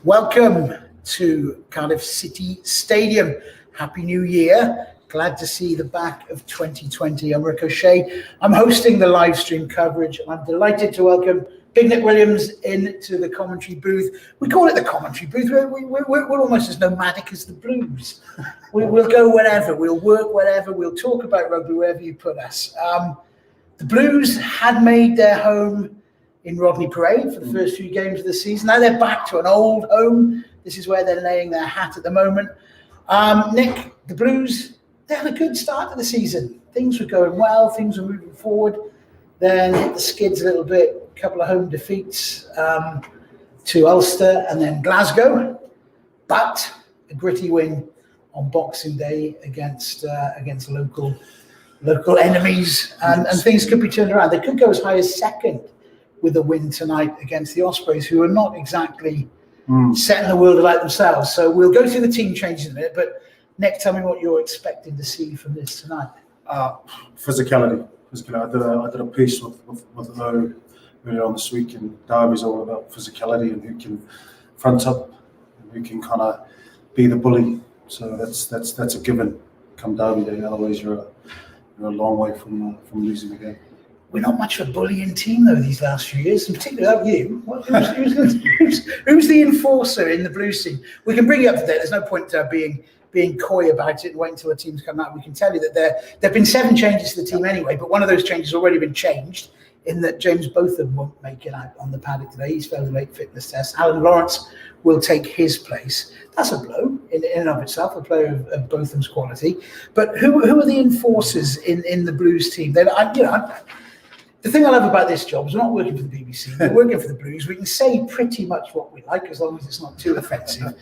Welcome to Cardiff City Stadium. Happy New Year. Glad to see the back of 2020. I'm Ricochet. I'm hosting the live stream coverage. I'm delighted to welcome Big Nick Williams into the commentary booth. We call it the commentary booth. We're almost as nomadic as the Blues. We'll go wherever. We'll work wherever. We'll talk about rugby wherever you put us. The Blues had made their home in Rodney Parade for the first few games of the season. Now they're back to an old home. This is where they're laying their hat at the moment. Nick, the Blues, they had a good start to the season. Things were going well. Things were moving forward. Then hit the skids a little bit. A couple of home defeats to Ulster and then Glasgow. But a gritty win on Boxing Day against local enemies. And things could be turned around. They could go as high as second with a win tonight against the Ospreys, who are not exactly setting the world alight themselves. So we'll go through the team changes in a minute, but Nick, tell me what you're expecting to see from this tonight. Physicality. I did a piece with Lo earlier on this week, and Derby's all about physicality and who can front up and who can kind of be the bully. So that's a given come Derby Day. Otherwise, you're a long way from losing the game. We're not much of a bullying team, though, these last few years, and particularly without you. Who's the enforcer in the Blues team? We can bring you up to date. There's no point being coy about it and wait until the team's come out. We can tell you that there have been 7 changes to the team anyway, but one of those changes has already been changed in that James Botham won't make it out on the paddock today. He's failed the late fitness test. Alan Lawrence will take his place. That's a blow in and of itself, a player of Botham's quality. But who are the enforcers in the Blues team? The thing I love about this job is we're not working for the BBC, we're working for the Blues. We can say pretty much what we like as long as it's not too offensive.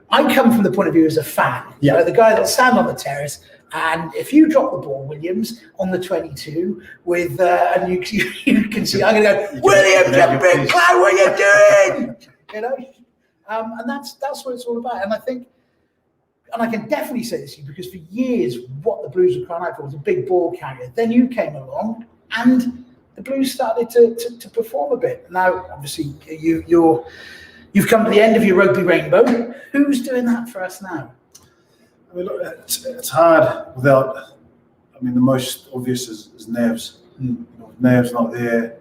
I come from the point of view as a fan, the guy that'll stand on the terrace, and if you drop the ball, Williams, on the 22, with and you can see, I'm going to go, Williams, you big clown, what are you doing? And that's what it's all about. And I think, and I can definitely say this to you, because for years, what the Blues were crying out for was a big ball carrier. Then you came along, and the Blues started to perform a bit. Now, obviously, you've come to the end of your rugby rainbow. Who's doing that for us now? I mean, look, it's hard without. I mean, the most obvious is Nevs. Nevs not there.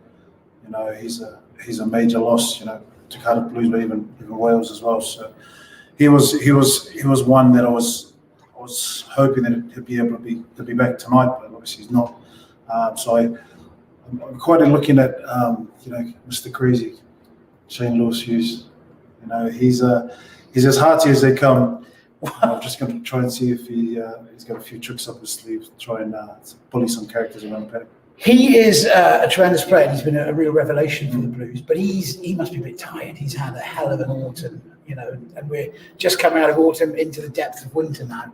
He's a major loss. To Cardiff Blues, but even Wales as well. So he was one that I was hoping that he'd be able to be back tonight, but obviously he's not. So I'm quite looking at Mr. Crazy, Shane Lewis Hughes. He's as hearty as they come. I'm just going to try and see if he's got a few tricks up his sleeve to try and bully some characters around the paddock. He is a tremendous player. He's been a real revelation for the Blues, but he must be a bit tired. He's had a hell of an autumn, and we're just coming out of autumn into the depths of winter now.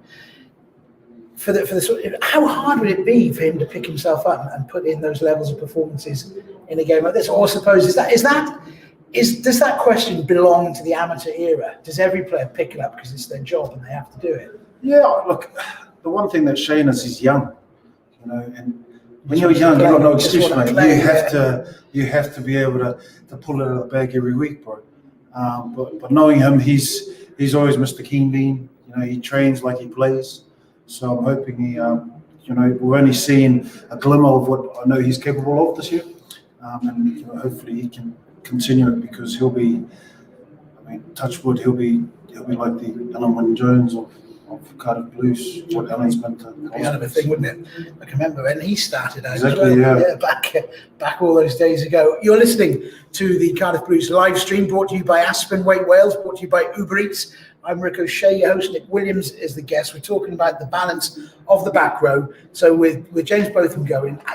For the sort of, how hard would it be for him to pick himself up and put in those levels of performances in a game like this? Or I suppose does that question belong to the amateur era? Does every player pick it up because it's their job and they have to do it? Yeah, look, the one thing that Shane is, he's young, and when you're young, you've got no excuse, mate. You have to be able to pull it out of the bag every week, bro. But knowing him, he's always Mr. Keen Bean. He trains like he plays. So I'm hoping we've only seen a glimmer of what I know he's capable of this year, and hopefully he can continue it, because he'll be, touch wood, he'll be like the Alan Wynne-Jones of Cardiff Blues. What Alan's been to. That'd be a hell of a thing, wouldn't it? I can remember when he started out. Exactly, yeah, back all those days ago. You're listening to the Cardiff Blues live stream, brought to you by Aspen Weight Wales, brought to you by Uber Eats. I'm Ricochet, your host. Nick Williams is the guest. We're talking about the balance of the back row. So with James Botham going, I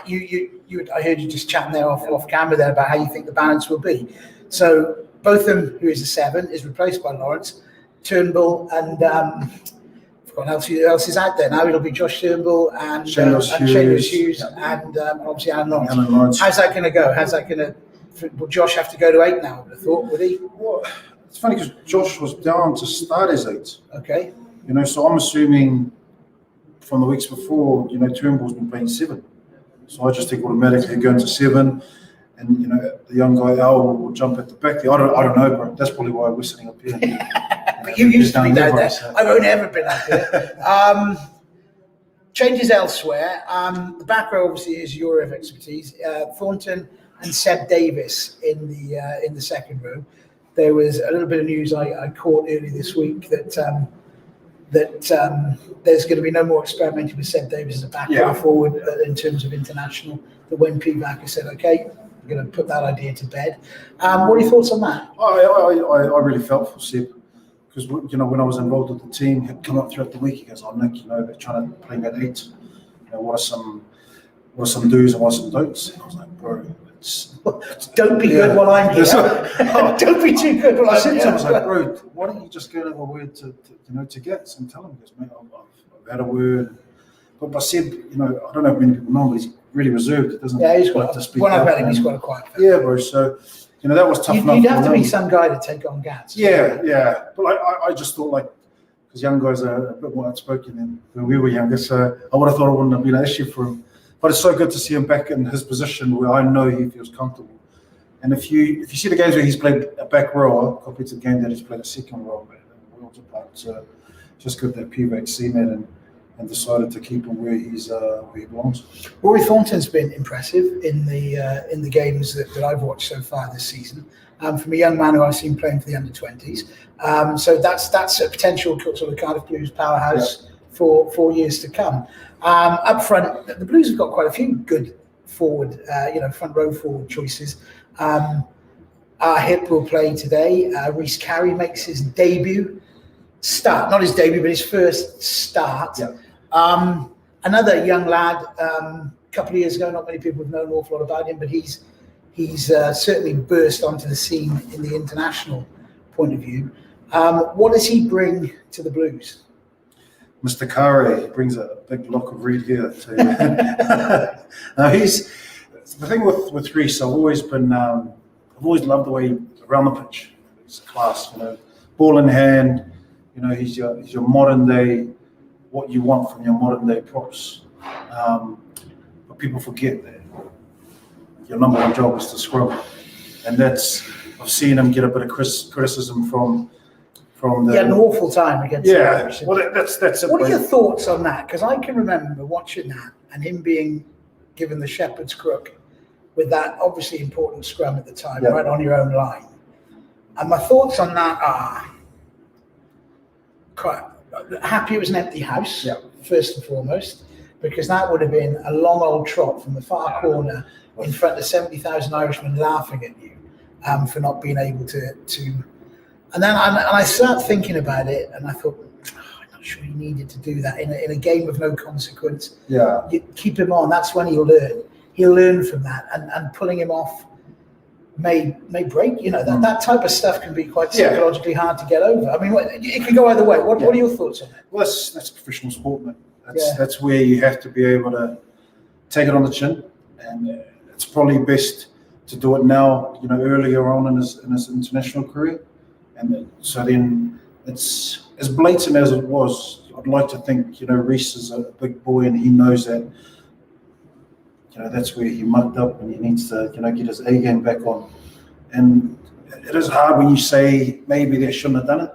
heard you just chatting there off camera there about how you think the balance will be. So Botham, who is a 7, is replaced by Lawrence, Turnbull, and what else is out there now? It'll be Josh Turnbull and Shane Lewis Hughes and obviously Alan Lawrence. How's that going to go? Will Josh have to go to 8 now, I would have thought, would he? Well, it's funny because Josh was down to start as 8. Okay. So I'm assuming from the weeks before, Turnbull's been playing 7. So I just think automatically going to 7. And the young guy Al will jump at the back there. I don't know, bro. That's probably why we're sitting up here. But you used to be down there. So. I've only ever been up here. Changes elsewhere. The back row obviously is your area of expertise. Thornton and Seb Davis in the second row. There was a little bit of news I caught earlier this week that there's going to be no more experimenting with Seb Davis as a back row forward in terms of international. That when Pivac has said, okay, we're going to put that idea to bed. What are your thoughts on that? I really felt for Seb because when I was involved with the team, he'd come up throughout the week. He goes, "Oh Nick, they're trying to play that 8. What are some do's and what are some don'ts?" And I was like, "Bro, don't be good while I'm here. Don't be too good while I'm here." I was like, "Bro, why don't you just go to a word to get and tell him?" He goes, "Mate, I've had a word." But Seb, I don't know if many people know, but he's really reserved. Doesn't he's got to speak. When I've met him, he's got a quiet face. Yeah, bro. So that was tough enough. You'd have to be some guy to take on Gats. Yeah. But I just thought because young guys are a bit more outspoken than when we were younger, so I would have thought it wouldn't have been an issue for him. But it's so good to see him back in his position where I know he feels comfortable. And if you see the games where he's played a back row compared to the game that he's played a second row, worlds apart. So just good that Pivac seen that and decided to keep him where he belongs. Rory Thornton's been impressive in the games that I've watched so far this season. From a young man who I've seen playing for the under-20s, so that's a potential sort of Cardiff Blues powerhouse for years to come. Up front, the Blues have got quite a few good forward, front row forward choices. Our hip will play today. Rhys Carey makes his debut. Not his debut, but his first start. Yeah. Another young lad, a couple of years ago, not many people have known an awful lot about him, but he's certainly burst onto the scene in the international point of view. What does he bring to the Blues? Mr. Carey brings a big lock of red hair to him. Now he's the thing with Rhys. I've always loved the way around the pitch. He's class, ball in hand. He's your modern day, what you want from your modern day props. But people forget that your number one job is to scrum, and I've seen him get a bit of criticism from the. He had an awful time against. Yeah, well, that's it. What are your thoughts on that? Because I can remember watching that and him being given the shepherd's crook with that obviously important scrum at the time, right on your own line. And my thoughts on that are quite happy it was an empty house, first and foremost, because that would have been a long old trot from the far corner in front of 70,000 Irishmen laughing at you for not being able to. And then I started thinking about it, and I thought, I'm not sure he needed to do that in a game of no consequence. Yeah, you keep him on. That's when he'll learn. He'll learn from that, and pulling him off may break. That type of stuff can be quite psychologically hard to get over. I mean, it can go either way. What are your thoughts on that? Well, that's professional sport, man. That's where you have to be able to take it on the chin, and it's probably best to do it now. Earlier on in his international career, and so then it's as blatant as it was. I'd like to think Rhys is a big boy, and he knows that. That's where he mucked up, and he needs to get his A game back on. And it is hard when you say maybe they shouldn't have done it.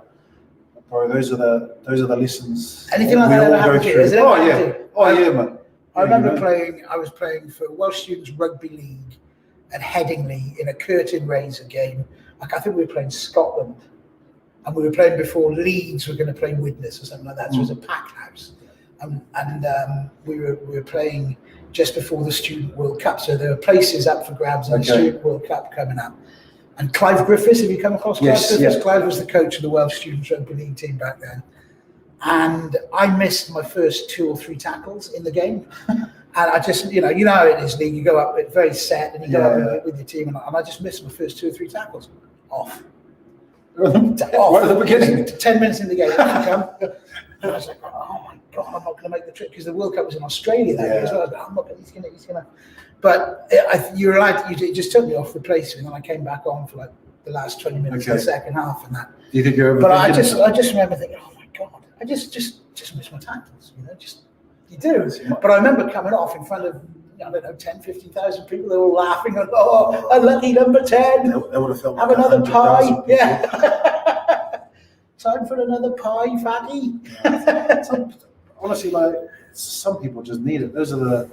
Bro, those are the lessons. Anything like that ever happened to you? Oh yeah, man. I remember I was playing for Welsh Students Rugby League at Headingley in a curtain raiser game. I think we were playing Scotland, and we were playing before Leeds were going to play Widnes or something like that. So it was a packed house, and we were playing just before the Student World Cup. So there were places up for grabs in the Student World Cup coming up. And Clive Griffiths, have you come across Clive Griffiths? Yes. Clive was the coach of the Welsh Students Rugby League team back then. And I missed my first 2 or 3 tackles in the game. And I just, you know how it is, Lee, you go up, it's very set, and you go up with your team, and I just missed my first 2 or 3 tackles. Off. Right at the beginning. 10 minutes in the game, and I was like, oh my God, I'm not going to make the trip, because the World Cup was in Australia that year as well. I was like, I'm not going to, he's going to. But you're right, it just took me off the place, and then I came back on for like the last 20 minutes of the second half and that. Do you think you're But I just remember thinking, oh my God, I just miss my tackles, you do. But I remember coming off in front of I don't know, 10, 15,000 people. They were all laughing and, oh, unlucky number 10. They would have felt Have like another 100,000 pie. people. Yeah. Time for another pie, fatty. Honestly, like some people just need it. Those are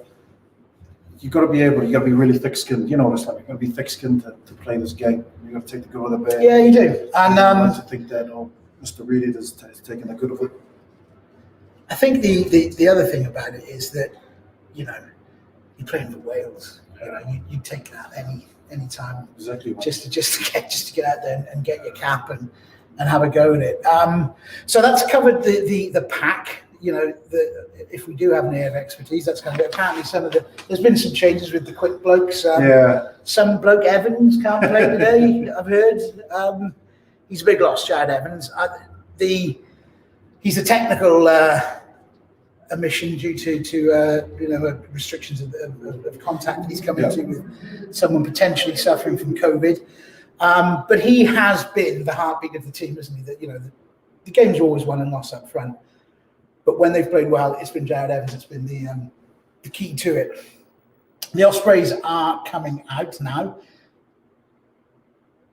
you got to be really thick-skinned. You know what it's like. You got to be thick-skinned to play this game. You got to take the good with the bad. Yeah, you do. And I like to think that Mr. Reed has taken the good of it. I think the other thing about it is that, you know, you're playing for Wales. You know, you take that any time. Exactly. Just to get out there and get your cap and have a go at it. So that's covered the pack. You know, if we do have an area of expertise, that's kind of it. Apparently there's been some changes with the quick blokes. Some bloke Evans can't play today, I've heard. He's a big loss, Jared Evans. He's a technical omission due to restrictions of contact that he's come into with someone potentially suffering from COVID. But he has been the heartbeat of the team, isn't he? That, you know, the game's always won and lost up front. But when they've played well, it's been Jared Evans. It's been the key to it. The Ospreys are coming out now,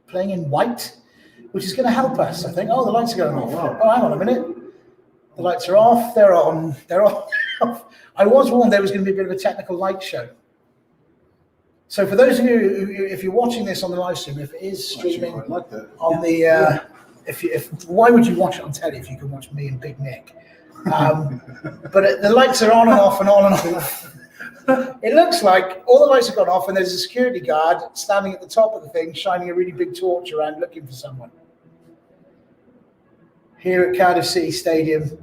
playing in white, which is going to help us, I think. Oh, the lights are going off. Oh, hang on a minute. The lights are off. They're on. They're off. I was warned there was going to be a bit of a technical light show. So for those of you who, if you're watching this on the live stream, if it is streaming on the, why would you watch it on telly if you can watch me and Big Nick? But the lights are on and off and on and off. It looks like all the lights have gone off and there's a security guard standing at the top of the thing, shining a really big torch around looking for someone. Here at Cardiff City Stadium.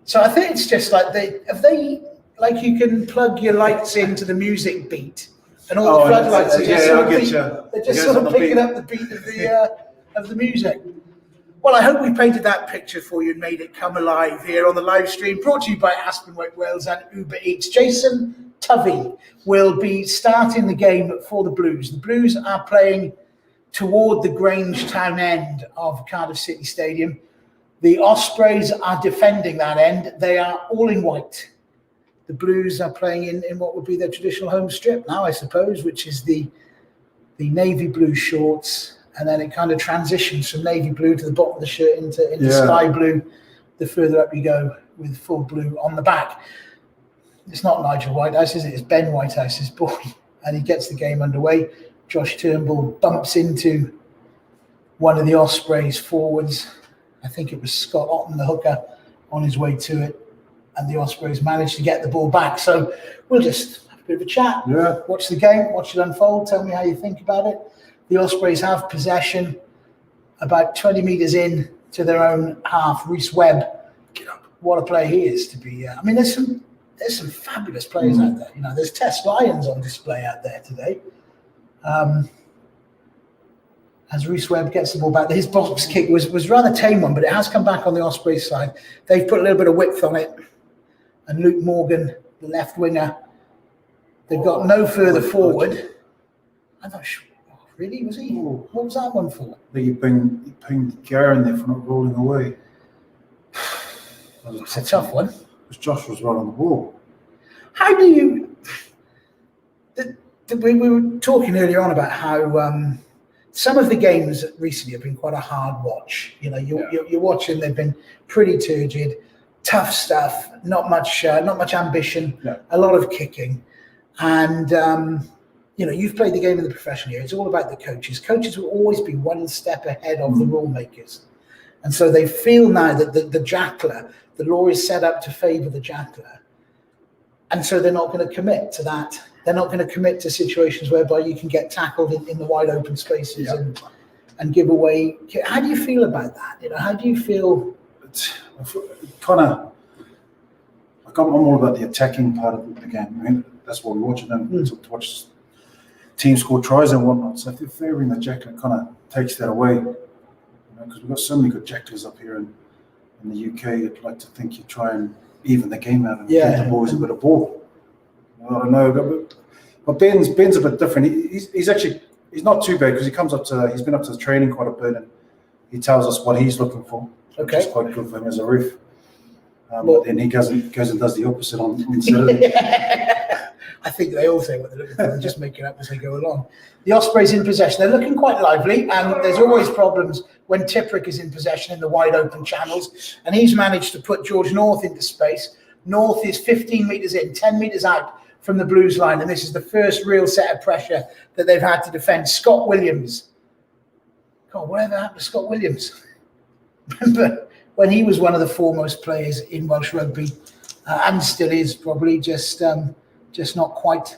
So I think it's just like you can plug your lights into the music beat, and all the floodlights are just sort of picking up the beat of the music. Well, I hope we painted that picture for you and made it come alive here on the live stream, brought to you by Aspen White Wales and Uber Eats. Jason Tovey will be starting the game for the Blues. The Blues are playing toward the Grange town end of Cardiff City Stadium. The Ospreys are defending that end. They are all in white. The Blues are playing in what would be their traditional home strip now, I suppose, which is the navy blue shorts. And then it kind of transitions from navy blue to the bottom of the shirt into sky blue. The further up you go with full blue on the back. It's not Nigel Whitehouse, is it? It's Ben Whitehouse, his boy. And he gets the game underway. Josh Turnbull bumps into one of the Ospreys forwards. I think it was Scott Otten, the hooker, on his way to it. And the Ospreys managed to get the ball back. So we'll just have a bit of a chat. Yeah. Watch the game, watch it unfold. Tell me how you think about it. The Ospreys have possession about 20 metres in to their own half. Reece Webb, what a player he is to be. I mean, there's some fabulous players out there. You know, there's Tess Lyons on display out there today. As Reece Webb gets the ball back, his box kick was rather tame one, but it has come back on the Ospreys side. They've put a little bit of width on it. And Luke Morgan, the left winger, they've got no further forward. I'm not sure. Really? Was he? What was that one for? I think he pinged Garen there for not rolling away. It's a tough one. Because Josh was right on the ball. How do you... We were talking earlier on about how some of the games recently have been quite a hard watch. You know, you're watching, they've been pretty turgid, tough stuff, not much ambition, a lot of kicking. And... you know, you've played the game in the professional year. It's all about the coaches. Coaches will always be one step ahead of the rule makers. And so they feel now that the jackler, the law is set up to favour the jackler. And so they're not going to commit to that. They're not going to commit to situations whereby you can get tackled in the wide open spaces and give away. How do you feel about that? You know, how do you feel? I'm all about the attacking part of the game. I mean, that's what we're watching them to watch teams score tries and whatnot. So if they're favouring the jackler, it kind of takes that away. Because we've got so many good jacklers up here in the UK. I'd like to think you try and even the game out and give the boys a bit of ball. I don't know, but Ben's a bit different. He's not too bad because he's been up to the training quite a bit and he tells us what he's looking for. Which is quite good for him as a ref. But then he goes and does the opposite on Saturday. I think they all say what they're looking for and just make it up as they go along. The Ospreys in possession. They're looking quite lively, and there's always problems when Tipuric is in possession in the wide open channels, and he's managed to put George North into space. North is 15 metres in, 10 metres out from the Blues line, and this is the first real set of pressure that they've had to defend. Scott Williams. God, whatever happened to Scott Williams? Remember when he was one of the foremost players in Welsh rugby, and still is probably just not quite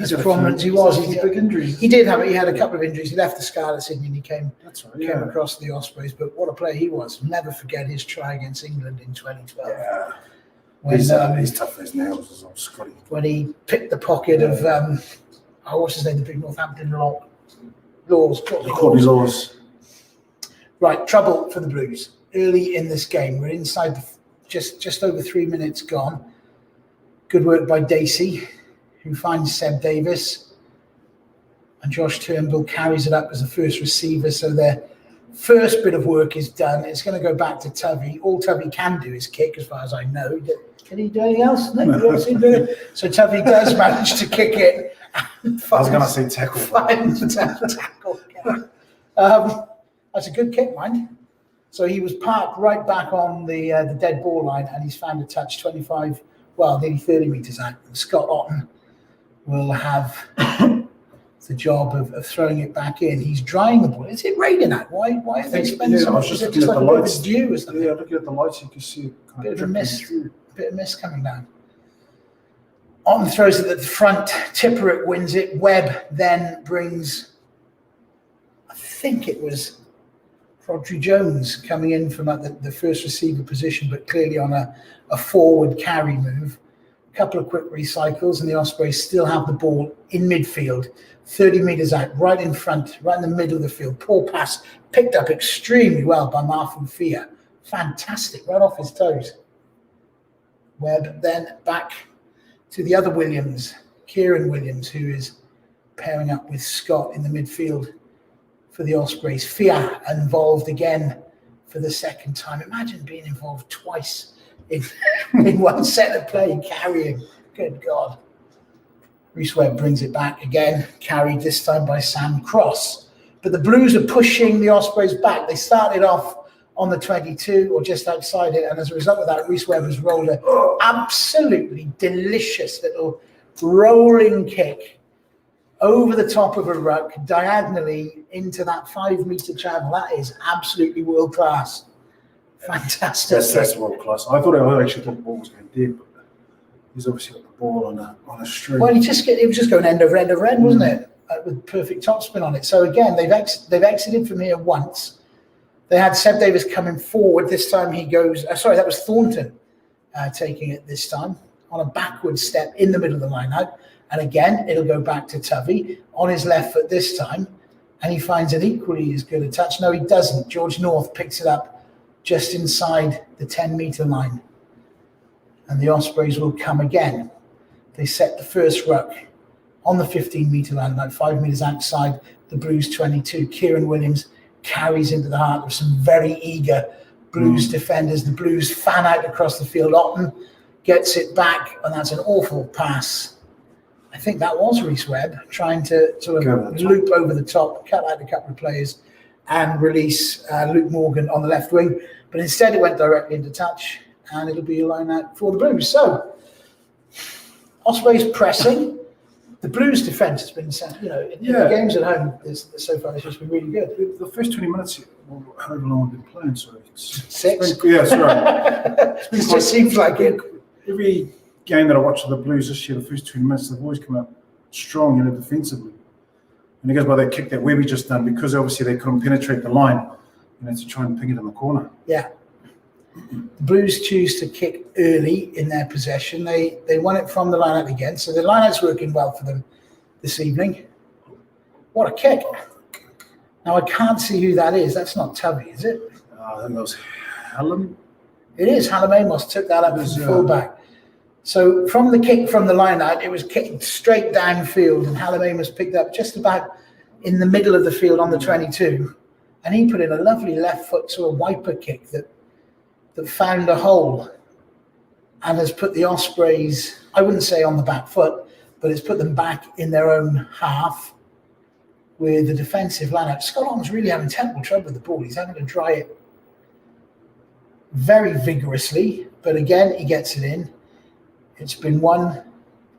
as prominent as he was. He's big injuries. He did have it. He had a couple of injuries. He left the Scarlet Sydney and he came across the Ospreys. But what a player he was! Never forget his try against England in 2012. Yeah. When, he's tough as nails as well, Scotty. When he picked the pocket of what's his name, the big Northampton Courtney Laws. Right, trouble for the Blues early in this game. We're inside just over 3 minutes gone. Good work by Dacey, who finds Seb Davis, and Josh Turnbull carries it up as the first receiver. So their first bit of work is done. It's going to go back to Tuvey. All Tuvey can do is kick, as far as I know. Can he do anything else? No. So Tuvey does manage to kick it. I was going to say tackle. Tackle. That's a good kick, mind. So he was parked right back on the dead ball line, and he's found a touch 25, nearly 30 metres out. And Scott Otten will have the job of throwing it back in. He's drying the ball. Is it raining out? Why have they spent so much? I was just looking at the lights. Dew or something? Yeah, looking at the lights, you can see a bit of mist coming down. Otten throws it at the front. Tipuric wins it. Webb then brings, I think it was Rodri Jones coming in from the first receiver position, but clearly on a forward carry move. A couple of quick recycles, and the Ospreys still have the ball in midfield, 30 metres out, right in front, right in the middle of the field. Poor pass, picked up extremely well by Marfin Fia. Fantastic, right off his toes. Webb then back to the other Williams, Kieran Williams, who is pairing up with Scott in the midfield for the Ospreys. Fia involved again for the second time. Imagine being involved twice in one set of play, carrying. Good God. Rhys Webb brings it back again, carried this time by Sam Cross. But the Blues are pushing the Ospreys back. They started off on the 22 or just outside it, and as a result of that, Rhys Webb has rolled an absolutely delicious little rolling kick over the top of a ruck, diagonally into that 5 metre channel. That is absolutely world class. Fantastic. That's world class. I actually thought the ball was going deep, but he's obviously got the ball on a string. Well, it was just going end over end, wasn't it? With perfect topspin on it. So again, they've exited from here once. They had Seb Davis coming forward. This time he goes. That was Thornton taking it this time on a backward step in the middle of the line out. And again, it'll go back to Tuvey on his left foot this time. And he finds an equally as good a touch. No, he doesn't. George North picks it up just inside the 10 metre line. And the Ospreys will come again. They set the first ruck on the 15 metre line, about 5 metres outside the Blues 22. Kieran Williams carries into the heart of some very eager Blues defenders. The Blues fan out across the field. Otten gets it back, and that's an awful pass. I think that was Rhys Webb trying to sort of loop over the top, cut out a couple of players, and release Luke Morgan on the left wing. But instead, it went directly into touch, and it'll be a line out for the Blues. So, Ospreys pressing. The Blues defence has been, in the games at home so far, it's just been really good. The first 20 minutes, however long we've been playing, so it's 6. That's right. It just seems like it. Every game that I watched of the Blues this year, the first 20 minutes, they've always come out strong, defensively. And it goes by that kick that Webby just done, because obviously they couldn't penetrate the line, to try and ping it in the corner. Yeah. The Blues choose to kick early in their possession. They won it from the line out again, so the line out's working well for them this evening. What a kick. Now, I can't see who that is. That's not Tubby, is it? I think that was Hallam. It is. Hallam Amos took that up as a fullback. So from the kick from the line out, it was kicked straight downfield, and Hallam Amos picked up just about in the middle of the field on the 22, and he put in a lovely left foot sort of wiper kick that found a hole and has put the Ospreys, I wouldn't say on the back foot, but it's put them back in their own half with the defensive line-out. Scott Arm's really having terrible trouble with the ball. He's having to dry it very vigorously, but again, he gets it in. It's been won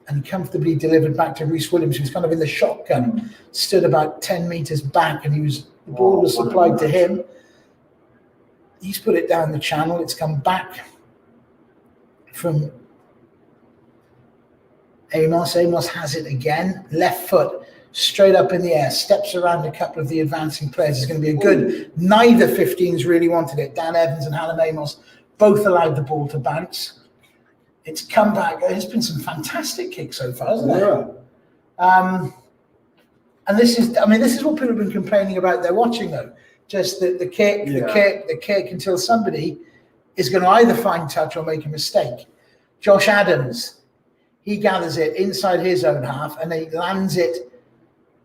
and comfortably delivered back to Rhys Williams, who's kind of in the shotgun, stood about 10 metres back, and the ball was supplied to him. He's put it down the channel. It's come back from Amos. Amos has it again. Left foot, straight up in the air, steps around a couple of the advancing players. It's going to be a good. Neither 15s really wanted it. Dan Evans and Hallam Amos both allowed the ball to bounce. It's come back. There's been some fantastic kicks so far, hasn't there? And this is what people have been complaining about. They're watching though. Just the kick, the kick until somebody is going to either find touch or make a mistake. Josh Adams, he gathers it inside his own half and he lands it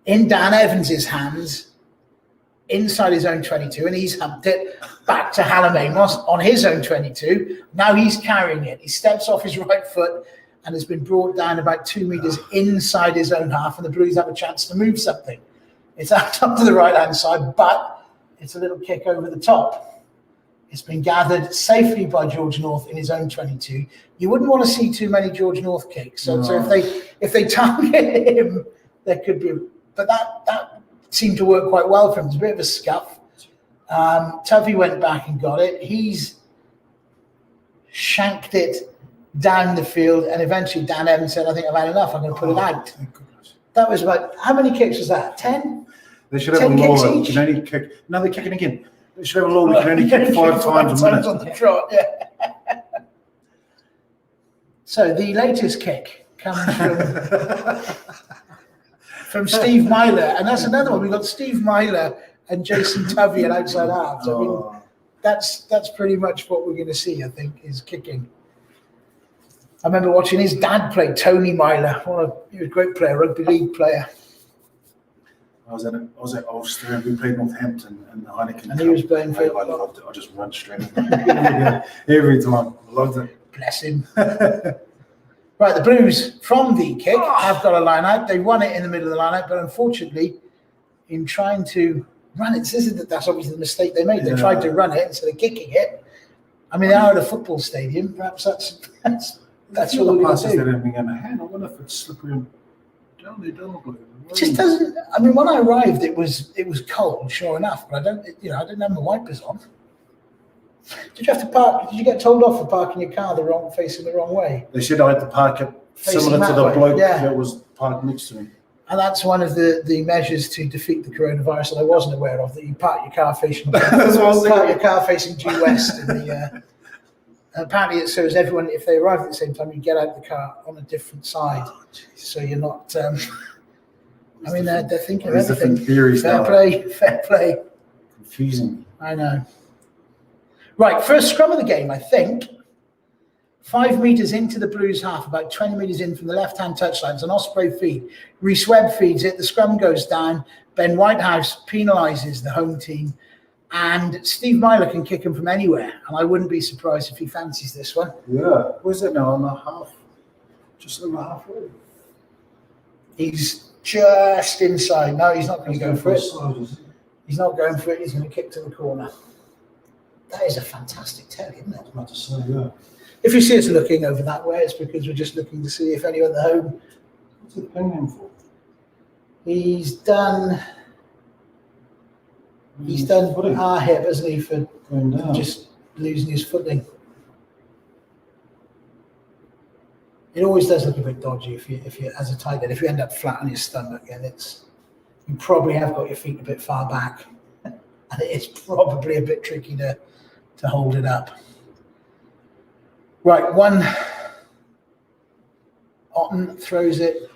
in Dan Evans's hands inside his own 22, and he's humped it back to Hallam Amos on his own 22. Now he's carrying it. He steps off his right foot and has been brought down about 2 meters inside his own half, and the Blues have a chance to move something. It's out up to the right-hand side, but it's a little kick over the top. It's been gathered safely by George North in his own 22. You wouldn't want to see too many George North kicks. So if they target him, there could be. But that seemed to work quite well for him. It's a bit of a scuff. Tuffy went back and got it. He's shanked it down the field, and eventually Dan Evans said, I think I've had enough. I'm going to put it out. That was about, how many kicks was that? 10? They should have a law that you can only kick. No, they're kicking again. They should have a law that you can only kick 5 times a minute. On the trot, yeah. So the latest kick comes from Steve Myler, and that's another one. We've got Steve Myler and Jason Tuffy at outside halves. I mean, that's pretty much what we're going to see, I think, is kicking. I remember watching his dad play, Tony Myler. He was a great player, rugby league player. I was at Ulster, we played Northampton and the Heineken. And he was playing for. I loved it. I just run straight every time. I loved it. Bless him. Right, the Blues from the kick have got a line out. They won it in the middle of the line out, but unfortunately, in trying to run it, that's obviously the mistake they made. They tried to run it instead of kicking it. I mean, they are at a football stadium. Perhaps that's all the we can passes do. that have in the hand. I wonder if it's slippery and down. It just doesn't. I mean, when I arrived, it was cold, sure enough. But I didn't have my wipers on. Did you have to park? Did you get told off for parking your car facing the wrong way? They said I had to park it similar to the bloke that was parked next to me. And that's one of the measures to defeat the coronavirus that I wasn't aware of. That you park your car facing due west. And apparently, it shows everyone, if they arrive at the same time, you get out of the car on a different side, so you're not. I mean, they're thinking of everything. Different theories. Fair play. Confusing. I know. Right, first scrum of the game, I think. 5 meters into the Blues half, about 20 meters in from the left-hand touchline. It's an Osprey feed. Rhys Webb feeds it. The scrum goes down. Ben Whitehouse penalises the home team. And Steve Myler can kick him from anywhere. And I wouldn't be surprised if he fancies this one. Yeah. Where's it now? On the half? Just over halfway. He's just inside. No, he's not going to go for it. He's not going for it. He's going to kick to the corner. That is a fantastic telly, isn't it? I was about to say, yeah. If you see us looking over that way, it's because we're just looking to see if anyone at the home. What's he paying him for? He's done our hip, hasn't he, for going down, just losing his footing. It always does look a bit dodgy if you as a tight end, if you end up flat on your stomach, and you probably have got your feet a bit far back, and it's probably a bit tricky to hold it up. Right, Otten throws it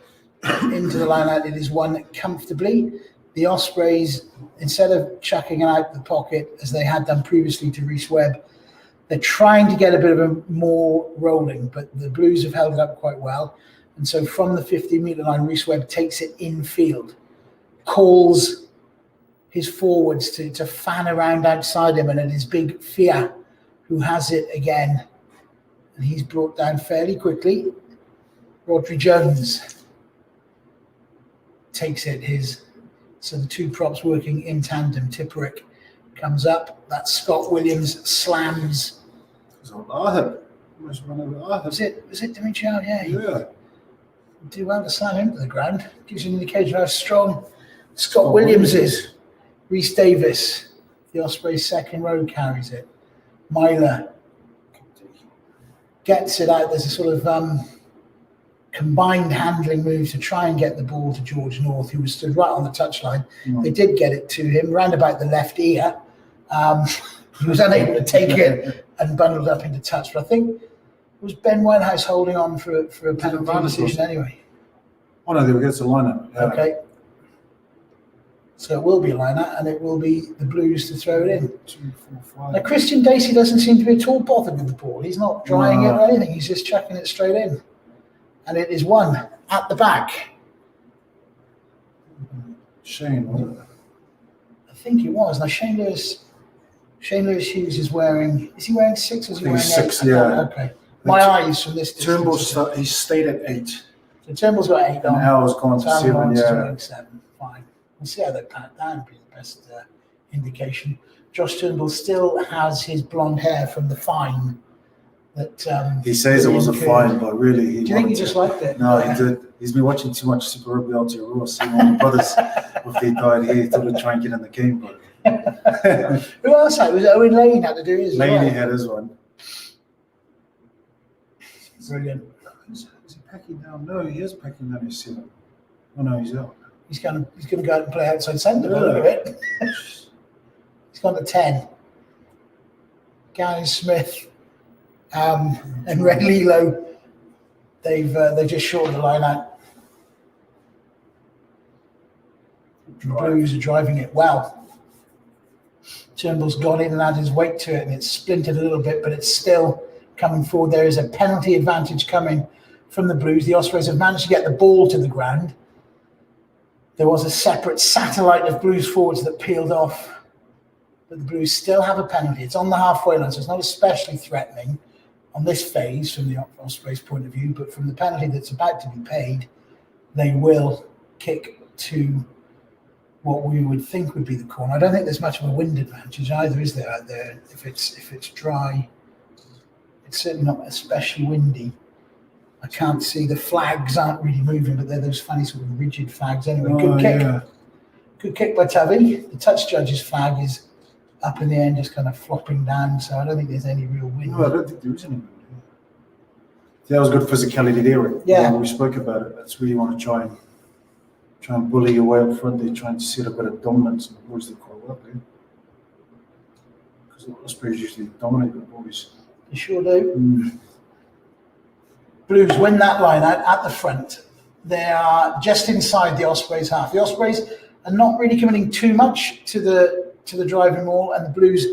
into the line out. It is won comfortably. The Ospreys, instead of chucking it out the pocket as they had done previously to Rhys Webb, they're trying to get a bit of a more rolling, but the Blues have held it up quite well. And so from the 50-metre line, Rhys Webb takes it infield, calls his forwards to fan around outside him, and it is big Fia who has it again. and he's brought down fairly quickly. Rodri Jones takes it. So the two props working in tandem. Tipperick comes up. That's Scott Williams slams. Was it Dimitri? Yeah. Do well to slam into the ground. Gives you an indication of how strong Scott Williams is. Rhys Davis, the Ospreys second row, carries it. Myler gets it out. There's a sort of combined handling move to try and get the ball to George North, who was stood right on the touchline. They did get it to him round about the left ear. He was unable to take it and bundled up into touch. But I think it was Ben Winehouse holding on for a penalty decision anyway. Oh no, there we go. It's a line-out. Yeah. Okay. So it will be a line-out, and it will be the Blues to throw it in. 2, 4, 5. Now Christian Dacey doesn't seem to be at all bothered with the ball. He's not drying it or anything. He's just chucking it straight in. And it is one at the back. Shane, wasn't it? I think it was. Now Shane Lewis Hughes is wearing 6 or is he wearing 6, 8? yeah. Okay. My eyes from this distance. Turnbull, he stayed at 8. So Turnbull's got 8 on. And Al's gone to 7, yeah. 7. Fine. We'll see how they pan it down. Be the best indication. Josh Turnbull still has his blonde hair from the fine. That he says it was a fine, but really he. Do you think he just liked it? No, he did. He's been watching too much Super Rugby Aotearoa, seeing all the brothers with their dyed hair, thought he'd try and get in the game, but. Who else had it? Was it Owen Lane had to do his? Laney had his one. Brilliant. Is he packing down? No, he is packing down his 7. Oh no, he's out. He's going to go out and play outside centre. Look at it. He's gone to 10. Gary Smith and Red Lilo. They've just shortened the line out. The Blues are driving it well. Turnbull's gone in and added his weight to it, and it's splintered a little bit, but it's still coming forward. There is a penalty advantage coming from the Blues. The Ospreys have managed to get the ball to the ground. There was a separate satellite of Blues forwards that peeled off, but the Blues still have a penalty. It's on the halfway line, so it's not especially threatening on this phase from the Ospreys' point of view, but from the penalty that's about to be paid, they will kick to what we would think would be the corner. I don't think there's much of a wind advantage either, is there, out there? If it's dry, it's certainly not especially windy. I can't see, the flags aren't really moving, but they're those funny sort of rigid flags anyway. Good kick. Yeah. Good kick by Tavi. The touch judge's flag is up in the end, just kind of flopping down, so I don't think there's any real wind. No, I don't think there is any wind. Yeah, that was good physicality there. Yeah. We spoke about it. That's where you want to try and bully your way up front. They're trying to set a bit of dominance, and the boys did quite well there. Because the Ospreys usually dominate the boys. You sure do. Blues win that line out at the front. They are just inside the Ospreys half. The Ospreys are not really committing too much to the driving maul, and the Blues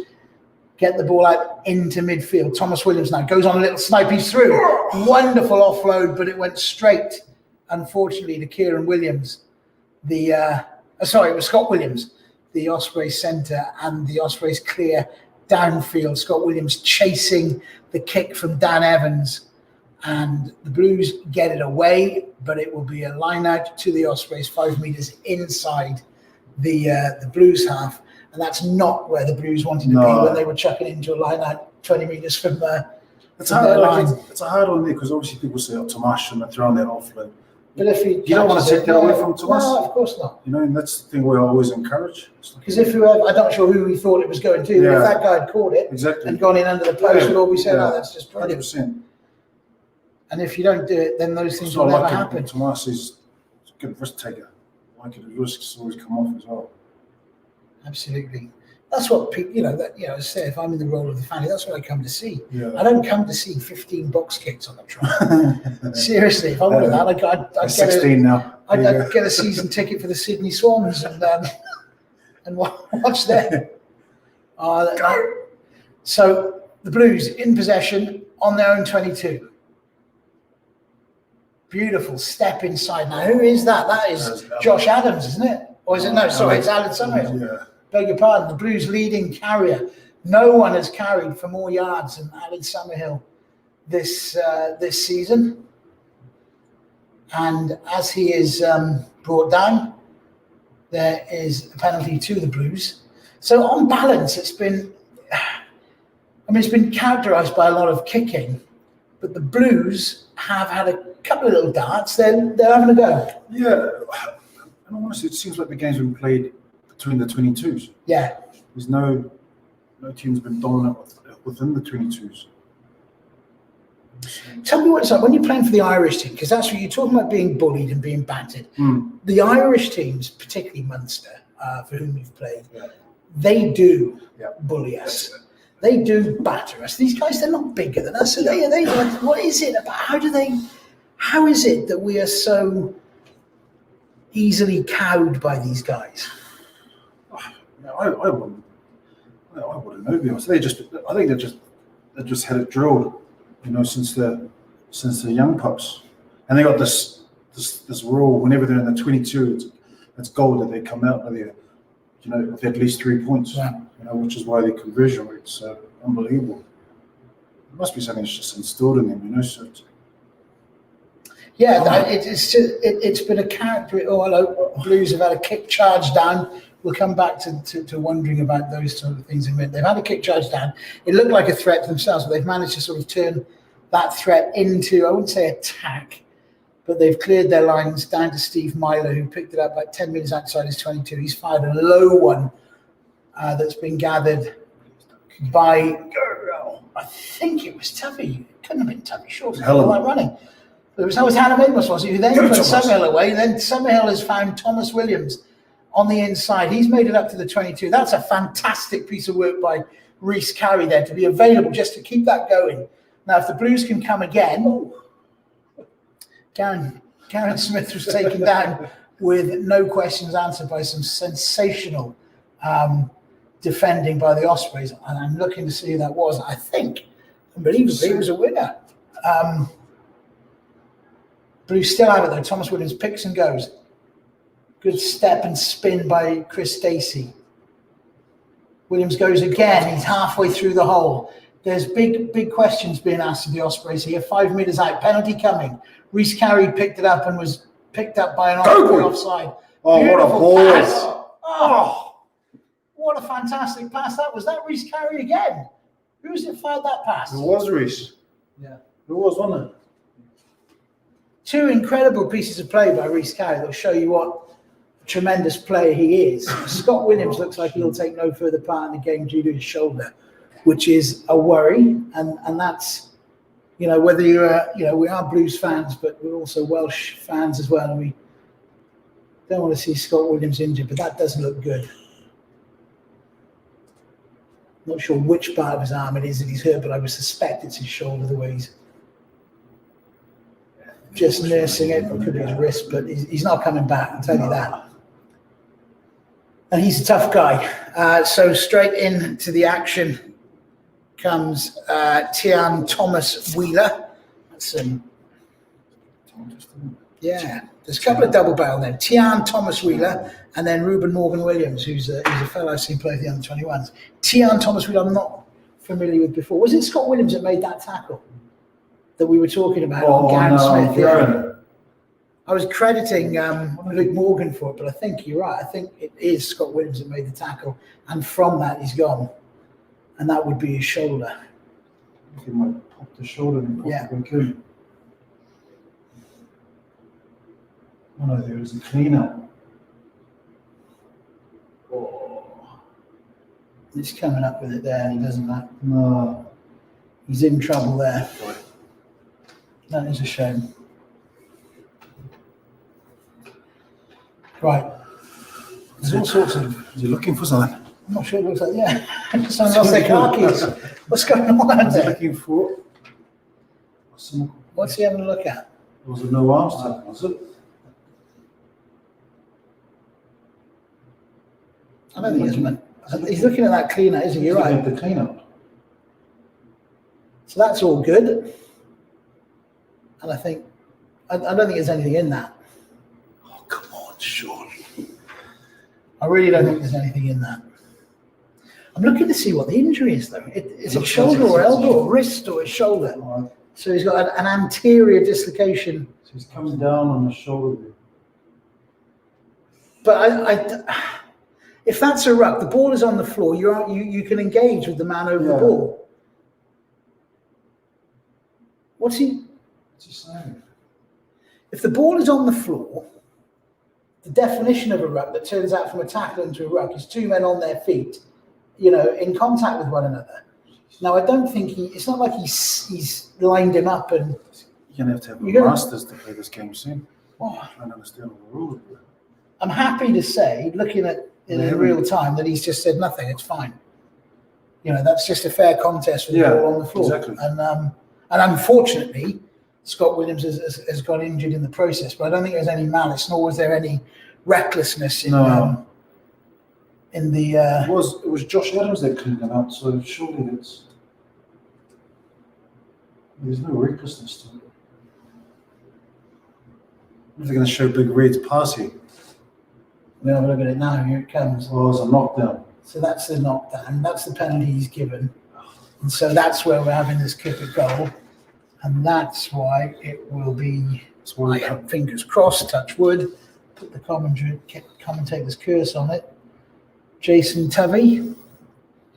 get the ball out into midfield. Thomas Williams now goes on a little snipe. He's through. Wonderful offload, but it went straight, unfortunately, to Kieran Williams. It was Scott Williams, the Ospreys centre, and the Ospreys clear downfield. Scott Williams chasing the kick from Dan Evans. And the Blues get it away, but it will be a line out to the Ospreys, 5 metres inside the Blues half. And that's not where the Blues wanted to be when they were chucking into a line out 20 metres from their line. It's a hard one there, because obviously people say, Tomas and they're throwing that offload. But if you don't want to take that away from Tomas. No, of course not. And that's the thing we always encourage. Because I'm not sure who we thought it was going to, but if that guy had caught it and gone in under the post, we'd all be saying, that's just brilliant. 100%. And if you don't do it, then those things will never happen. Tomas is a good risk taker. Like it, the risks always come off as well. Absolutely. That's what people, I say, if I'm in the role of the family, that's what I come to see. Yeah. I don't come to see 15 box kicks on the track. Seriously, if I wanted that, I'd 16 now. I'd get a season ticket for the Sydney Swans and watch them. So the Blues in possession on their own 22. Beautiful step inside. Now, who is that? That is Josh Adams, isn't it? Or is it? No, sorry, it's Alan Summerhill. Yeah. Beg your pardon. The Blues leading carrier. No one has carried for more yards than Alan Summerhill this season. And as he is brought down, there is a penalty to the Blues. So on balance, it's been characterised by a lot of kicking, but the Blues have had a couple of little darts. They're having a go. Yeah, and honestly, it seems like the game's been played between the 22s. Yeah. There's no team's been dominant within the 22s. Tell me what it's like when you're playing for the Irish team, because that's what you're talking about, being bullied and being battered. The Irish teams, particularly Munster, for whom you've played, they do bully us. They do batter us. These guys, they're not bigger than us. So they what is it about? How is it that we are so easily cowed by these guys? I wouldn't know. To be honest, I think they just had it drilled, since the young pups, and they got this rule whenever they're in the 22, it's gold that they come out of there, with at least 3 points. Which is why their conversion rate's unbelievable. It must be something that's just instilled in them, So it's been a character. Blues have had a kick charge down. We'll come back to wondering about those sort of things in a minute. They've had a kick charge down. It looked like a threat to themselves, but they've managed to sort of turn that threat into, I wouldn't say attack, but they've cleared their lines down to Steve Myler, who picked it up like 10 minutes outside his 22. He's fired a low one that's been gathered by, I think it was Tuffy. It couldn't have been Tuffy, sure. It was all that running. But it was Hannah Amos, was it? Who then put Summerhill away. Then Summerhill has found Thomas Williams on the inside. He's made it up to the 22. That's a fantastic piece of work by Rhys Carey there to be available just to keep that going. Now, if the Blues can come again, Karen Smith was taken down with no questions answered by some sensational defending by the Ospreys, and I'm looking to see who that was. I think, unbelievably, it was a winner. Blues still have it though. Thomas Williams picks and goes. Good step and spin by Chris Stacey. Williams goes again. He's halfway through the hole. There's big questions being asked of the Ospreys here. 5 meters out, penalty coming. Rhys Carey picked it up and was picked up by an Osprey offside. Oh, beautiful what a pass. Oh, what a fantastic pass that was. That Rhys Carey again. Who was it fired that pass? It was Rhys. Yeah. It was, wasn't it? Two incredible pieces of play by Rhys Carey that'll show you what a tremendous player he is. Scott Williams looks like he'll take no further part in the game due to his shoulder, which is a worry. And that's, whether you're, we are Blues fans, but we're also Welsh fans as well. And we don't want to see Scott Williams injured, but that doesn't look good. Not sure which part of his arm it is that he's hurt, but I would suspect it's his shoulder, the way he's just nursing it. It could be his wrist, but he's not coming back, I'll tell you that. And he's a tough guy. So straight into the action comes Tian Thomas Wheeler. That's there's a couple of double barrel then. Tian Thomas Wheeler and then Ruben Morgan Williams, who's a fellow I've seen play for the under-21s. Tian Thomas Wheeler I'm not familiar with before. Was it Scott Williams that made that tackle that we were talking about on Garen Smith? Yeah. I was crediting Luke Morgan for it, but I think you're right. I think it is Scott Williams that made the tackle, and from that he's gone, and that would be his shoulder. He might pop the shoulder and pop the coon. Oh no, there was a clean-up. Oh. He's coming up with it there, and he doesn't like. No. He's in trouble there. That is a shame. Right. There's all sorts of. Is he looking for something? I'm not sure it looks like, someone lost their car keys. What's going on out there? Looking for. What's he having a look at? Was it no arms tap, was it? I don't think he's looking at that cleaner, isn't he? You're right. The cleanup. So that's all good. And I think, I don't think there's anything in that. Oh, come on, surely. I really don't think there's anything in that. I'm looking to see what the injury is, though. Is it shoulder or elbow or wrist or his shoulder? So he's got an anterior dislocation. So he's coming down on the shoulder. But if that's a ruck, the ball is on the floor. You can engage with the man over the ball. What's he saying? If the ball is on the floor, the definition of a ruck that turns out from a tackle into a ruck is two men on their feet, in contact with one another. Now, I don't think it's not like he's lined him up and. You're going to have a masters to play this game soon. Oh, I don't understand all the rules. I'm happy to say, looking at it in real time, that he's just said nothing. It's fine. That's just a fair contest with the ball on the floor. Exactly. And unfortunately, Scott Williams has got injured in the process. But I don't think there's any malice, nor was there any recklessness in the. It was Josh Adams that cleaned him out. So surely there's no recklessness to it. They're going to show Big Red's passing. We'll have a look at it now. Here it comes. Oh, it's a knockdown. So that's the knockdown. That's the penalty he's given. And so that's where we're having this kick at goal. And that's why it will be, fingers crossed, touch wood, put the commentator's curse on it. Jason Tovey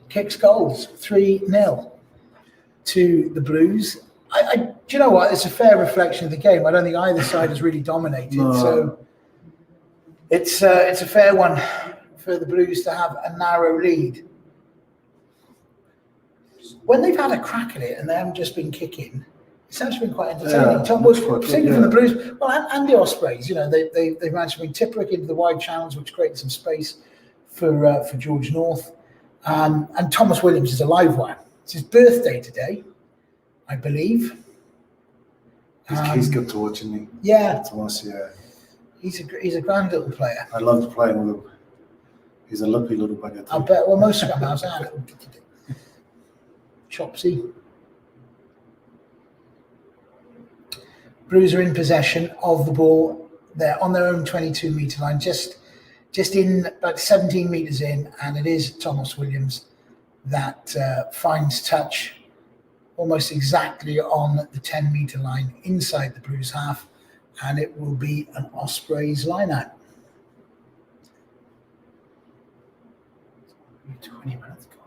kicks goals, 3-0 to the Blues. Do you know what? It's a fair reflection of the game. I don't think either side has really dominated. No. So it's a fair one for the Blues to have a narrow lead. When they've had a crack at it and they haven't just been kicking, it's actually been quite entertaining. Particularly from the Blues, and the Ospreys. They've managed to bring Tipperick into the wide channels, which created some space for George North. And Thomas Williams is a live wire. It's his birthday today, I believe. He's good to watch, isn't he? Yeah. To us, yeah. He's a grand little player. I loved playing with him. He's a lippy little bugger. I bet. Well, most of them are little chopsy. Blues are in possession of the ball. They're on their own 22-metre line, just in about 17 metres in, and it is Thomas Williams that finds touch almost exactly on the 10-metre line inside the Blues half, and it will be an Ospreys line-out. 20 minutes ago.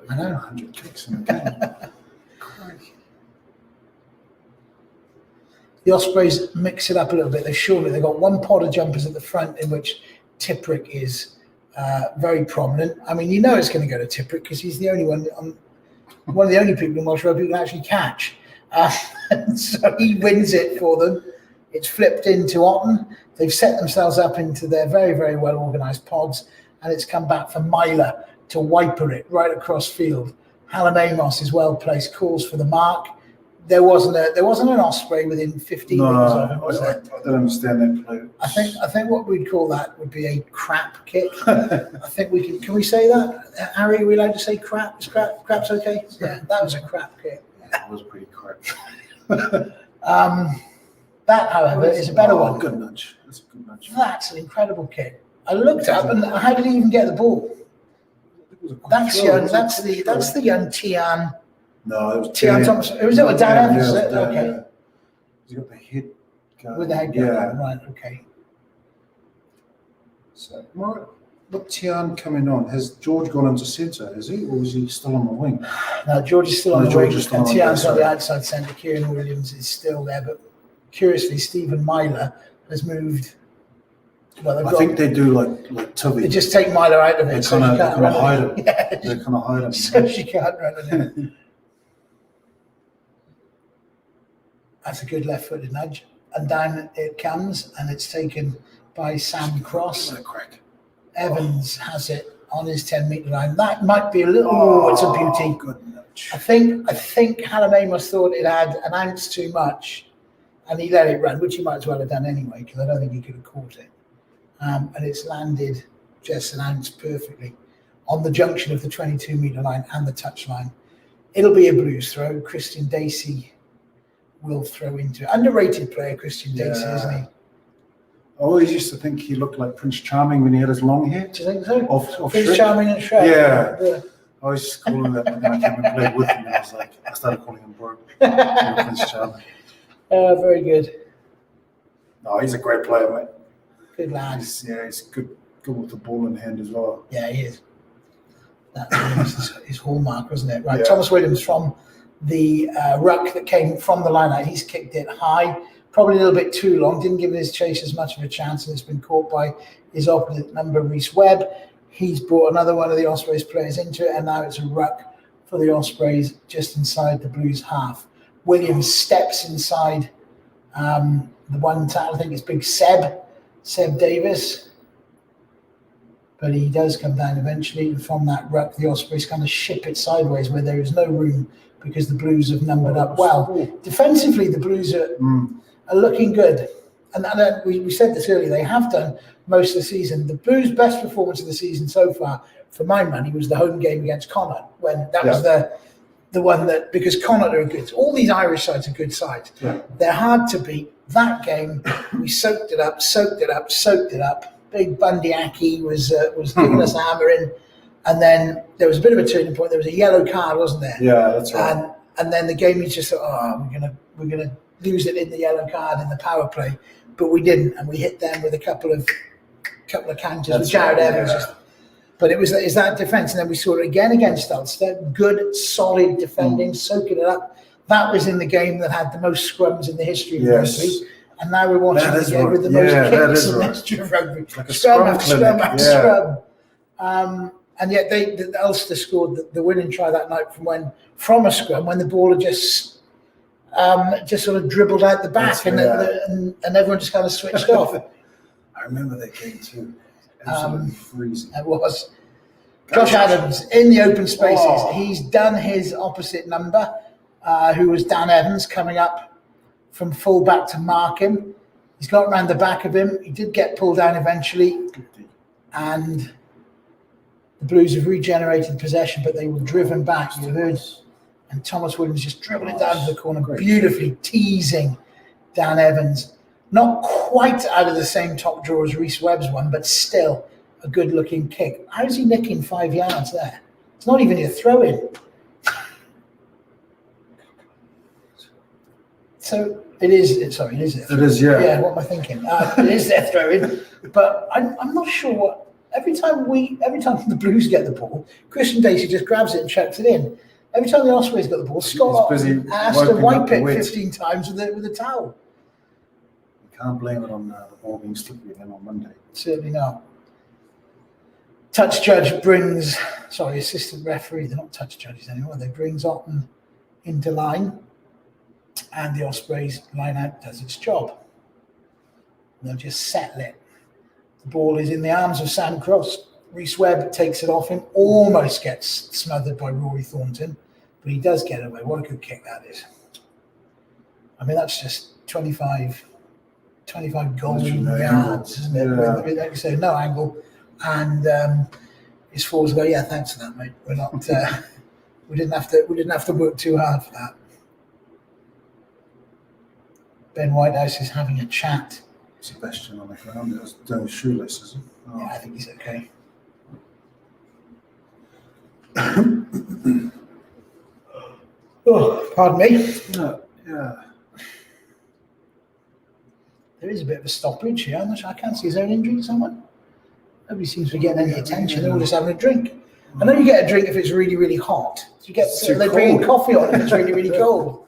I know. 100 kicks in a game. The Ospreys mix it up a little bit. They've got one pod of jumpers at the front in which Tipperick is very prominent. I mean, it's going to go to Tipperick because he's the only one of the only people in Welsh rugby who can actually catch. So he wins it for them. It's flipped into Otten. They've set themselves up into their very, very well organised pods, and it's come back for Myler to wiper it right across field. Hallam Amos is well placed, calls for the mark. There wasn't an Osprey within 15 metres of him, was there? I don't understand that play. I think what we'd call that would be a crap kick. I think can we say that? Harry, are we allowed to say crap? Is crap's okay? Yeah, that was a crap kick. That was pretty crap. That, however, is a better one. Good nudge. That's a good nudge. That's an incredible kick. I looked up and how did he even get the ball? That's the young Tian. No, it was Tian Thomas. Was it Dan Evans? Okay. Yeah. He's got the head going. With the head going. Yeah. Right, okay. So, what Tian coming on? Has George gone into centre, is he? Or is he still on the wing? No, George is still on the wing. And Tian's on the outside centre. Kieran Williams is still there. But curiously, Stephen Myler has moved. Well, I think they do like Tubby. They just take Myler out of it. They kind of hide him. Yeah. They kind of hide him. So she can't run it. That's a good left-footed nudge. And down it comes, and it's taken by Sam Cross. Crack. Evans has it on his 10-metre line. That might be a little. It's a beauty. Good nudge. I think Hallam Amos thought it had an ounce too much, and he let it run, which he might as well have done anyway, because I don't think he could have caught it. And it's landed just an ounce perfectly on the junction of the 22-metre line and the touch line. It'll be a Blues throw. Christian Dacey will throw into it. Underrated player, Christian Dacey, isn't he? I always used to think he looked like Prince Charming when he had his long hair. Do you think so? Off Prince Shrek. Charming and Shrek. Yeah. I was just calling that, and then I came and played with him, and I started calling him bro. Prince Charlie. Very good. No, he's a great player, mate. Good lad. He's good with the ball in hand as well. Yeah, he is. That was his hallmark, wasn't it? Right, Yeah. Thomas Williams from the ruck that came from the line out. He's kicked it high, probably a little bit too long. Didn't give his chasers much of a chance, and it's been caught by his opposite number, Reece Webb. He's brought another one of the Ospreys players into it, and now it's a ruck for the Ospreys just inside the Blues half. Williams steps inside the one tackle. I think it's big Seb Davis. But he does come down eventually, and from that ruck, the Ospreys kind of ship it sideways where there is no room because the Blues have numbered up well. Defensively, the Blues are looking good. And we said this earlier, they have done most of the season. The Blues' best performance of the season so far, for my money, was the home game against Connacht, when that was the one that, because Connacht are good. All these Irish sides are good sides. Yeah. They're hard to beat. That game, we soaked it up. Big Bundyaki was giving us a hammering, and then there was a bit of a turning point. There was a yellow card, wasn't there? Yeah, that's right. And then the game, you just thought, we're gonna lose it in the yellow card in the power play, but we didn't, and we hit them with a couple of counters with Jared Evans. Yeah. But it's that defence, and then we saw it again against Ulster. Good, solid defending, soaking it up. That was in the game that had the most scrums in the history of rugby. And now we're watching the game with the most kicks in the history of rugby. Like scrum after scrum after scrum. And yet the Ulster scored the winning try that night from a scrum when the ball had just sort of dribbled out the back, and everyone just kind of switched off. I remember that game too. Absolutely freezing. It was. Josh Adams in the open spaces. He's done his opposite number, who was Dan Evans, coming up from full back to mark him. He's got around the back of him. He did get pulled down eventually, and the Blues have regenerated possession, but they were driven back. You heard, and Thomas Williams just dribbled it down to the corner, beautifully teasing Dan Evans. Not quite out of the same top draw as Reece Webb's one, but still a good-looking kick. How's he nicking 5 yards there? It's not even a throw-in. So it is. It is. It is, yeah. Yeah. What am I thinking? It is their throw-in, but I'm not sure what. Every time the Blues get the ball, Christian Dacey just grabs it and chucks it in. Every time the Ospreys got the ball, Scott has to wipe it 15 times with a towel. Can't blame it on the ball being slippery again on Monday. Certainly not. Assistant referee, they're not touch judges anymore. They brings Otten into line, and the Ospreys line out does its job. They'll just settle it. The ball is in the arms of Sam Cross. Reece Webb takes it off him, almost gets smothered by Rory Thornton, but he does get away. What a good kick that is. I mean, that's just 25 golden yards, isn't it? Yeah. Like you say, no angle, and his forwards go, yeah, thanks for that, mate. We're not, we didn't have to work too hard for that. Ben Whitehouse is having a chat. Sebastian on the ground, it was doing his shoelaces. Yeah, I think he's okay. Pardon me. Yeah. There is a bit of a stoppage here. I can't see. Is there an injury to someone? Nobody seems to be getting any attention. They're all just having a drink. I know you get a drink if it's really, really hot. They bring coffee on if it's really, really cold.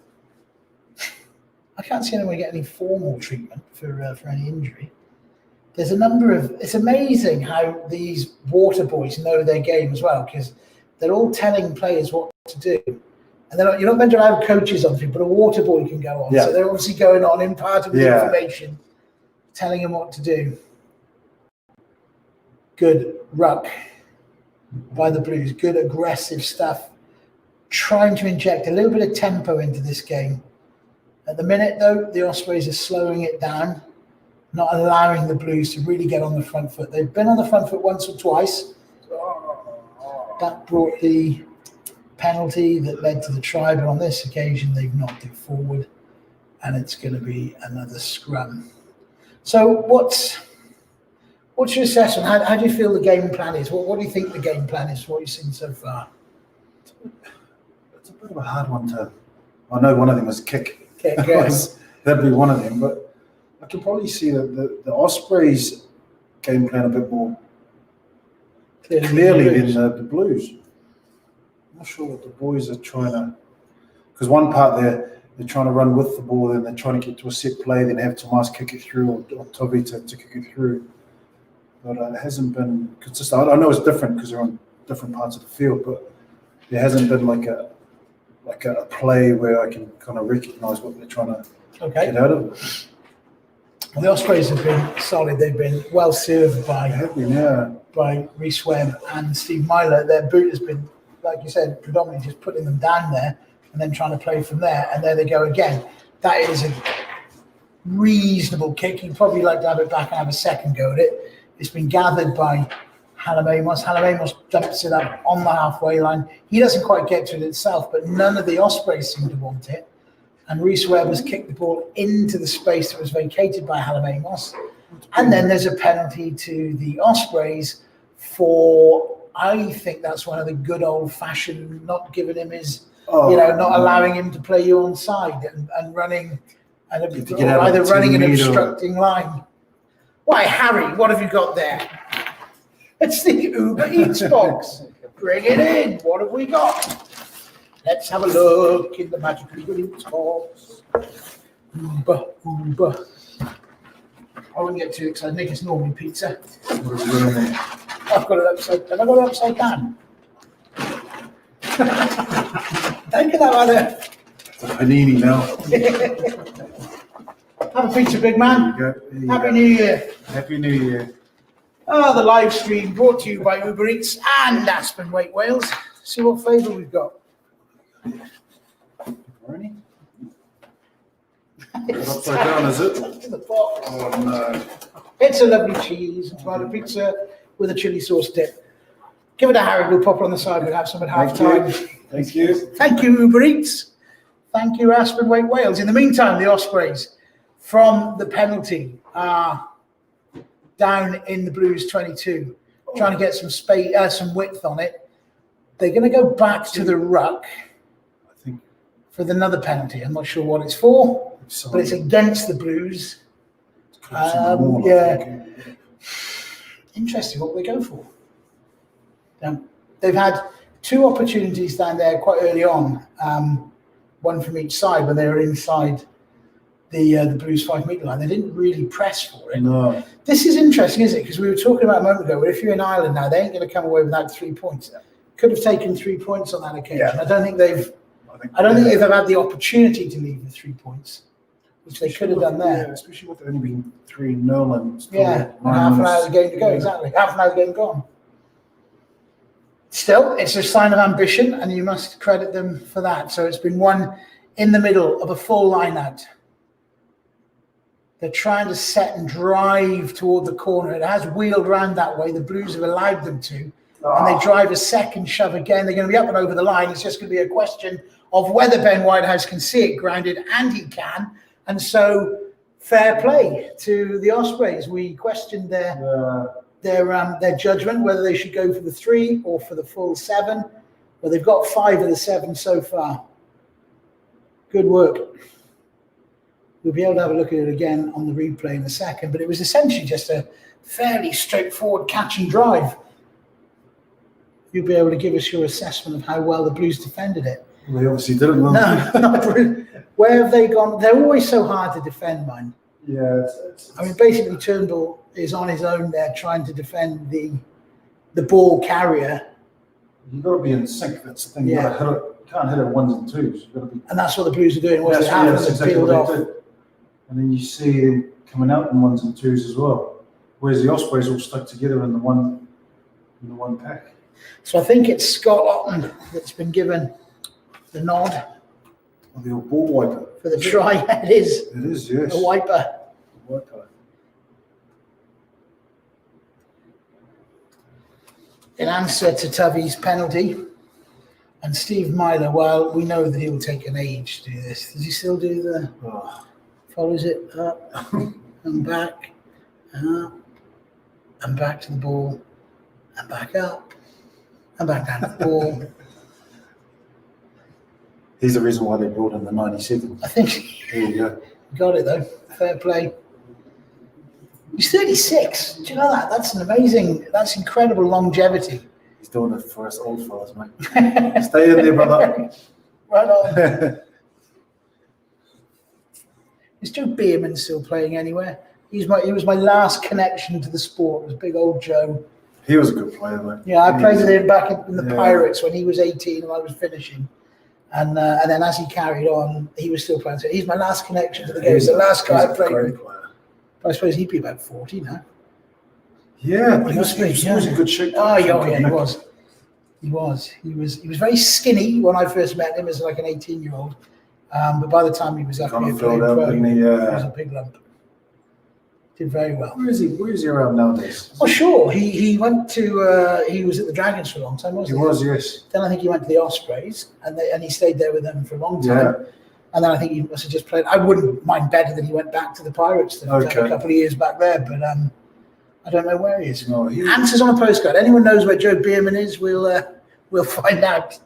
I can't see anyone get any formal treatment for any injury. There's a number of. It's amazing how these water boys know their game as well, because they're all telling players what to do. And you're not meant to have coaches on thing, but a water boy can go on. Yeah. So they're obviously going on, imparting the information, telling them what to do. Good ruck by the Blues. Good aggressive stuff. Trying to inject a little bit of tempo into this game. At the minute, though, the Ospreys are slowing it down, not allowing the Blues to really get on the front foot. They've been on the front foot once or twice. That brought the penalty that led to the try, but on this occasion they've knocked it forward, and it's going to be another scrum. So what's your assessment? How do you feel the game plan is? What do you think the game plan is for what you've seen so far? it's a bit of a hard one to. I know one of them is kick. Yes. That'd be one of them, but I can probably see that the Ospreys game plan a bit more clearly than the Blues. I'm not sure what the boys are trying to, because one part they're trying to run with the ball, then they're trying to get to a set play, then have Tomas kick it through or Toby to kick it through. But it hasn't been consistent. I know it's different because they're on different parts of the field, but there hasn't been like a play where I can kind of recognise what they're trying to get out of it. Well, the Ospreys have been solid. They've been well served by Rhys Webb and Steve Myler. Their boot has been, like you said, predominantly just putting them down there and then trying to play from there. And there they go again. That is a reasonable kick. You'd probably like to have it back and have a second go at it. It's been gathered by Hallam-Amos. Hallam-Amos dumps it up on the halfway line. He doesn't quite get to it himself, but none of the Ospreys seem to want it. And Rhys Webb has kicked the ball into the space that was vacated by Hallam-Amos. And then there's a penalty to the Ospreys for, I think that's one of the good old-fashioned not giving him his, not allowing him to play you onside and running, either running an obstructing line. Why, Harry, what have you got there? It's the Uber Eats box. Bring it in. What have we got? Let's have a look in the magic Uber Eats box. Uber. I wouldn't get too excited. Nick, it's normally pizza. I've got it upside down. Have I got it upside down? Thank you, that It's a panini now. Have a pizza, big man. Happy New Year. Happy New Year. The live stream brought to you by Uber Eats and Aspen Weight Wales. See what flavour we've got. Pepperoni? Upside down, is it? In the box. Oh no. It's a lovely cheese and tomato pizza with a chili sauce dip. Give it a Harry, we'll pop it on the side, we'll have some at half time. Thank you. Thank you, Uber Eats. Thank you, Aspen Weight Wales. In the meantime, the Ospreys from the penalty are down in the Blues 22, trying to get some space, some width on it. They're going to go back to the ruck, I think, for another penalty. I'm not sure what it's for, but it's against the Blues. Interesting what they go for. They've had two opportunities down there quite early on, one from each side when they were inside the Blues 5 metre line. They didn't really press for it. No. This is interesting, isn't it? Because we were talking about a moment ago, where if you're in Ireland now, they ain't going to come away without 3 points. Could have taken 3 points on that occasion. Yeah. I don't think they've had the opportunity to leave with 3 points, which they could have done there. Yeah, especially with there only being 3-0 and still half an hour of the game to go. Yeah. Exactly, half an hour of the game gone. Still, it's a sign of ambition, and you must credit them for that. So it's been won in the middle of a full line-out. They're trying to set and drive toward the corner. It has wheeled around that way. The Blues have allowed them to. And they drive a second shove again. They're going to be up and over the line. It's just going to be a question of whether Ben Whitehouse can see it grounded, and he can. And so, fair play to the Ospreys. We questioned their judgment, whether they should go for the 3 or for the full 7. Well, they've got 5 of the 7 so far. Good work. We'll be able to have a look at it again on the replay in a second, but it was essentially just a fairly straightforward catch and drive. You'll be able to give us your assessment of how well the Blues defended it. Well, they obviously didn't. No, not really. Where have they gone? They're always so hard to defend, man. Yeah. I mean, basically, Turnbull is on his own there trying to defend the ball carrier. You've got to be in sync. That's the thing. Yeah. You've got to hit it. You can't hit it 1s and 2s. You've got to be. And that's what the Blues are doing. That's exactly what they do. And then you see them coming out in 1s and 2s as well. Whereas the Ospreys all stuck together in the one pack. So I think it's Scott Otten that's been given the nod. Oh, the old ball wiper. For the try. It is. It is, yes. The wiper. The wiper. In answer to Tubby's penalty, and Steve Myler, well, we know that he will take an age to do this. Does he still do the... Oh. Follows it up and back, and back to the ball, and back up, and back down to the ball. He's the reason why they brought in the 97. I think There you go. got it though. Fair play. He's 36. Do you know that? That's incredible longevity. He's doing it for us old fellas, mate. Stay in there, brother. Right on. Is Joe Bierman still playing anywhere? He was my last connection to the sport. It was big old Joe. He was a good player, mate. Yeah, I played with him back in the Pirates when he was 18 and I was finishing. And then as he carried on, he was still playing. So he's my last connection to the game. He's the last guy I played with. I suppose he'd be about 40 now. Yeah, but he was a good shape. Oh, yeah, he was. He was very skinny when I first met him as like an 18-year-old. But by the time he was up here playing pro, he was a big lump. Did very well. Where is he around nowadays? Oh, sure. He went to he was at the Dragons for a long time, wasn't he? He was, yes. Then I think he went to the Ospreys, and he stayed there with them for a long time. Yeah. And then I think he must have just played. I wouldn't mind betting that he went back to the Pirates to a couple of years back there, but I don't know where he is. No, Answers on a postcard. Anyone knows where Joe Bierman is? We'll find out.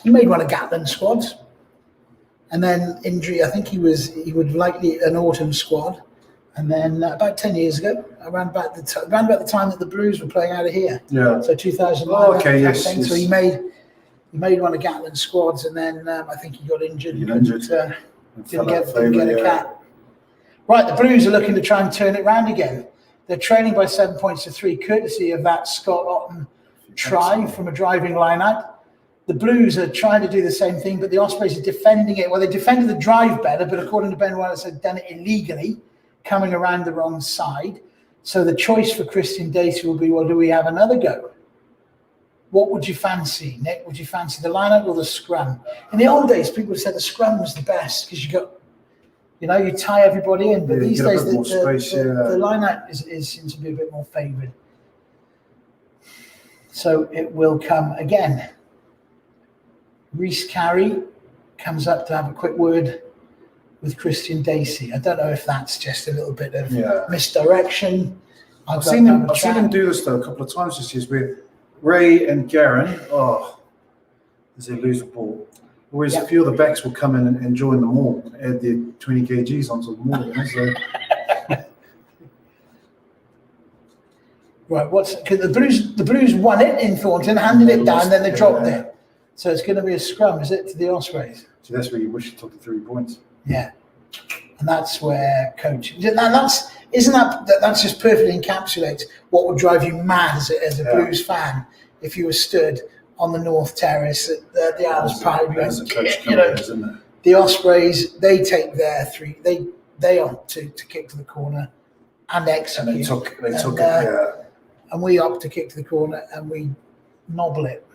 He made one of Gatland's squads. And then injury, I think he would likely an autumn squad. And then about 10 years ago, around about the time that the Blues were playing out of here. Yeah. So 2009. Oh, okay, yes. So he made one of Gatland's squads, and then I think he got injured. Didn't get a cap. Right, the Blues are looking to try and turn it round again. They're trailing by 7 points to 3, courtesy of that Scott Otten try from a driving line-out. The Blues are trying to do the same thing, but the Ospreys are defending it. Well, they defended the drive better, but according to Ben Wallace, they've done it illegally, coming around the wrong side. So the choice for Christian Dacey will be, well, do we have another go? What would you fancy, Nick? Would you fancy the line-out or the scrum? In the old days, people said the scrum was the best because you tie everybody in. But these days, the line-out seems to be a bit more favoured. So it will come again. Reece Carey comes up to have a quick word with Christian Dacey. I don't know if that's just a little bit of misdirection. I've seen him do this though a couple of times this year where Ray and Garen, as they lose the ball, always a few of the backs will come in and join them all, add their 20 kgs onto the ball. So. Right, because the Blues won it in Thornton, handed it down, then they dropped it. So it's going to be a scrum, is it, to the Ospreys? So that's where you wish you took the 3 points. Yeah, and that's where coaching. That's just perfectly encapsulates what would drive you mad as a Blues fan if you were stood on the North Terrace at the Alice Park. The Ospreys, they take their 3. They opt to kick to the corner and execute. And they took it. And we opt to kick to the corner and we nobble it.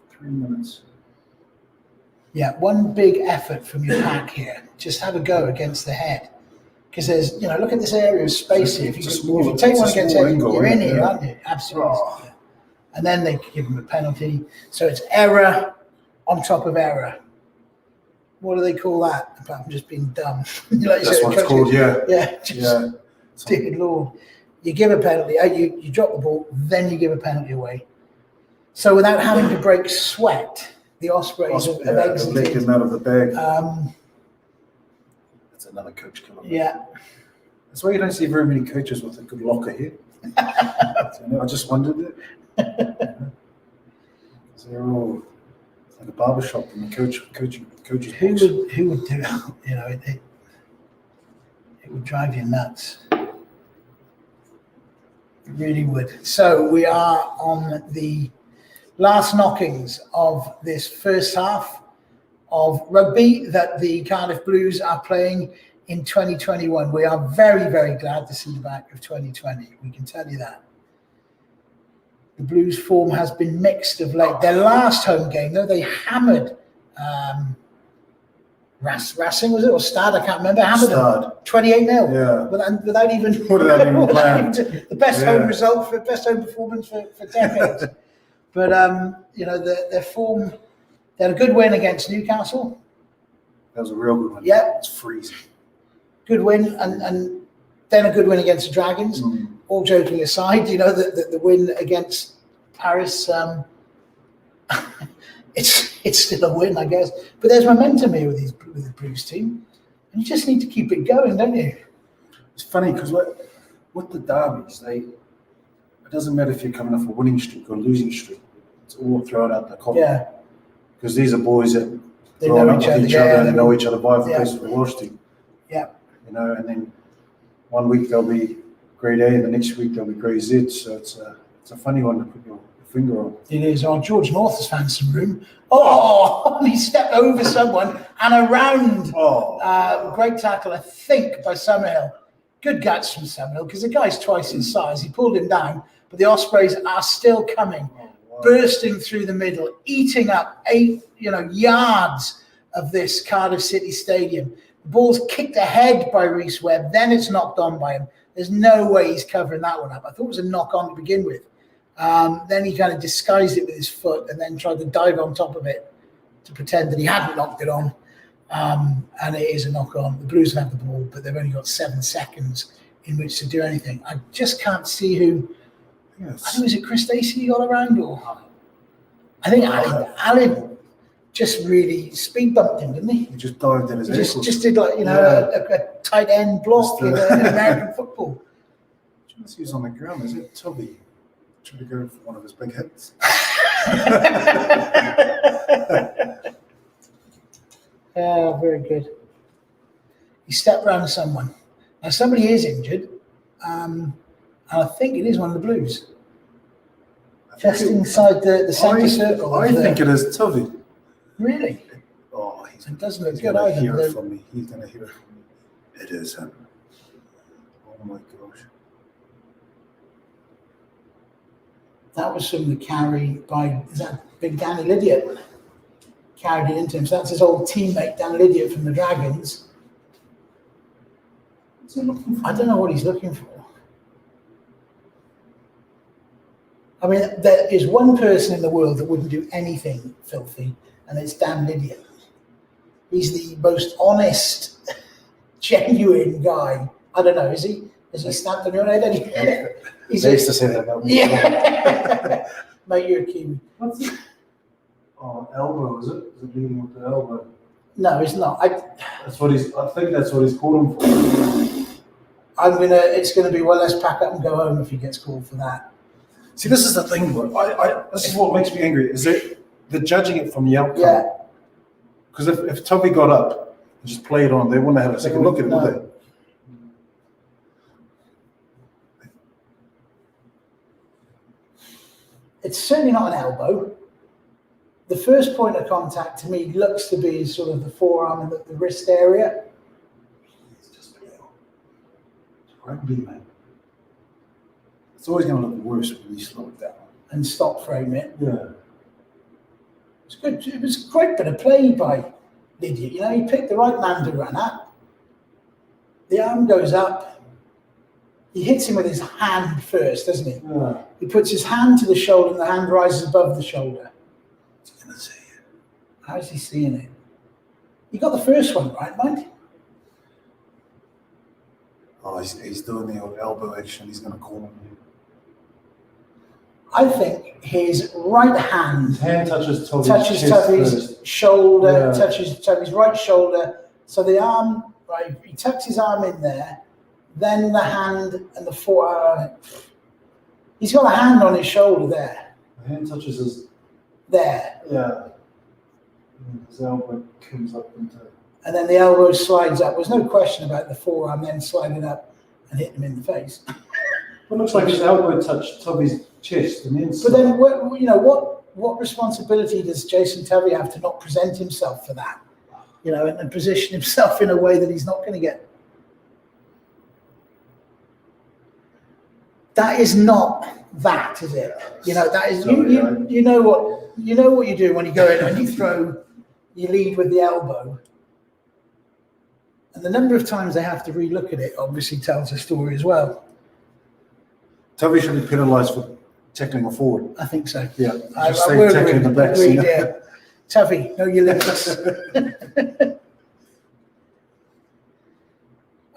3 minutes. Yeah, one big effort from your pack here. Just have a go against the head. Because there's, look at this area of space here. If you take one against the head, you're in here, aren't you? Absolutely. Oh. And then they give them a penalty. So it's error on top of error. What do they call that? Apart from just being dumb. That's what it's called, Dear Lord. You give a penalty, you drop the ball, then you give a penalty away. So without having to break sweat, the Ospreys have exited. Him out of the bag. That's another coach killer. Yeah. That's why you don't see very many coaches with a good locker here. I just wondered it. They're all like a barbershop and the coaching. Who would do it? It would drive you nuts. It really would. So we are on the last knockings of this first half of rugby that the Cardiff Blues are playing in 2021. We are very, very glad to see the back of 2020. We can tell you that. The Blues' form has been mixed of late. Their last home game, though, they hammered Racing, was it, or Stad? I can't remember. Hammered them 28-0. Yeah. Without even planned. The best home result, best home performance for decades. But their form. They had a good win against Newcastle. That was a real good one. Yeah, it's freezing. Good win, and then a good win against the Dragons. all joking aside, the win against Paris, it's still a win, I guess. But there's momentum here with the Blues team, and you just need to keep it going, don't you? It's funny because with the derbies, it doesn't matter if you're coming off a winning streak or a losing streak. It's all thrown out the column. Yeah. Because these are boys that They know each other. They know each other by the place of the Welsh team. Yeah. And then one week they'll be grade A, and the next week they'll be grade Z. So it's a funny one to put your finger on. It is. Oh, George North has found some room. Oh, he stepped over someone and around. Great tackle, I think, by Summerhill. Good guts from Summerhill, because the guy's twice his size. He pulled him down, but the Ospreys are still coming, bursting through the middle, eating up 8 yards of this Cardiff City Stadium. The ball's kicked ahead by Reece Webb, then it's knocked on by him. There's no way he's covering that one up. I thought it was a knock on to begin with. Then he kind of disguised it with his foot and then tried to dive on top of it to pretend that he hadn't knocked it on. And it is a knock on. The Blues have the ball, but they've only got 7 seconds in which to do anything. I just can't see who. I think, was it Chris Stacey got around? Or I think Ali just really speed bumped him, didn't he? He just dived in his ankles. Just did a tight end block in American football. Just who's on the ground? Is it Tubby? Trying to go for one of his big hits. Very good. He stepped round someone. Now somebody is injured. And I think it is one of the Blues. Just inside the centre circle. I think it is Tubby. Really? Oh, it doesn't look he's good gonna either. hear it from me. He's going to hear it from me. It is him. Oh my gosh. That was from the carry by, is that big Danny Lydiot? Carried it into him. So that's his old teammate, Dan Lydiot from the Dragons. What's he looking for? I don't know what he's looking for. I mean, there is one person in the world that wouldn't do anything filthy, and it's Dan Lydiot. He's the most honest, genuine guy. I don't know, is he? Has he stamped on your head? He's They used to say that about me. Yeah. Mate, you're a Kiwi. What's it? Oh, elbow, is it? Is it leading with the elbow? No, it's not. I think that's what he's called him for. It's gonna be, well, let's pack up and go home if he gets called for that. See, this is the thing, bro. This is what makes me angry, is that they're judging it from the outcome. Yeah. Because if Tubby got up and just played on, they wouldn't have had a second look at it, would they? It's certainly not an elbow. The first point of contact to me looks to be sort of the forearm and the wrist area. It's just real. It's rugby, man. It's always going to look worse when you slow it down. And stop frame it. Yeah. It's good. It was a great bit of play by Lydiot. He picked the right man to run at. The arm goes up. He hits him with his hand first, doesn't he? Yeah. He puts his hand to the shoulder and the hand rises above the shoulder. He's going to see it. How's he seeing it? He got the first one right, mind? Oh, he's doing the old elbow action. He's going to call him. I think his right hand touches Tubby's shoulder, touches Tubby's right shoulder. So the arm, right, he tucks his arm in there, then the hand and the foot. He's got a hand on his shoulder there. The hand touches his. There. Yeah. His elbow comes up into. And then the elbow slides up. There's no question about the forearm then sliding up and hitting him in the face. It looks like his elbow touched Tubby's chest and then. But then, what responsibility does Jason Tubby have to not present himself for that? And position himself in a way that he's not going to get. That is not that, is it? That is you know what you do when you go in and you throw, you lead with the elbow. And the number of times they have to relook at it obviously tells a story as well. Tubby should be penalised for tackling a forward. I think so. Yeah. I say tackling the backs. Yeah. Tubby, know your limits.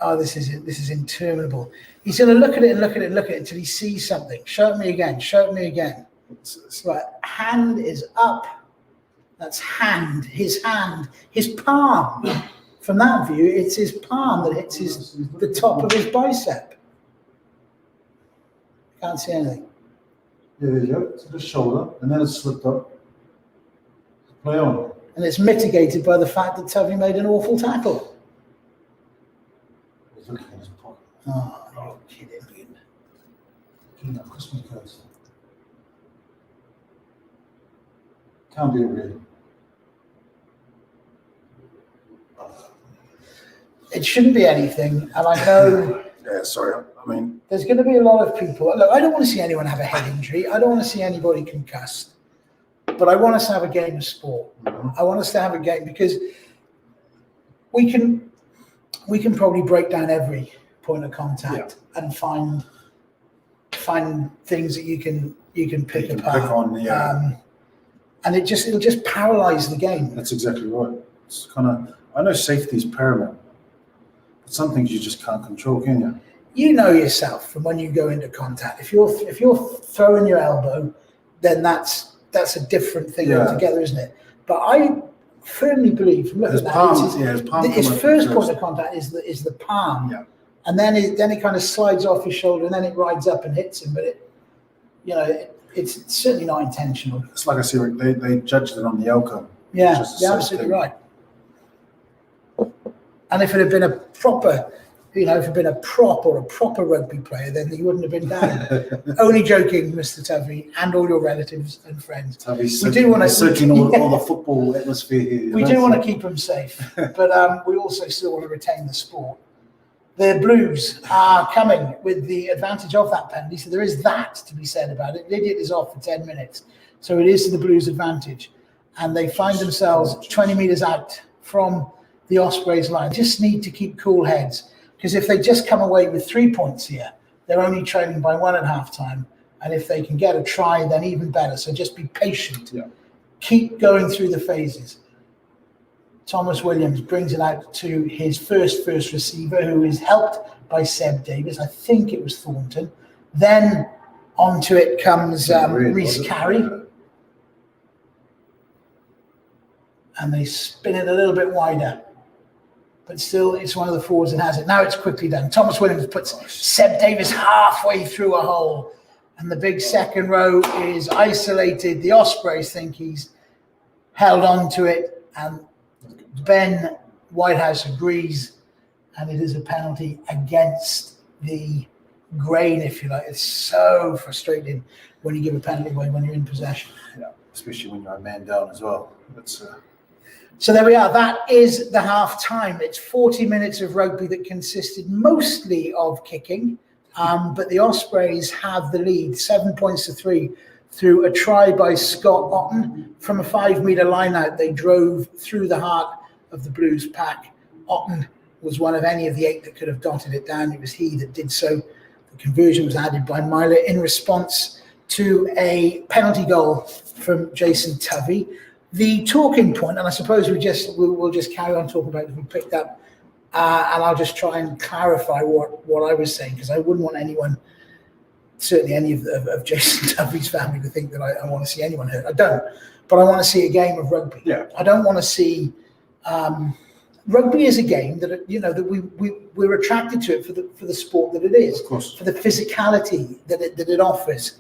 Oh, this is interminable. He's going to look at it and look at it and look at it until he sees something. Show it me again. Show it me again. Right, hand is up. That's hand. His palm. From that view, it's his palm that hits the top of his bicep. Can't see anything. Yeah, there you go. To the shoulder, and then it's slipped up. Play on. And it's mitigated by the fact that Tovey made an awful tackle. He's looking at his pocket. Oh, you're kidding me. King of Christmas cards. Can't be it, really. It shouldn't be anything, and I know. Yeah, sorry. I mean, there's going to be a lot of people. Look, I don't want to see anyone have a head injury. I don't want to see anybody concussed. But I want us to have a game of sport. Mm-hmm. I want us to have a game because we can probably break down every point of contact and find things that you can pick apart. Pick on, yeah. And it'll just paralyze the game. That's exactly right. It's kind of, I know safety is paramount, but some things you just can't control, can you? You know yourself from when you go into contact. If you're throwing your elbow, then that's a different thing altogether, isn't it? But I firmly believe from looking at that, his first point of contact is the palm, and then it kind of slides off his shoulder, and then it rides up and hits him. But it's certainly not intentional. It's like I see they judged it on the outcome. Yeah, you're absolutely right. And if it had been a proper, if it had been a prop or a proper rugby player, then he wouldn't have been down. Only joking, Mr. Tovey, and all your relatives and friends. We do want to searching all the football atmosphere here. We do want to keep them safe, but we also still want to retain the sport. The Blues are coming with the advantage of that penalty, so there is that to be said about it. Lydiate is off for 10 minutes, so it is to the Blues' advantage, and they find themselves 20 metres out from the Ospreys line. Just need to keep cool heads, because if they just come away with 3 points here, they're only trailing by 1 at half-time, and if they can get a try, then even better. So just be patient. Yeah. Keep going through the phases. Thomas Williams brings it out to his first receiver, who is helped by Seb Davis. I think it was Thornton. Then onto it comes Rhys Carey. And they spin it a little bit wider. But still, it's one of the forwards that has it. Now it's quickly done. Thomas Williams puts Seb Davis halfway through a hole. And the big second row is isolated. The Ospreys think he's held on to it. And Ben Whitehouse agrees. And it is a penalty against the grain, if you like. It's so frustrating when you give a penalty away when you're in possession. Yeah, especially when you're a man down as well. So there we are. That is the half-time. It's 40 minutes of rugby that consisted mostly of kicking, but the Ospreys have the lead, 7 points to 3, through a try by Scott Otten. From a 5-metre line-out, they drove through the heart of the Blues pack. Otten was one of any of the 8 that could have dotted it down. It was he that did so. The conversion was added by Myler in response to a penalty goal from Jason Tovey. The talking point, and I suppose we'll just carry on talking about it we picked up, and I'll just try and clarify what I was saying, because I wouldn't want anyone, certainly any of Jason Tovey's family, to think that I want to see anyone hurt. I don't, but I want to see a game of rugby. Yeah. I don't want to see rugby is a game that that we're attracted to it for the sport that it is, of course, for the physicality that it offers.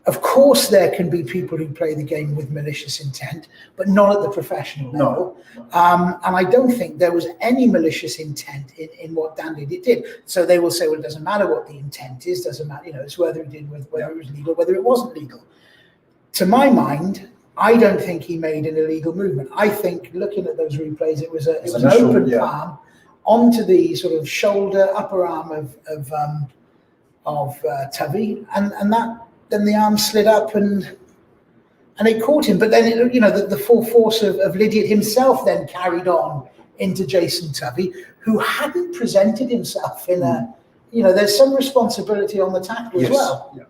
Of course, there can be people who play the game with malicious intent, but not at the professional level. No. And I don't think there was any malicious intent in what Dan Lydiate did. So they will say, well, it doesn't matter what the intent is, doesn't matter, it's whether it was legal, whether it wasn't legal. To my mind, I don't think he made an illegal movement. I think, looking at those replays, it was an open palm onto the sort of shoulder, upper arm of Tovey, and that. Then the arm slid up and it caught him. But then, the full force of Lydiate himself then carried on into Jason Tovey, who hadn't presented himself in there's some responsibility on the tackle as well. Yeah.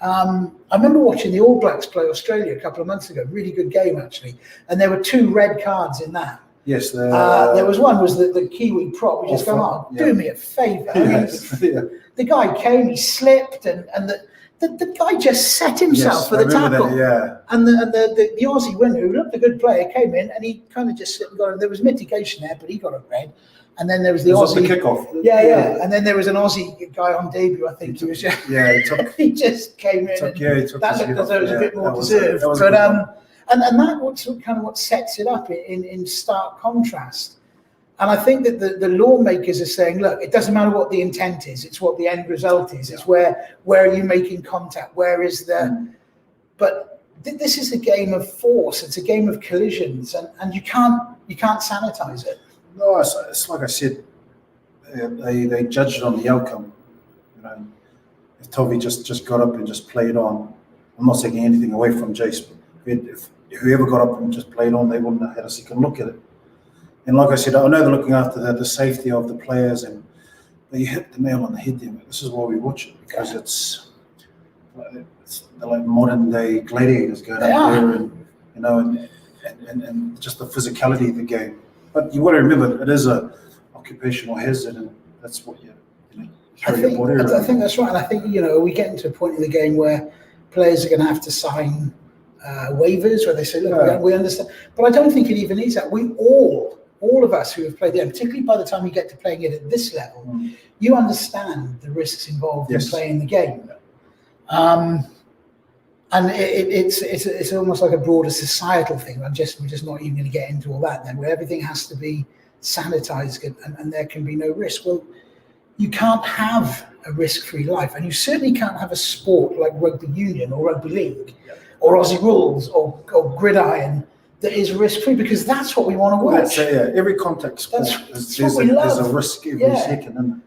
I remember watching the All Blacks play Australia a couple of months ago. Really good game, actually. And there were 2 red cards in that. Yes, there was one was the Kiwi prop. We just go, oh, do me a favour. The guy came, he slipped, and the guy just set himself for the tackle. And the Aussie winner, who looked a good player, came in and he kind of just slipped and got him. There was mitigation there, but he got a red. And then there was the Aussie kickoff. Yeah. And then there was an Aussie guy on debut. I think he was just. Yeah, he just came in. He took that looked as though it was a bit more deserved. And that's kind of what sets it up in stark contrast. And I think that the lawmakers are saying, look, it doesn't matter what the intent is; it's what the end result is. It's where are you making contact? Where is the? But this is a game of force. It's a game of collisions, and you can't sanitize it. No, it's like I said, they judged on the outcome. You know, if Toby just got up and just played on, I'm not taking anything away from Jace, but if whoever got up and just played on, they wouldn't have had a second look at it. And like I said, I know they're looking after the safety of the players, and you hit the nail on the head there. This is why we watch it, because it's like modern day gladiators going out there, and you know, and just the physicality of the game. But you got to remember, it is a occupational hazard, and that's what you know. I think that's right, and I think we get to a point in the game where players are going to have to sign waivers where they say, look, we understand. But I don't think it even is that. We all of us who have played the game, particularly by the time you get to playing it at this level, you understand the risks involved in playing the game. And it's almost like a broader societal thing. We're just not even going to get into all that then, where everything has to be sanitized and there can be no risk. Well, you can't have a risk-free life, and you certainly can't have a sport like rugby union or rugby league or Aussie rules or gridiron that is risk-free, because that's what we want to watch. Every contact sport, there's a risk every second, isn't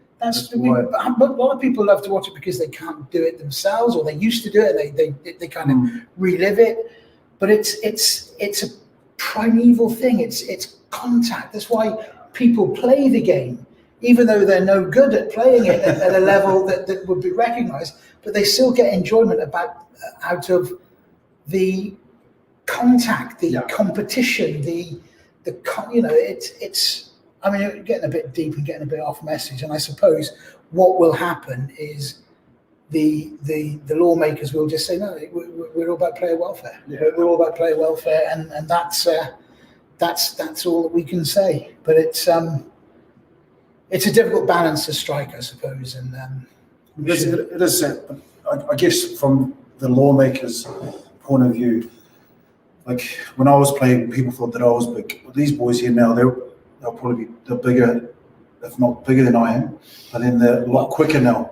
it? But a lot of people love to watch it because they can't do it themselves, or they used to do it. They kind of relive it. But it's a primeval thing. It's contact. That's why people play the game, even though they're no good at playing it at a level that would be recognised. But they still get enjoyment out of the contact, the competition, it's. I mean, getting a bit deep and getting a bit off message, and I suppose what will happen is the lawmakers will just say, no, we're all about player welfare. We're all about player welfare, and that's all that we can say. But it's a difficult balance to strike, I suppose. And it is. I guess from the lawmakers' point of view, like when I was playing, people thought that I was big. But these boys here now, they'll probably be bigger, if not bigger than I am. But then they're a lot quicker now.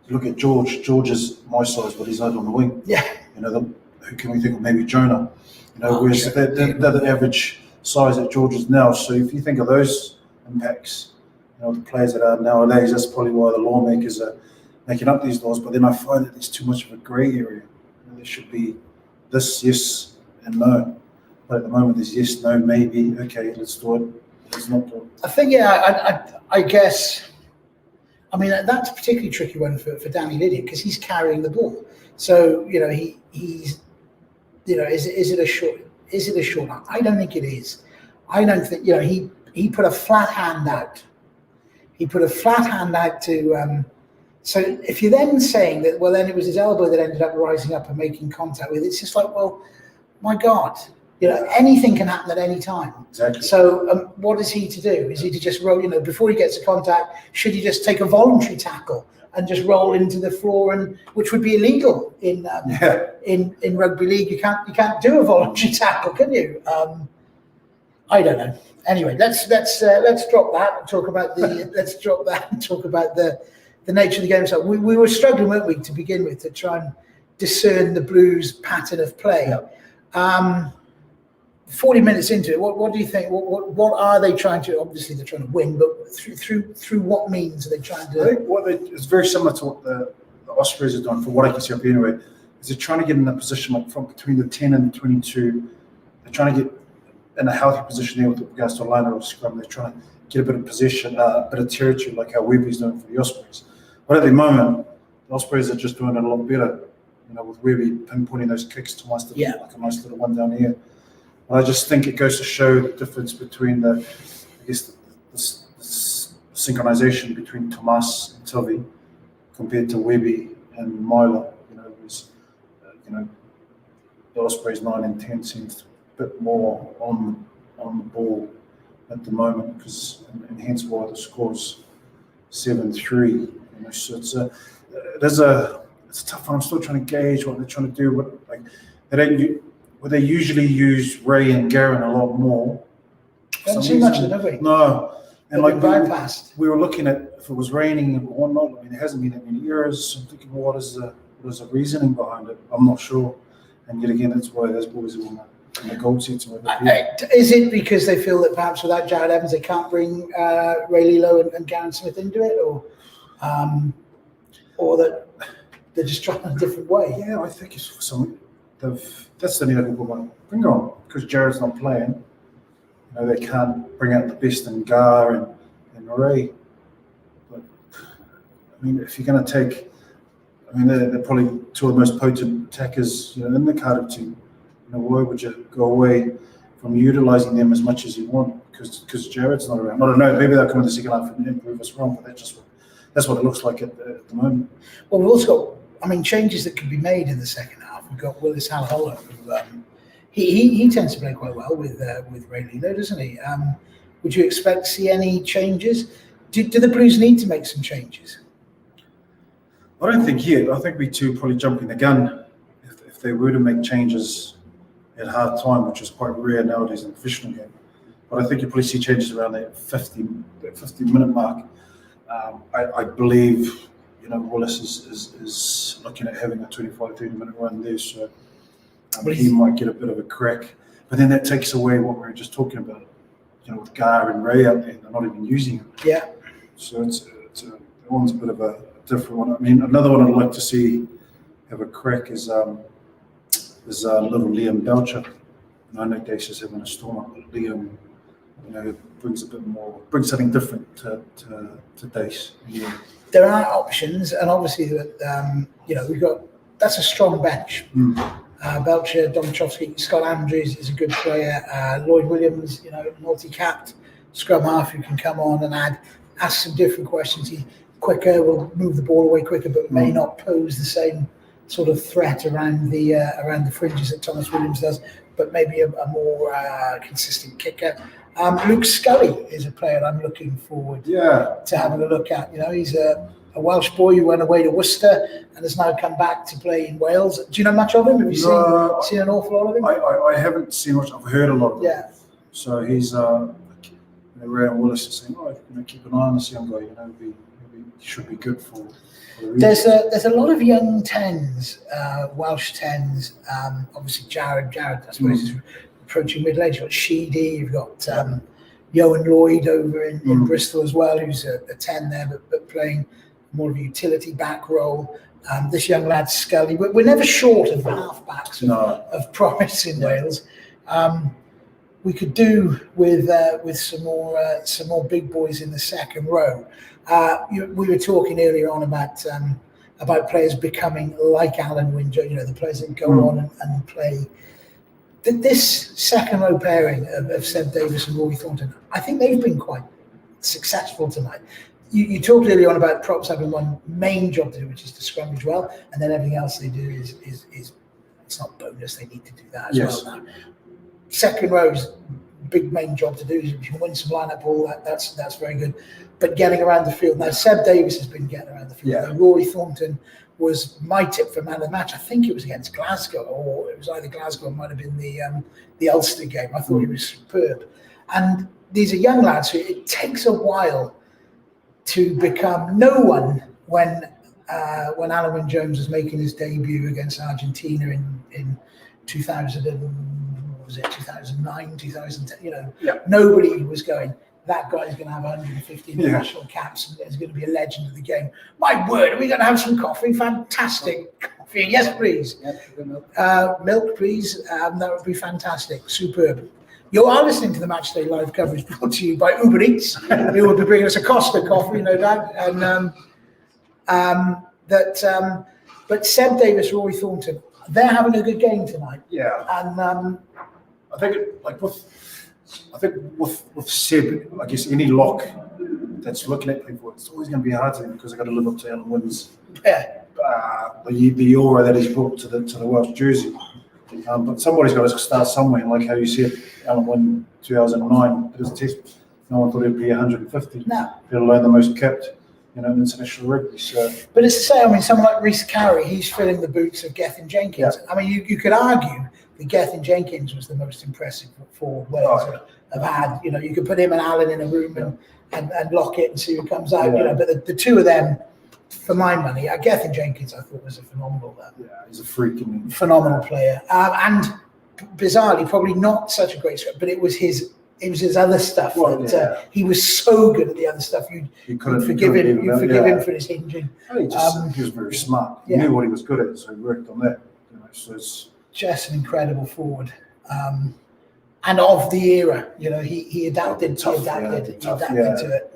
You look at George. George is my size, but he's out on the wing. Yeah. Who can we think of? Maybe Jonah. Whereas they're the average size that George is now. So if you think of those impacts, the players that are nowadays, that's probably why the lawmakers are making up these laws. But then I find that there's too much of a grey area. There should be this, yes, and no. But at the moment, there's yes, no, maybe, okay, let's do it. Let's not do it. I think, I guess, that's a particularly tricky one for Danny Lydiard, because he's carrying the ball. So, he's, is it a short? Is it a short? I don't think it is. I don't think, he put a flat hand out. He put a flat hand out to, so if you're then saying that, well, then it was his elbow that ended up rising up and making contact with it, it's just like, well, my God, anything can happen at any time. Exactly. So what is he to do? Is he to just roll, before he gets to contact, should he just take a voluntary tackle and just roll into the floor, which would be illegal in rugby league? You can't do a voluntary tackle, can you? I don't know. Anyway, let's drop that and talk about the nature of the game. So we were struggling, weren't we, to begin with, to try and discern the Blues' pattern of play. 40 minutes into it, what do you think? What are they trying to? Obviously, they're trying to win, but through what means are they trying to? I think it's very similar to what the Ospreys are doing, from what I can see up here anyway. Is they're trying to get in a position like from between the 10 and the 22. They're trying to get in a healthy position there with regards to a line or a scrum. They're trying to get a bit of possession, a bit of territory, like how Weeby's doing for the Ospreys. But at the moment, the Ospreys are just doing it a lot better. With Weeby pinpointing those kicks to like a nice little one down here. And I just think it goes to show the difference between the synchronization between Tomas and Toby compared to Webby and Myler. The Ospreys 9 and 10 seems a bit more on the ball at the moment, and hence why the score's 7-3. So it's a tough one. I'm still trying to gauge what they're trying to do. They usually use Ray and Garen a lot more. Don't see much of it, have we? No. And bypassed. We were looking at if it was raining and whatnot. I mean, there hasn't been that many errors. So I'm thinking, well, what is the reasoning behind it? I'm not sure. And yet again, that's why those boys are in the goal seats. Is it because they feel that perhaps without Jared Evans they can't bring Ray Lilo and Garen Smith into it, or that they're just trying a different way? Yeah, I think it's for some. That's the need to put my finger on, because Jared's not playing. They can't bring out the best in Gar and Ray. But I mean, if you're going to take. They're probably two of the most potent attackers, in the Cardiff team. Why would you go away from utilising them as much as you want? Because Jared's not around. I don't know. Maybe they'll come in the second half and prove us wrong. But that's what it looks like at the moment. Well, we've also got, changes that could be made in the second half. We've got Willis Halaholo, who he tends to play quite well with Ray Lilo, doesn't he? Would you expect to see any changes? Do the Blues need to make some changes? I don't think yet. I think we two probably jumping the gun if they were to make changes at half time, which is quite rare nowadays in a professional game. But I think you probably see changes around that 50-minute mark. I believe Wallace is looking at having a 25-30-minute run there, so he might get a bit of a crack. But then that takes away what we were just talking about, with Gar and Ray out there, they're not even using him. Yeah. So that one's a bit of a different one. Another one I'd like to see have a crack is little Liam Belcher. And I know Dace is having a storm up, but Liam, brings something different to Dace. Yeah. There are options, and obviously we've got that's a strong bench. Belcher, Domachowski, Scott Andrews is a good player. Lloyd Williams, multi-capped scrum half who can come on and ask some different questions. He's quicker, will move the ball away quicker, but may not pose the same sort of threat around the fringes that Thomas Williams does, but maybe a more consistent kicker. Luke Scully is a player I'm looking forward to having a look at. He's a Welsh boy who went away to Worcester and has now come back to play in Wales. Do you know much of him? Have you seen an awful lot of him? I haven't seen much. I've heard a lot of him. Yeah. So he's Ray and Willis is saying, keep an eye on this young guy. He should be good for There's a lot of young tens, Welsh tens. Obviously, Jared, I suppose, is approaching middle age. You've got Sheedy, you've got Ioan Lloyd over in Bristol as well, who's a 10 there, but playing more of a utility back role. This young lad, Scully. We're never short of half-backs of promise in Wales. We could do with some more big boys in the second row. We were talking earlier on about players becoming like Alan Windsor, the players that go on and play. This second row pairing of Seb Davis and Rory Thornton, I think they've been quite successful tonight. You talked earlier on about props having one main job to do, which is to scrummage well, and then everything else they do is it's not bonus. They need to do that as well now. Second row's big main job to do is if you can win some line-up ball, that's very good. But getting around the field now, Seb Davis has been getting around the field. Yeah. Rory Thornton was my tip for man of the match. I think it was against Glasgow, or it was either Glasgow or it might have been the Ulster game. I thought he was superb. And these are young lads who it takes a while to become no one when Alan Wynne-Jones was making his debut against Argentina in 2009, 2010. Nobody was going, that guy's going to have 150 international caps and is going to be a legend of the game. My word, are we going to have some coffee? Fantastic coffee. Yes, please. Milk, please. That would be fantastic. Superb. You are listening to the Matchday live coverage brought to you by Uber Eats. Who will be bringing us a Costa coffee, no doubt. And but Seb Davis, Rory Thornton, they're having a good game tonight. Yeah. And I think with Seb, I guess any lock that's looking at people, it's always going to be hard to them because they've got to live up to Alan Wynn's the aura that he's brought to the Welsh jersey. But somebody's got to start somewhere, like how you said, Alan Wynn 2009, it was a test. No one thought it'd be 150. No. Let alone the most kept, in international rugby. So, but it's the same. I mean, someone like Rhys Carey, he's filling the boots of Gethin Jenkins. Yeah. I mean, you could argue that Gethin Jenkins was the most impressive forward Wales have had. You could put him and Allen in a room and lock it and see who comes out. But the two of them, for my money, Gethin Jenkins, I thought was a phenomenal. He's a freaking phenomenal player, and bizarrely, probably not such a great script, but it was his other stuff. He was so good at the other stuff. You forgive him. You forgive him for his hinging. He was very smart. He knew what he was good at, so he worked on that. So it's just an incredible forward, and of the era. He adapted. He adapted to it.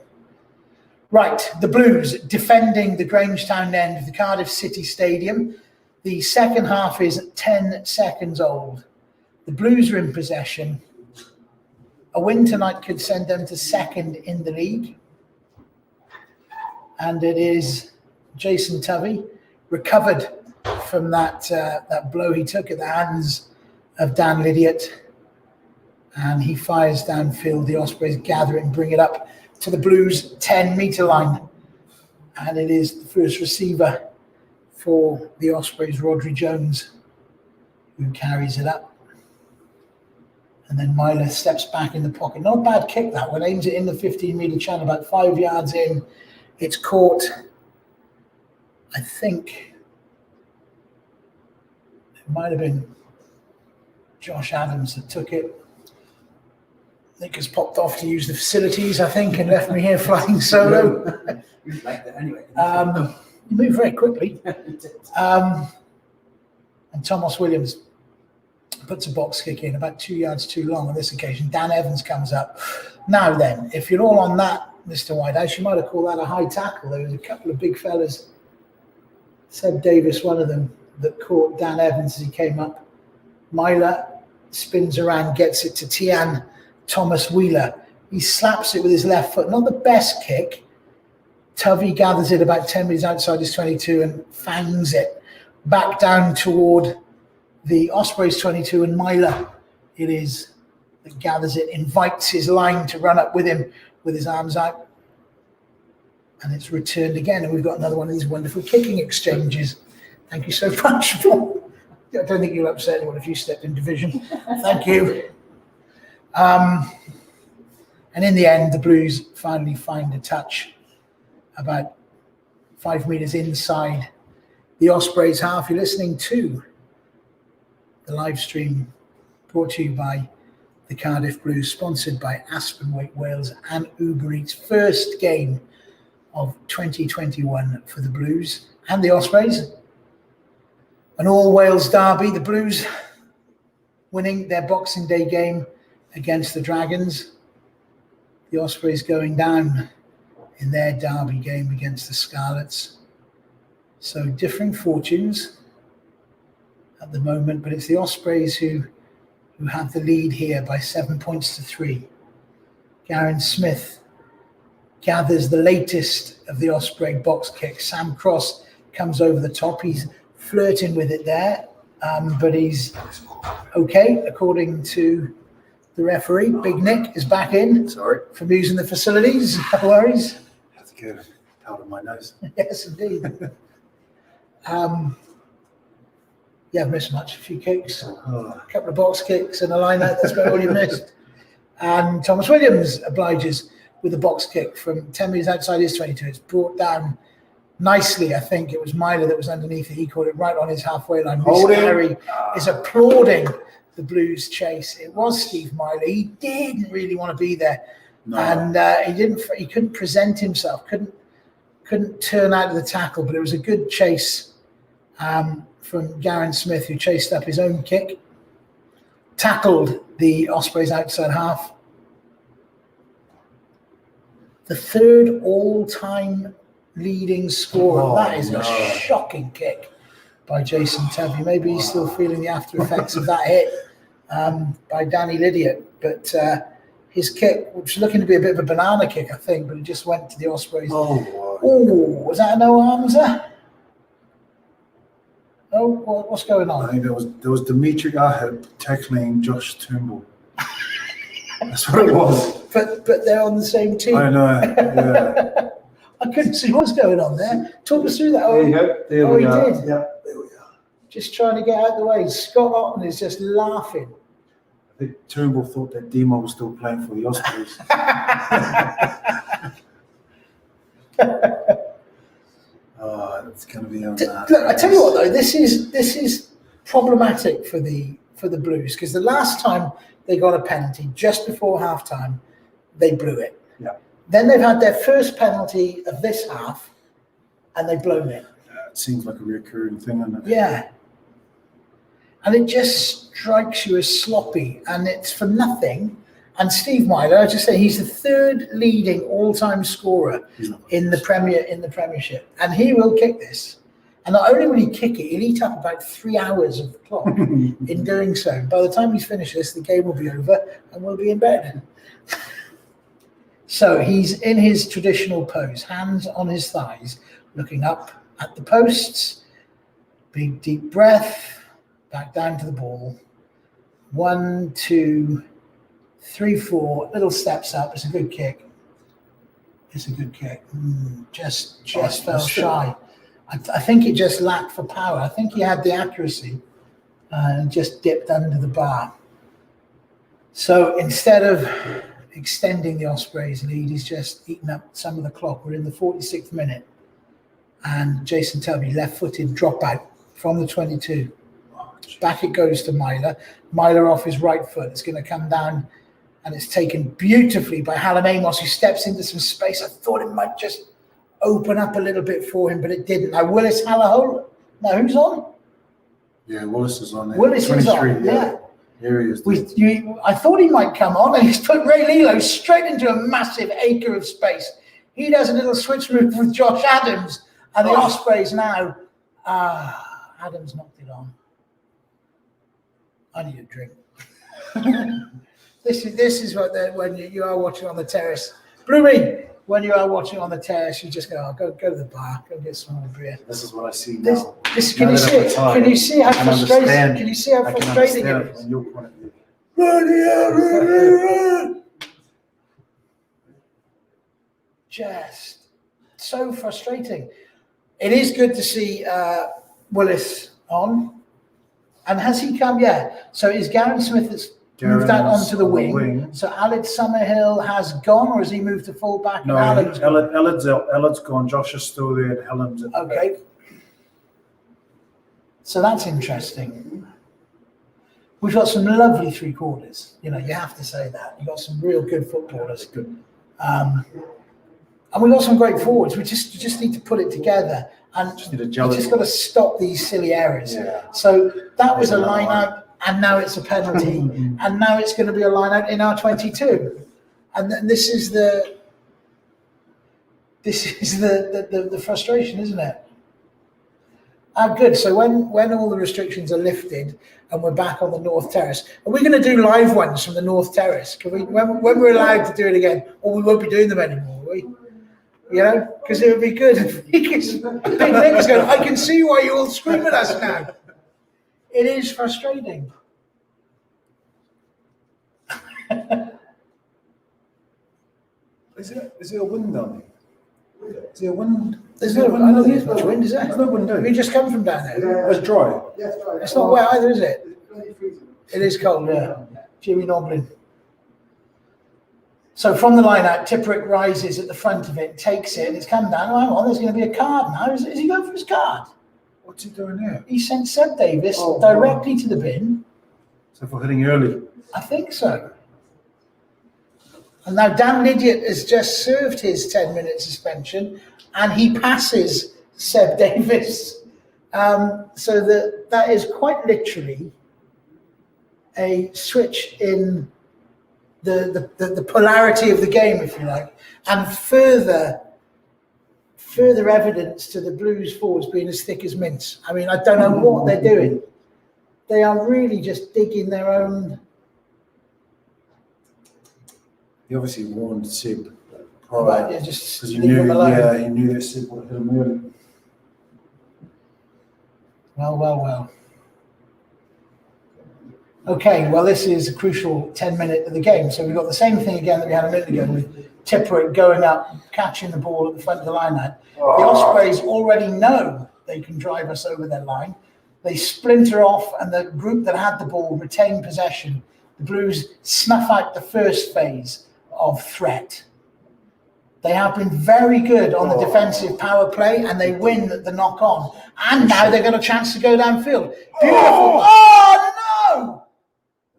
Right, the Blues defending the Grangetown end of the Cardiff City Stadium. The second half is 10 seconds old. The Blues are in possession. A win tonight could send them to second in the league. And it is Jason Tovey, recovered from that blow he took at the hands of Dan Lydiot. And he fires downfield. The Ospreys gather it and bring it up to the Blues 10-metre line. And it is the first receiver for the Ospreys, Rodri Jones, who carries it up. And then Myler steps back in the pocket. Not a bad kick, that one. Aims it in the 15-metre channel, about 5 yards in. It's caught, I think, it might have been Josh Adams that took it. Nick has popped off to use the facilities, I think, and left me here flying solo. Like that anyway. You move very quickly. And Thomas Williams puts a box kick in about 2 yards too long on this occasion. Dan Evans comes up. Now then, if you're all on that, Mr. Whitehouse, you might have called that a high tackle. There was a couple of big fellas, Seb Davis, one of them, that caught Dan Evans as he came up. Myler spins around, gets it to Tian Thomas Wheeler. He slaps it with his left foot. Not the best kick. Tovey gathers it about 10 metres outside his 22 and fangs it back down toward the Ospreys 22, and Myler it is that gathers it, invites his line to run up with him with his arms out. And it's returned again. And we've got another one of these wonderful kicking exchanges. Thank you so much for. I don't think you'll upset anyone if you stepped in division. Thank you. And in the end, the Blues finally find a touch about 5 metres inside the Ospreys half. You're listening to the live stream brought to you by the Cardiff Blues, sponsored by Aspen Wake Wales and Uber Eats. First game of 2021 for the Blues and the Ospreys. An all-Wales derby, the Blues winning their Boxing Day game against the Dragons. The Ospreys going down in their derby game against the Scarlets. So differing fortunes at the moment, but it's the Ospreys who have the lead here by 7 points to 3. Garen Smith gathers the latest of the Osprey box kicks. Sam Cross comes over the top. He's flirting with it there, but he's okay, according to the referee. Big Nick is back in. Sorry. From using the facilities. No worries. That's good. Out of my nose. Yes, indeed. You haven't missed much. A few kicks, a couple of box kicks and a line out. That's about all you missed. And Thomas Williams obliges with a box kick from 10 metres outside his 22. It's brought down nicely. I think it was Myler that was underneath it. He caught it right on his halfway line. Mr. Harry is applauding the Blues chase. It was Steve Myler. He didn't really want to be there. No. And he couldn't present himself, couldn't turn out of the tackle, but it was a good chase from Garen Smith, who chased up his own kick, tackled the Ospreys outside half. The third all-time leading scorer. That is a shocking kick by Jason Tovey. Maybe he's still feeling the after effects of that hit by Danny Lydiot. But his kick, which was looking to be a bit of a banana kick, I think, but it just went to the Ospreys. Oh, Was that a no arms there? Oh, what's going I on? think there was Dimitri Ahab tackling Josh Turnbull. That's what it was. But they're on the same team. I know. Yeah. I couldn't see what's going on there. Talk us through that. There you go. There Oh, we he are. did. Yeah, there we are. Just trying to get out of the way. Scott Otten is just laughing. I think Turnbull thought that Demo was still playing for the Ospreys. Oh, it's going to be on that. Look, I tell you what though, this is problematic for the Blues, because the last time they got a penalty just before halftime, they blew it. Yeah. Then they've had their first penalty of this half, and they've blown it. It seems like a recurring thing, doesn't it? Yeah. And it just strikes you as sloppy, and it's for nothing. And Steve Myler, I just say he's the third leading all-time scorer in the Premiership, and he will kick this. And not only will he kick it, he'll eat up about 3 hours of the clock in doing so. By the time he's finished this, the game will be over, and we'll be in bed. So he's in his traditional pose, hands on his thighs, looking up at the posts. Big deep breath, back down to the ball. 1, 2, 3, 4, little steps up. It's a good kick. It's a good kick. Just fell shy. I think it just lacked for power. I think he had the accuracy and just dipped under the bar. So instead of extending the Ospreys lead, he's just eaten up some of the clock. We're in the 46th minute. And Jason Telby, left-footed dropout from the 22. Back it goes to Myler. Myler off his right foot. It's going to come down, and it's taken beautifully by Hallam Amos, who steps into some space. I thought it might just open up a little bit for him, but it didn't. Now, Willis Hallahoe. Now, who's on? Yeah, Willis is on there. Willis is 23, on, yeah. Here he is. I thought he might come on, and he's put Ray Lilo straight into a massive acre of space. He does a little switch move with Josh Adams, and the Ospreys now. Adams knocked it on. I need a drink. This is what when you are watching on the terrace. Bloomy, when you are watching on the terrace, you just go to the bar, go get some more beer. This is what I see now. Can you see how frustrating? Can you see how frustrating it is? From your point of view. Just so frustrating. It is good to see Willis on. And has he come? Yeah. So is Garen Smith that's moved out onto the wing? So Aled Summerhill has gone, or has he moved to full back? No, Alan's gone. Josh is still there, and Helen's at the Okay. back. So that's interesting. We've got some lovely three quarters. You have to say that. You've got some real good footballers. Good. And we've got some great forwards. We just need to put it together. And we just got to stop these silly errors. Yeah. So that was a line out, and now it's a penalty, and now it's going to be a line out in our 22. And then this is the frustration, isn't it? Good. So when all the restrictions are lifted and we're back on the North Terrace, are we going to do live ones from the North Terrace? Can we, when we're allowed to do it again, or we won't be doing them anymore, will we? Because it would be good if Big Nick is going, I can see why you all scream at us now. It is frustrating. Is it a wind down there? Is there a wind? I don't think there's much wind, is there? There's no wind, We just come from down there. It's dry. It's not wet either, is it? It is cold, yeah. Jimmy Noblin. So from the line out, Tipperick rises at the front of it, takes it, and it's come down. Oh, hang on, there's going to be a card now. Is he going for his card? What's he doing there? He sent Seb Davis directly to the bin. So for hitting early. I think so. And now Dan Lydiot has just served his 10-minute suspension, and he passes Seb Davis. So that is quite literally a switch in the polarity of the game, if you like, and further evidence to the Blues forwards being as thick as mince. I mean, I don't know what they're doing. They are really just digging their own. He obviously warned Seb Right, prior yeah, just because he leave knew, them alone. yeah, he knew that Seb would hit him early. Well. Okay, well, this is a crucial 10-minute of the game. So we've got the same thing again that we had a minute ago with Tipperick going up, catching the ball at the front of the line out. The Ospreys already know they can drive us over their line. They splinter off, and the group that had the ball retain possession. The Blues snuff out the first phase of threat. They have been very good on the defensive power play, and they win the knock-on. And now they've got a chance to go downfield. Beautiful. Oh, no!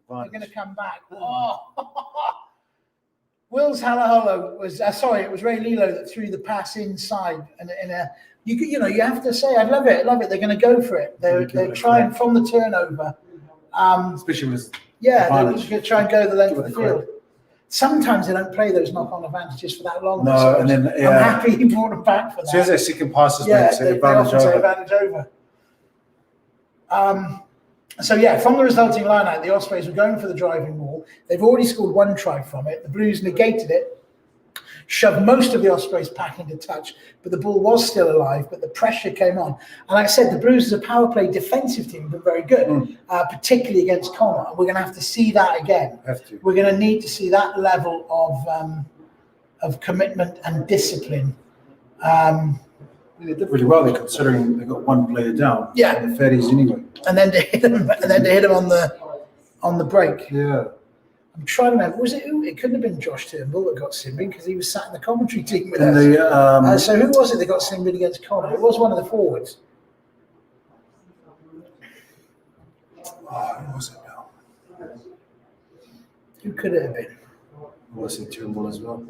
They're going to come back. Oh. Wills Halaholo was, it was Ray Lilo that threw the pass inside. And in a, you have to say, I love it. They're going to go for it. They're trying from the turnover. Especially with they're going to try and go the length of the field. Sometimes they don't play those knock-on advantages for that long. No, so and then I'm happy he brought them back for that. As soon as their second passes they often say advantage over. From the resulting line-out, the Ospreys were going for the driving ball. They've already scored one try from it. The Blues negated it, shoved most of the Ospreys back into touch, but the ball was still alive, but the pressure came on. And like I said, the Blues as a power play defensive team have been very good, particularly against Connor. We're going to have to see that again. We're going to need to see that level of commitment and discipline. They did really well. They're considering they got one player down. Yeah, the fatties anyway. And then to hit him, on the break. Yeah. I'm trying to remember. Was it who? It couldn't have been Josh Turnbull that got sin bin because he was sat in the commentary team with us. So who was it that got sin bin against Connor? It was one of the forwards. Who was it now? Who could it have been? Was it Turnbull as well?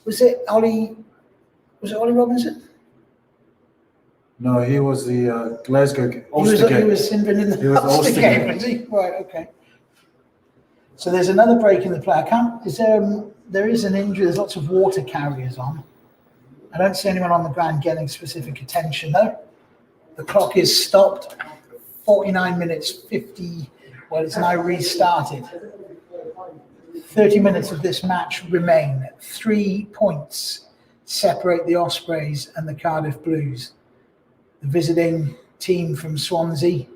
Was it Ollie? Was it Ollie Robinson? No, he was the Glasgow game. He was sin bin in the Ulster game, was he? Right, okay. So there's another break in the play. There is an injury. There's lots of water carriers on. I don't see anyone on the ground getting specific attention though. The clock is stopped. 49 minutes 50. Well, it's now restarted. 30 minutes of this match remain. 3 points separate the Ospreys and the Cardiff Blues. The visiting team from Swansea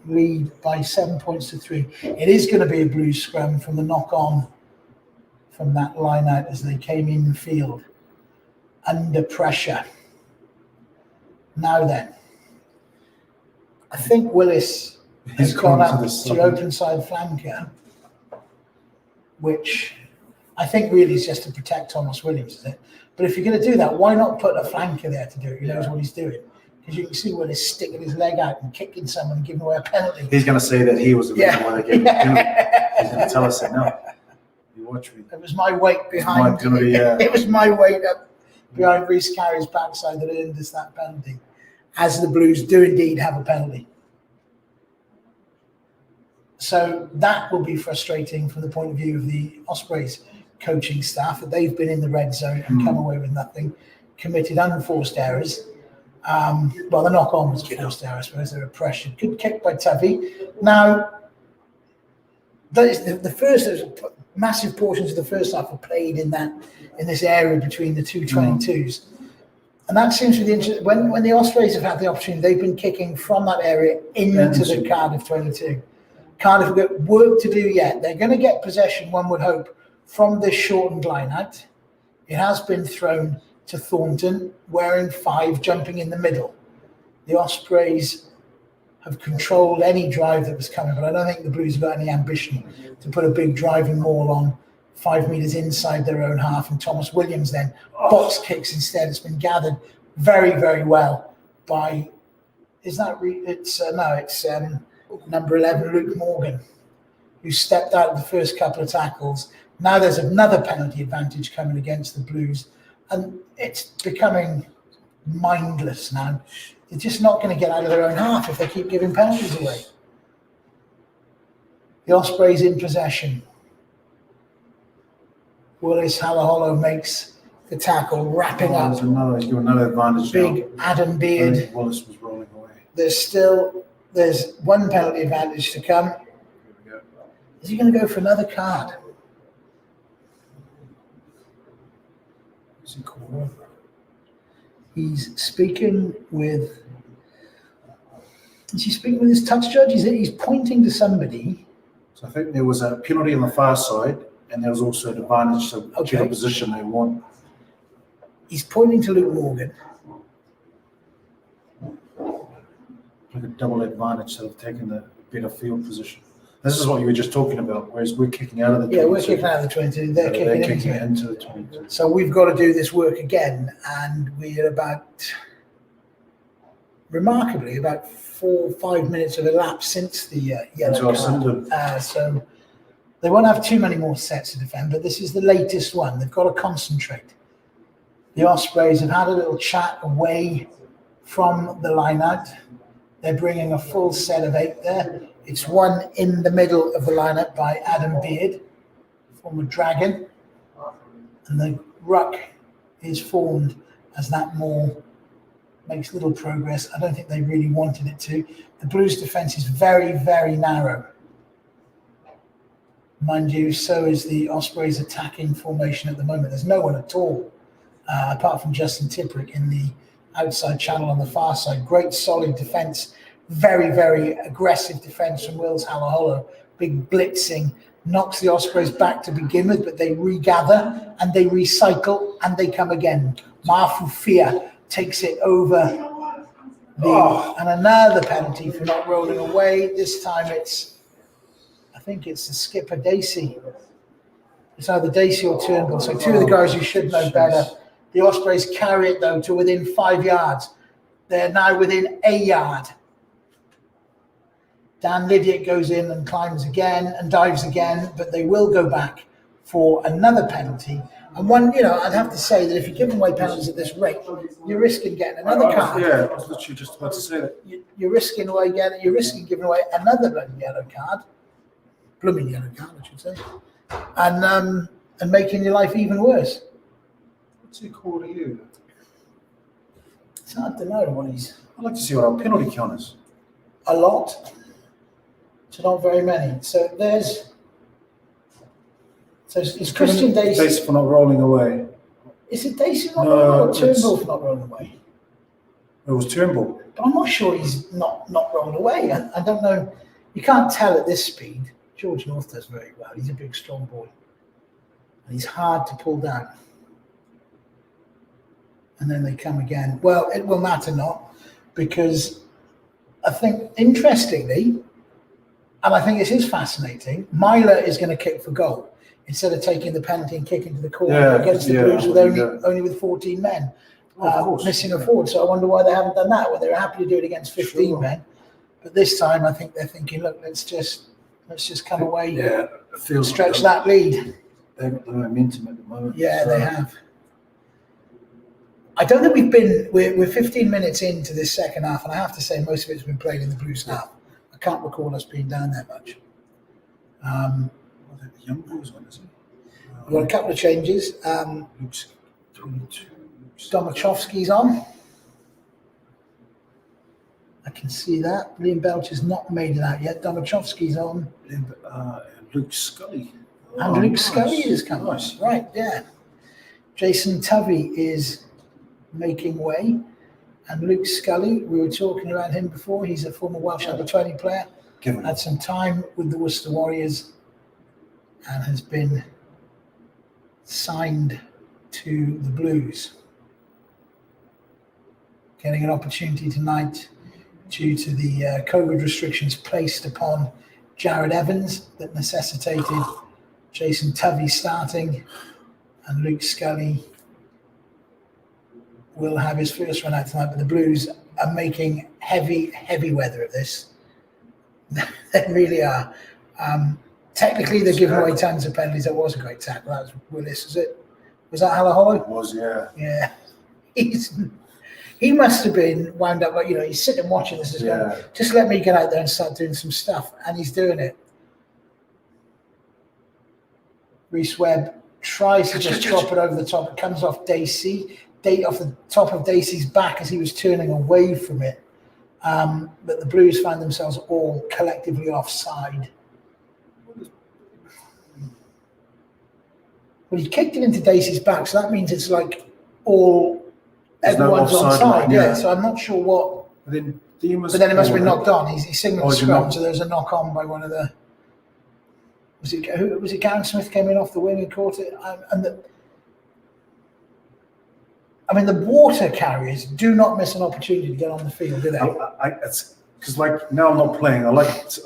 lead by 7 points to 3. It is going to be a Blues scrum from the knock-on from that line out as they came in field under pressure. Now then, I think Willis has gone up to open side flanker, which I think really is just to protect Thomas Williams, isn't it? But if you're going to do that, why not put a flanker there to do it? He knows what he's doing. Because you can see Willis sticking his leg out and kicking someone and giving away a penalty. He's going to say that he was the reason why they gave him the penalty. He's going to tell us that now. You watch me. It was my weight behind. It was my weight up behind Reece Carey's backside that earned us that penalty. As the Blues do indeed have a penalty. So that will be frustrating from the point of view of the Ospreys coaching staff, that they've been in the red zone and come away with nothing, committed unforced errors. Well, the knock-on was forced error, I suppose. They were pressured. Good kick by Tavi. Now, the first massive portions of the first half were played in this area between the two 22s. And that seems to be interesting. When the Ospreys have had the opportunity, they've been kicking from that area into the Cardiff 22. Cardiff have got work to do yet. They're going to get possession, one would hope, from this shortened line out. It has been thrown to Thornton, wearing 5, jumping in the middle. The Ospreys have controlled any drive that was coming, but I don't think the Blues have got any ambition to put a big driving maul on 5 metres inside their own half, and Thomas Williams then box kicks instead. It's been gathered very, very well by, number 11, Luke Morgan, who stepped out of the first couple of tackles. Now there's another penalty advantage coming against the Blues, and it's becoming mindless now. They're just not going to get out of their own half if they keep giving penalties away. The Ospreys in possession. Willis Halaholo makes the tackle, wrapping up. He's got another advantage. Big Adam Beard. Wallace was rolling away. There's still There's one penalty advantage to come. Here we go. Is he going to go for another card? What's he called? He's speaking with. Is he speaking with his touch judge? He's pointing to somebody. So I think there was a penalty on the far side, and there was also an advantage to whichever position they want. He's pointing to Luke Morgan. Like a double advantage, so they've taken the better field position. This is what you were just talking about, whereas we're kicking out of the 22. Yeah, we're kicking out of the 22. They're kicking into the 22. So we've got to do this work again, and we're remarkably, about 4 or 5 minutes have elapsed since the yellow card. So they won't have too many more sets to defend, but this is the latest one. They've got to concentrate. The Ospreys have had a little chat away from the line-out. They're bringing a full set of 8 there. It's one in the middle of the lineup by Adam Beard, former Dragon. And the ruck is formed as that more makes little progress. I don't think they really wanted it to. The Blues' defence is very, very narrow. Mind you, so is the Ospreys' attacking formation at the moment. There's no one at all, apart from Justin Tipuric in the outside channel on the far side. Great solid defence. Very, very aggressive defence from Wills Halaholo. Big blitzing. Knocks the Ospreys back to begin with, but they regather and they recycle and they come again. Mafufia takes it over and another penalty for not rolling away. This time I think it's the skipper Dacey. It's either Dacey or Turnbull. So two of the guys who should know better. The Ospreys carry it though to within 5 yards. They're now within a yard. Dan Lydiate goes in and climbs again and dives again, but they will go back for another penalty. And one, I'd have to say that if you're giving away penalties at this rate, you're risking getting another card. Yeah, I was literally just about to say that. You're risking giving away another bloody yellow card, blooming yellow card, I should say, and making your life even worse. What's he called to you? It's hard to know what he's. I'd like to see what our penalty count is. A lot. So not very many. So it's Christian Dacey. Dacey for not rolling away. Is it Dacey not rolling away or Turnbull for not rolling away? It was Turnbull. But I'm not sure he's not rolling away. I don't know. You can't tell at this speed. George North does very well. He's a big, strong boy. And he's hard to pull down. And then they come again. Well, it will matter not, because I think, interestingly, and I think this is fascinating, Myler is going to kick for goal instead of taking the penalty and kicking to the corner against the Blues with only with 14 men, missing a forward. So I wonder why they haven't done that, when they were happy to do it against 15 men. But this time I think they're thinking, look, let's just come away, stretch that lead. They've got the momentum at the moment. Yeah, they have. I don't think we're 15 minutes into this second half, and I have to say most of it's been played in the Blues half. I can't recall us being down that much. The young boys one, is it? We've got a couple of changes. Luke's 22. Domachowski's on. I can see that. Liam Belcher's not made it out yet. Domachowski's on. Luke Scully. And Luke Scully is coming. Nice. Right, yeah. Jason Tovey is making way. And Luke Scully, we were talking about him before. He's a former Welsh under-20 player. Had some time with the Worcester Warriors and has been signed to the Blues. Getting an opportunity tonight due to the COVID restrictions placed upon Jared Evans that necessitated Jason Tovey starting, and Luke Scully will have his first run out tonight. But the Blues are making heavy weather of this. They really are. Technically, they're giving away tons of penalties. That was a great tackle. That was Willis, was it? Was that Halaholo? It was, yeah. Yeah. He must have been wound up, he's sitting watching this. Going, just let me get out there and start doing some stuff. And he's doing it. Reece Webb tries to just drop it over the top. It comes off Dacey. Off the top of Dacey's back as he was turning away from it. But the Blues find themselves all collectively offside. Well, he kicked it into Dacey's back, so that means it's like everyone's offside onside. line, Yeah, so I'm not sure what. But then Dean But then it must have been knocked on. He's signalled a is it scrum, not? so there was a knock on by one of the. Was it Gavin Smith came in off the wing and caught it? The water carriers do not miss an opportunity to get on the field, do they? It's because like now I'm not playing. I like it's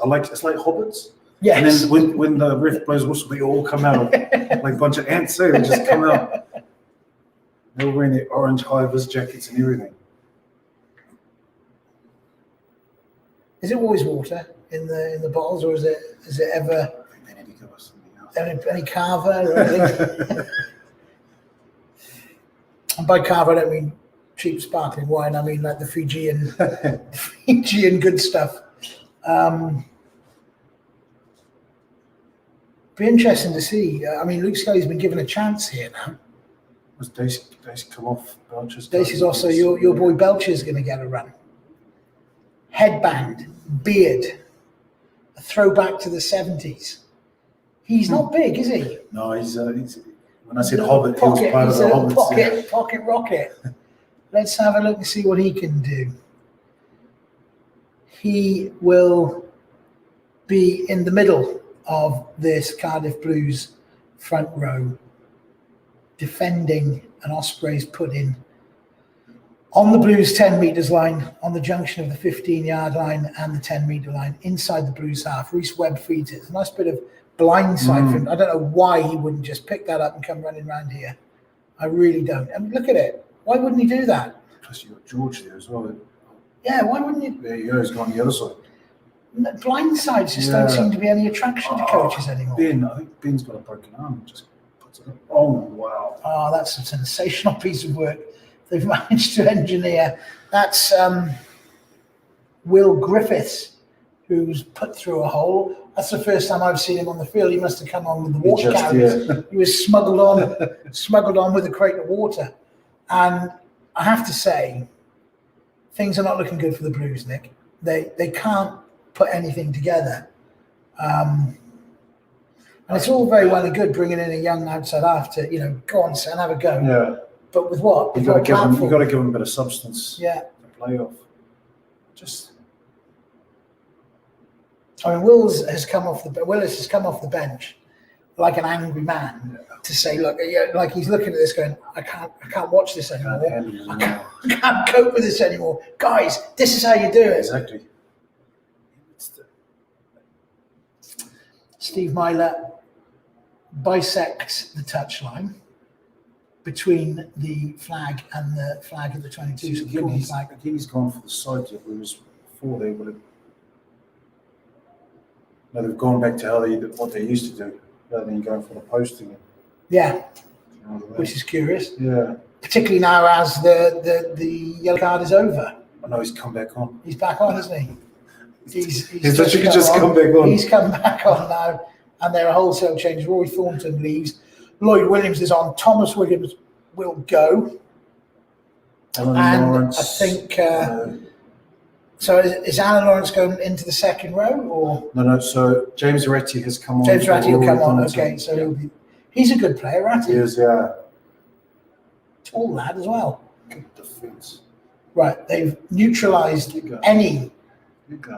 like hobbits. Yes. And then when the ref blows whistle, they all come out like a bunch of ants. They just come out. They were wearing their orange high-vis jackets and everything. Is it always water in the bottles, or is it ever I think they need to give us something else. any carver or anything? And by carver, I don't mean cheap sparkling wine. I mean like the Fijian good stuff. Be interesting to see. Luke Scully's been given a chance here now. Was Dacey come off Belcher's? Dacey's also your boy Belcher's going to get a run. Headband, beard, a throwback to the 70s. He's not big, is he? No, he's when I said hobbit, he was part of the hobbits. Pocket rocket. Let's have a look and see what he can do. He will be in the middle of this Cardiff Blues front row, defending an Ospreys put in on the Blues 10 metres line, on the junction of the 15-yard line and the 10-metre line, inside the Blues half. Reece Webb feeds it. It's a nice bit of blindside for him. I don't know why he wouldn't just pick that up and come running around here. I really don't. Look at it. Why wouldn't he do that? Plus, you've got George there as well. Yeah, why wouldn't you? There you go. He's gone the other side. Blindsides just don't seem to be any attraction to coaches anymore. I think Ben's got a broken arm. Just puts it up. Oh, wow. Oh, that's a sensational piece of work they've managed to engineer. That's Will Griffiths, who's put through a hole. That's the first time I've seen him on the field. He must have come on with the water carriers. Yeah. He was smuggled on with a crate of water. And I have to say, things are not looking good for the Blues, Nick. They can't put anything together. And it's all very well and good bringing in a young outside half to, go on, son, have a go. Yeah. But with what? You've got to give him a bit of substance. Yeah. To play off. Willis has come off the bench like an angry man to say, look, like he's looking at this going, I can't watch this anymore. I can't cope with this anymore. Guys, this is how you do it. Exactly. Steve Myler bisects the touchline between the flag and the flag of the 22. So he's gone for the side, whereas before they would have. No, they've gone back to what they used to do, rather than going for the posting. Yeah, which is curious. Yeah. Particularly now as the yellow card is over. I know he's come back on. He's back on, isn't he? He's literally just come back on. He's come back on now, and there are wholesale changes. Roy Thornton leaves. Lloyd Williams is on. Thomas Williams will go. Alan Lawrence. I think. So is Alan Lawrence going into the second row, or no? So James Ratty has come on. James Ratty will come on. Okay, so he's a good player, Ratty. He is, yeah. Tall lad as well. Good defence. Right, they've neutralised any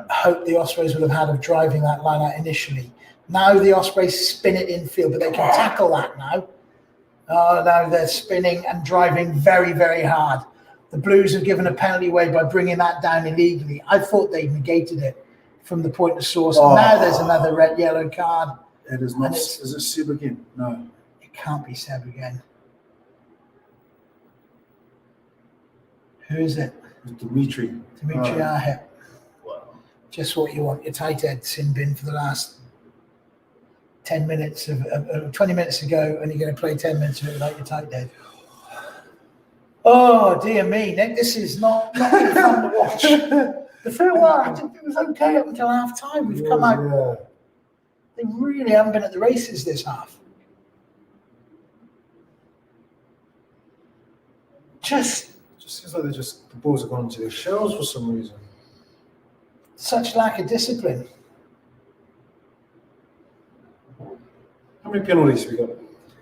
hope the Ospreys would have had of driving that line out initially. Now the Ospreys spin it infield, but they can tackle that now. Now they're spinning and driving very, very hard. The Blues have given a penalty away by bringing that down illegally. I thought they negated it from the point of source. Now there's another red-yellow card. It is not. Is it Seb again? No. It can't be Seb again. Who is it? Dimitri Ahep. Wow. Just what you want. Your tight head sin bin for the last 10 minutes of 20 minutes ago, and you're going to play 10 minutes of it without your tight head. Oh dear me, Nick, this is not really fun to watch. The first one, I think it was okay up until half time. We've come out. Yeah. They really haven't been at the races this half. Just seems like the balls have gone into their shells for some reason. Such lack of discipline. How many penalties have we got?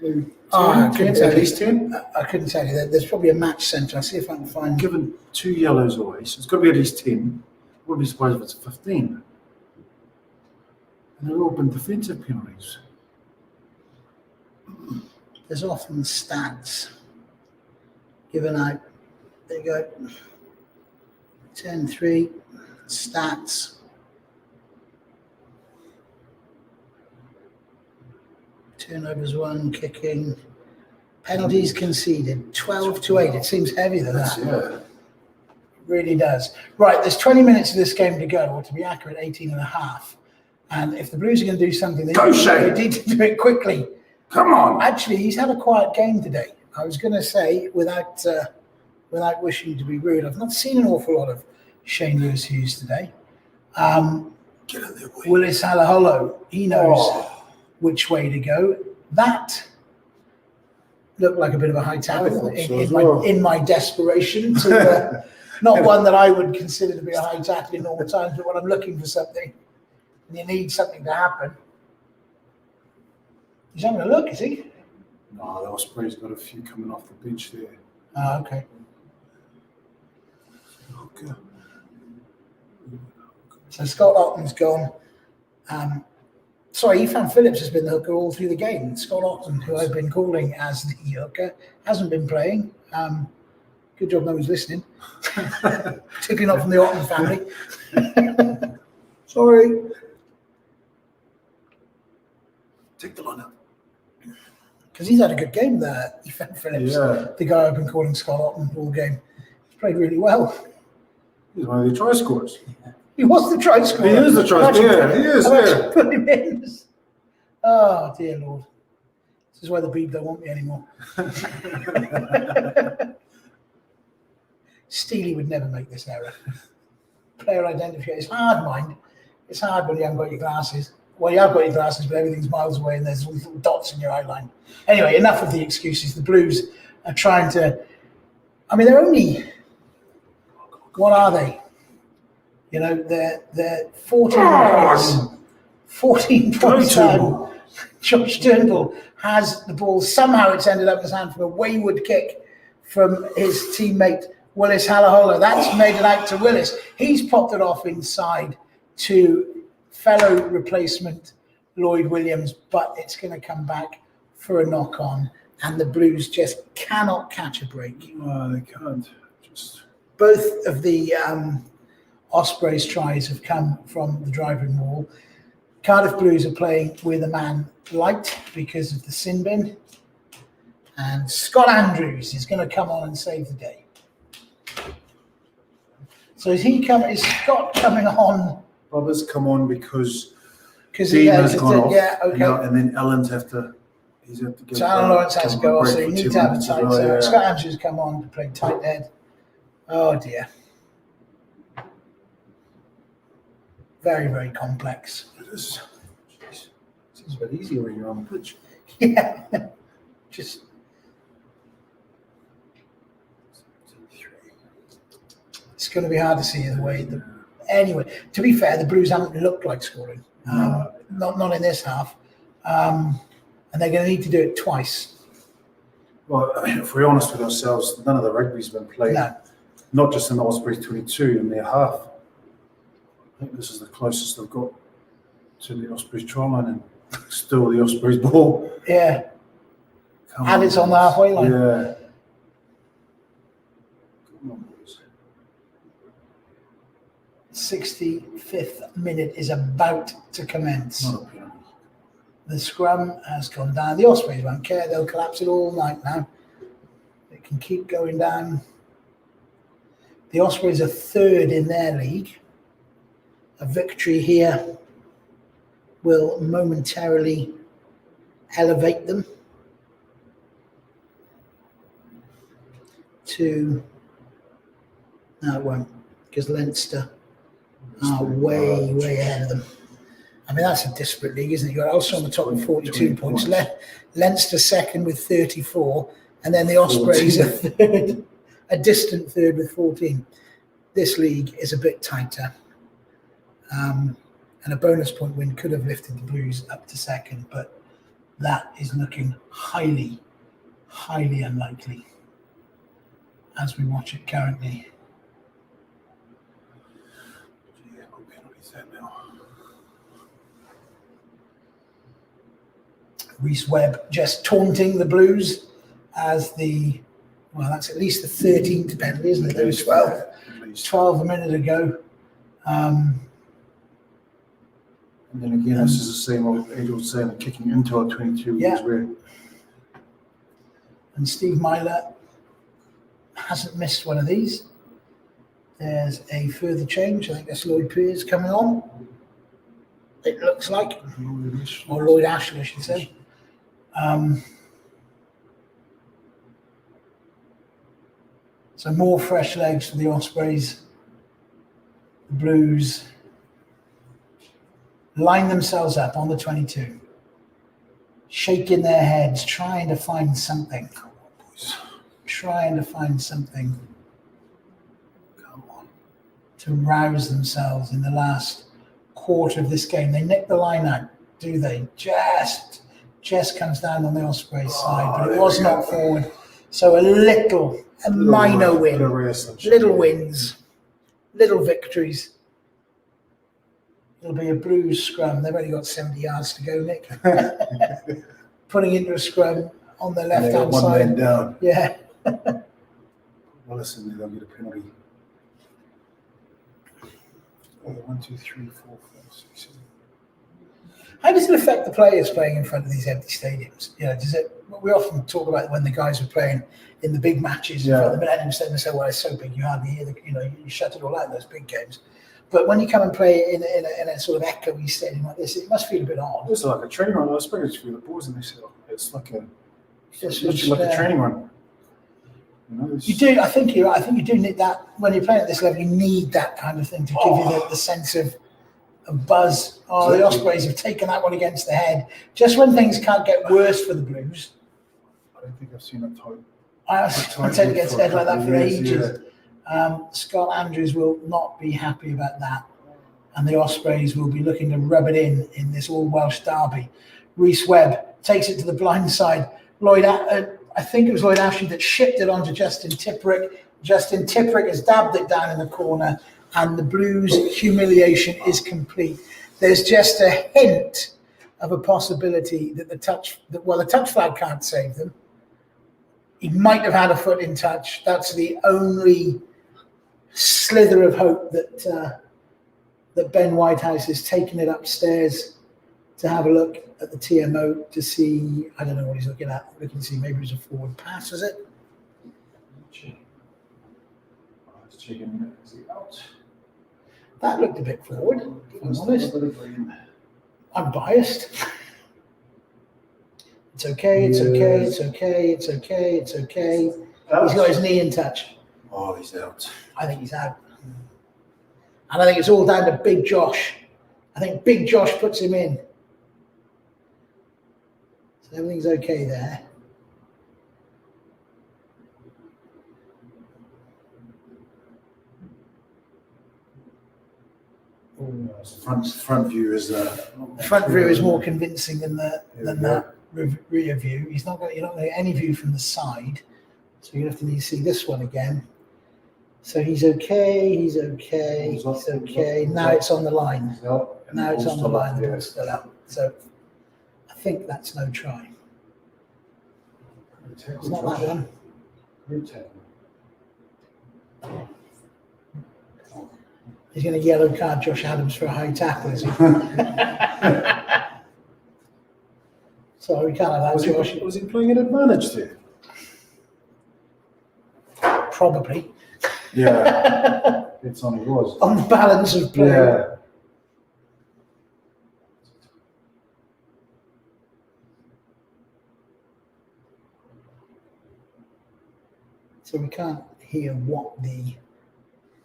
Maybe 10, I couldn't tell at you. least 10? I couldn't tell you. There's probably a match centre. I'll see if I can find. Given 2 yellows away, so it's got to be at least 10. I wouldn't be surprised if it's 15. And they've all been defensive penalties. There's often stats given out. There you go. 10-3 stats. Turnovers 1, kicking. Penalties conceded 12-8. It seems heavier than that. Yeah. It really does. Right, there's 20 minutes of this game to go, or to be accurate, 18 and a half. And if the Blues are going to do something, they need to do it quickly. Come on. Actually, he's had a quiet game today. I was going to say, without wishing to be rude, I've not seen an awful lot of Shane Lewis-Hughes today. Get in there, boy. Willis Halaholo, he knows which way to go. That looked like a bit of a high tackle in my desperation to not one that I would consider to be a high tackle in normal times, but when I'm looking for something and you need something to happen. He's having a look, is he? No, the Ospreys got a few coming off the bench there. Oh, okay. Okay. So Scott Otton's gone. Ethan Phillips has been the hooker all through the game. Scott Otton, who I've been calling as the hooker, hasn't been playing. Good job no one's listening. Particularly not from the Otton family. Sorry. Take the line up. Because he's had a good game there, Ethan Phillips. Yeah. The guy I've been calling Scott Otton all game. He's played really well. He's one of the try scorers. He was the try scorer. He is the try scorer. Yeah, he is. Yeah. Put him in. Oh, dear Lord. This is why the Beeb don't want me anymore. Steely would never make this error. Player identification. It's hard, mind. It's hard when you haven't got your glasses. Well, you have got your glasses, but everything's miles away and there's little dots in your outline. Anyway, enough of the excuses. The Blues are trying to... I mean, they're only... What are they? You know, they're 14 points. 14 points down. Josh Turnbull has the ball. Somehow it's ended up in his hand from a wayward kick from his teammate Willis Halaholo. That's made it out to Willis. He's popped it off inside to fellow replacement Lloyd Williams, but it's going to come back for a knock-on, and the Blues just cannot catch a break. No, they can't. Both of the Ospreys tries have come from the driving wall. Cardiff Blues are playing with a man light because of the sin bin, and Scott Andrews is going to come on and save the day. So is Scott coming on? Bubba's come on because Dean has gone off. Yeah, okay. You know, and then Alan's have to get. So Alan Lawrence has to go off, so you need to have a tight. Well, yeah. Scott Andrews come on to play tight head. Oh dear. Very, very complex. It is. Jeez. Seems a bit easier when you're on the pitch. Yeah. Just. It's going to be hard to see the way. Anyway, to be fair, the Blues haven't looked like scoring. Not in this half. And they're going to need to do it twice. Well, I mean, if we're honest with ourselves, none of the rugby's been played. No. Not just in the Ospreys 22 in their half. I think this is the closest they've got to the Ospreys try line, and still the Ospreys ball. Yeah. Come And it's on the halfway line. Yeah. Come on, boys. 65th minute is about to commence. Not a penalty. The scrum has gone down. The Ospreys won't care. They'll collapse it all night now. They can keep going down. The Ospreys are third in their league. A victory here will momentarily elevate them to... No, it won't, because Leinster are way ahead of them. I mean, that's a disparate league, isn't it? You've got Ulster on the top with 42 points. Leinster second with 34. And then the Ospreys are third, a distant third with 14. This league is a bit tighter. And a bonus point win could have lifted the Blues up to second, but that is looking highly, highly unlikely as we watch it currently. Yeah, no penalties there now. Rhys Webb just taunting the Blues as that's at least the 13th penalty, isn't it? There was 12. At least. 12 a minute ago. And then again, this is the same old age old saying of kicking into our 22 Yeah. as well. And Steve Myler hasn't missed one of these. There's a further change. I think that's Lloyd Pearce coming on. It looks like. Or Lloyd Ashley, I should say. So more fresh legs for the Ospreys. The Blues line themselves up on the 22, shaking their heads, trying to find something. Come on. To rouse themselves in the last quarter of this game. They nick the line out, do they? Just comes down on the Ospreys side, but it was not forward. So a minor win, little wins, little victories. It'll be a Blues scrum. They've only got 70 yards to go, Nick. Putting into a scrum on the left-hand one side. man down. Yeah. Well, listen, they'll get a penalty. 1, 2, 3, 4, 5, 6, 7. How does it affect the players playing in front of these empty stadiums? We often talk about when the guys are playing in the big matches in front of the Millennium Stadium and say, well, it's so big, you hardly hear you shut it all out in those big games. But when you come and play in a sort of echoey stadium like this, it must feel a bit odd. It's like a training run. I suppose for the boys in this, it's literally like a training run. You do. I think you're right. I think you do need that when you're playing at this level. You need that kind of thing to give you the sense of buzz. Oh, the Ospreys have taken that one against the head. Just when things can't get worse for the Blues. I don't think I've seen a tight. I take against the head like that for ages. Yeah. Scott Andrews will not be happy about that, and the Ospreys will be looking to rub it in this all-Welsh derby. Rhys Webb takes it to the blind side. I think it was Lloyd Ashley that shipped it on to Justin Tipuric. Justin Tipuric has dabbed it down in the corner, and the Blues' humiliation is complete. There's just a hint of a possibility that the touch flag can't save them. He might have had a foot in touch. That's the only slither of hope that Ben Whitehouse has taken it upstairs to have a look at the TMO to see. I don't know what he's looking at. Looking to see maybe it was a forward pass, was it? That looked a bit forward, if I'm honest. I'm biased. It's okay. He's got his knee in touch. Oh, he's out. I think he's out. And I think it's all down to Big Josh. I think Big Josh puts him in. So everything's okay there. Front view is the front view is more convincing than that rear view. You're not going to get any view from the side, so you have to need to see this one again. So he's okay. Now it's on the line. Now it's on the line. The ball's still up. So I think that's no try. It's not that one. He's going to yellow card Josh Adams for a high tackle, is he? Sorry, we can't have that, Josh. Was he playing an advantage there? Probably. Yeah, it's on. It was on the balance of play. Yeah. So we can't hear what the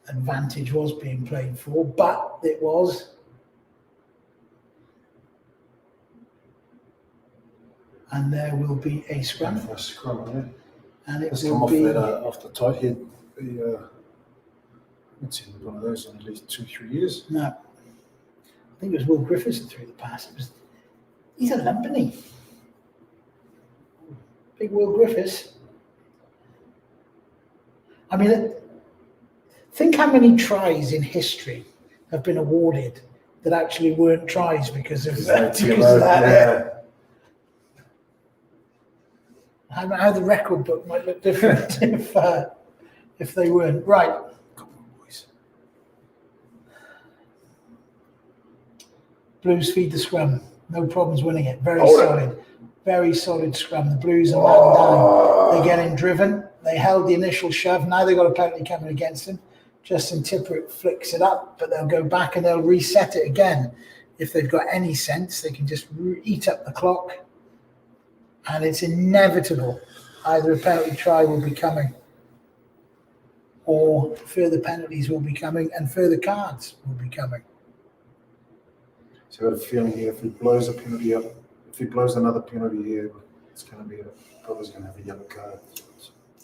advantage was being played for, but it was. And there will be a scrum. A scrum, yeah. And it Let's will come off be that off the tight head. I haven't seen one of those in at least 2-3 years. No. I think it was Will Griffiths that threw the pass. He's a lump, isn't he? Big Will Griffiths. I mean, think how many tries in history have been awarded that actually weren't tries because of that. Yeah. How the record book might look different if they weren't. Right. Come on, boys. Blues feed the scrum. No problems winning it. Very solid. Very solid scrum. The Blues are man down. They're getting driven. They held the initial shove. Now they've got a penalty coming against them. Justin Tippett flicks it up, but they'll go back and they'll reset it again. If they've got any sense, they can just eat up the clock. And it's inevitable. Either a penalty try will be coming or further penalties will be coming and further cards will be coming. So I've got a feeling here, if he blows a penalty up, if he blows another penalty here, it's going to be probably going to have a yellow card.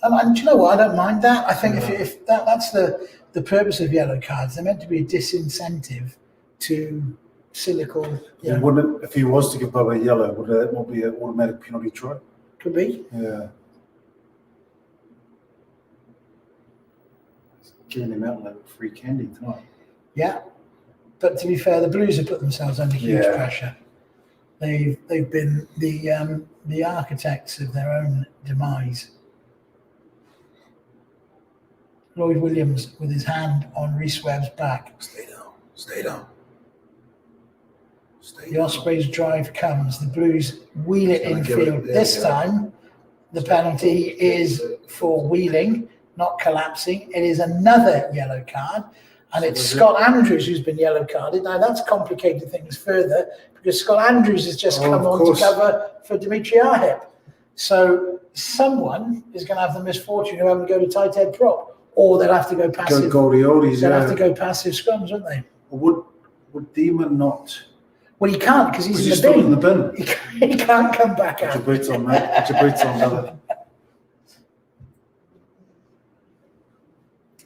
And do you know what? I don't mind that. I think if that's the purpose of yellow cards, they're meant to be a disincentive to cynical. Wouldn't it, if he was to give Bubba a yellow, would that not be an automatic penalty try? Could be. Yeah. Giving him out like free candy tonight. Yeah. But to be fair, the Blues have put themselves under huge pressure. They've been the architects of their own demise. Lloyd Williams with his hand on Rhys Webb's back. Stay down. Stay down. The Ospreys drive comes. The Blues wheel it infield. This time, the penalty is for wheeling, not collapsing. It is another yellow card. And it's Scott Andrews who's been yellow carded. Now, that's complicated things further because Scott Andrews has just come on to cover for Dimitri Arhip. So someone is going to have the misfortune of having to go to tight head prop. Or they'll have to go passive. They'll have to go passive scrums, won't they? Would Demon not? Well, he can't because he's still in the bin. He can't come back out. Put your boots on, mate. Put your boots on, brother.